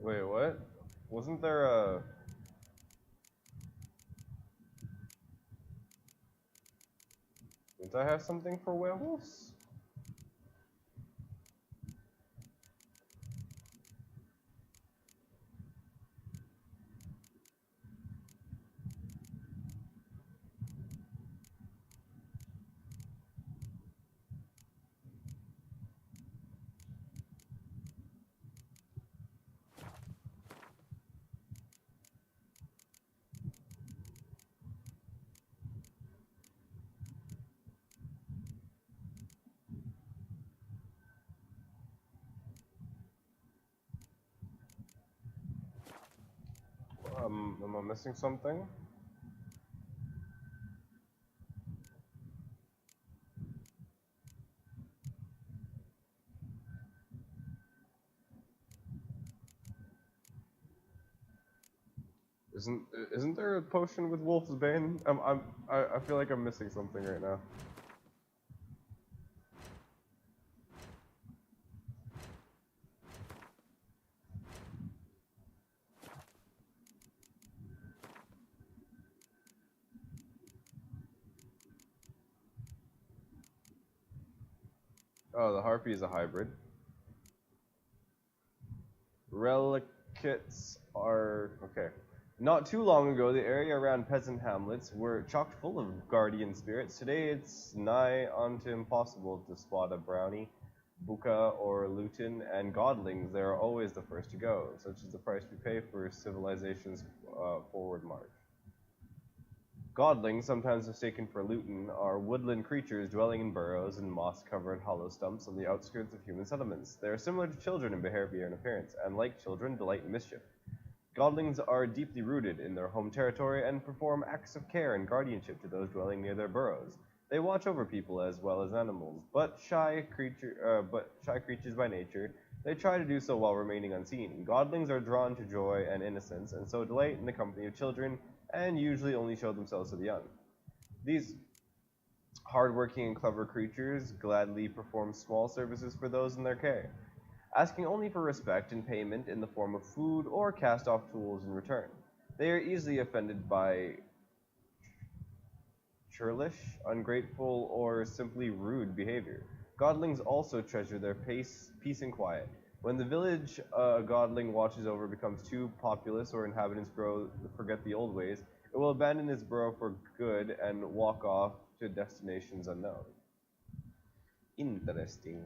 Wait, what? Wasn't there a... Didn't I have something for werewolves? Am I missing something? Isn't there a potion with Wolf's Bane? I feel like I'm missing something right now. Oh, the Harpy is a hybrid. Reliquates are... okay. Not too long ago, the area around peasant hamlets were chock full of guardian spirits. Today, it's nigh onto impossible to spot a brownie, buka, or lutin, and godlings, they are always the first to go, such is the price we pay for civilization's forward march. Godlings, sometimes mistaken for lutin, are woodland creatures dwelling in burrows and moss-covered hollow stumps on the outskirts of human settlements. They are similar to children in behavior and appearance, and like children, delight in mischief. Godlings are deeply rooted in their home territory and perform acts of care and guardianship to those dwelling near their burrows. They watch over people as well as animals, but shy creatures by nature, they try to do so while remaining unseen. Godlings are drawn to joy and innocence, and so delight in the company of children, and usually only show themselves to the young. These hardworking and clever creatures gladly perform small services for those in their care, asking only for respect and payment in the form of food or cast-off tools in return. They are easily offended by churlish, ungrateful, or simply rude behavior. Godlings also treasure their peace and quiet. When the village a godling watches over becomes too populous or inhabitants forget the old ways, it will abandon its burrow for good and walk off to destinations unknown. Interesting.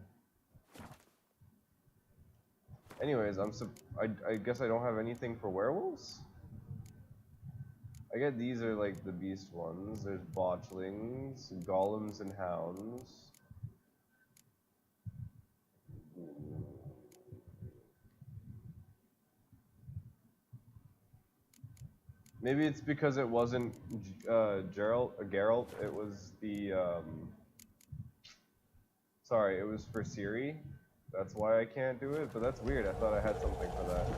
Anyways, I guess I don't have anything for werewolves? I get these are like the beast ones. There's botchlings, golems, and hounds. Maybe it's because it wasn't Geralt. It was the sorry, it was for Ciri. That's why I can't do it. But that's weird. I thought I had something for that.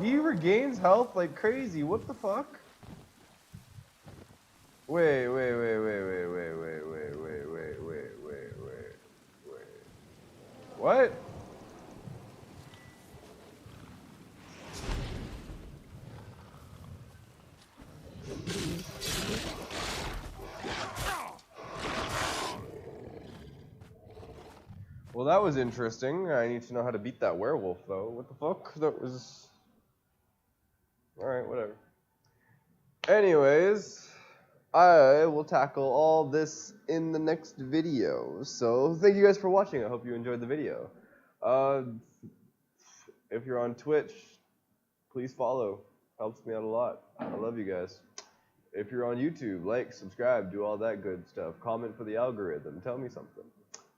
He regains health like crazy. What the fuck? Wait. What? Well, that was interesting. I need to know how to beat that werewolf, though. What the fuck? That was... Alright, whatever. Anyways, I will tackle all this in the next video. So, thank you guys for watching. I hope you enjoyed the video. If you're on Twitch, please follow. Helps me out a lot. I love you guys. If you're on YouTube, like, subscribe, do all that good stuff. Comment for the algorithm. Tell me something.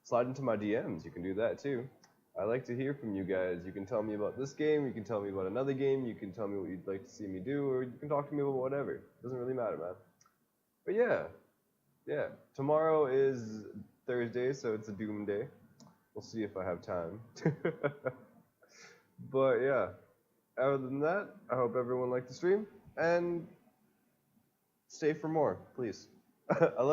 Slide into my DMs. You can do that too. I like to hear from you guys. You can tell me about this game, you can tell me about another game, you can tell me what you'd like to see me do, or you can talk to me about whatever. Doesn't really matter, man. But yeah. Tomorrow is Thursday, so it's a doom day. We'll see if I have time. But yeah, other than that, I hope everyone liked the stream, and stay for more, please. I love you.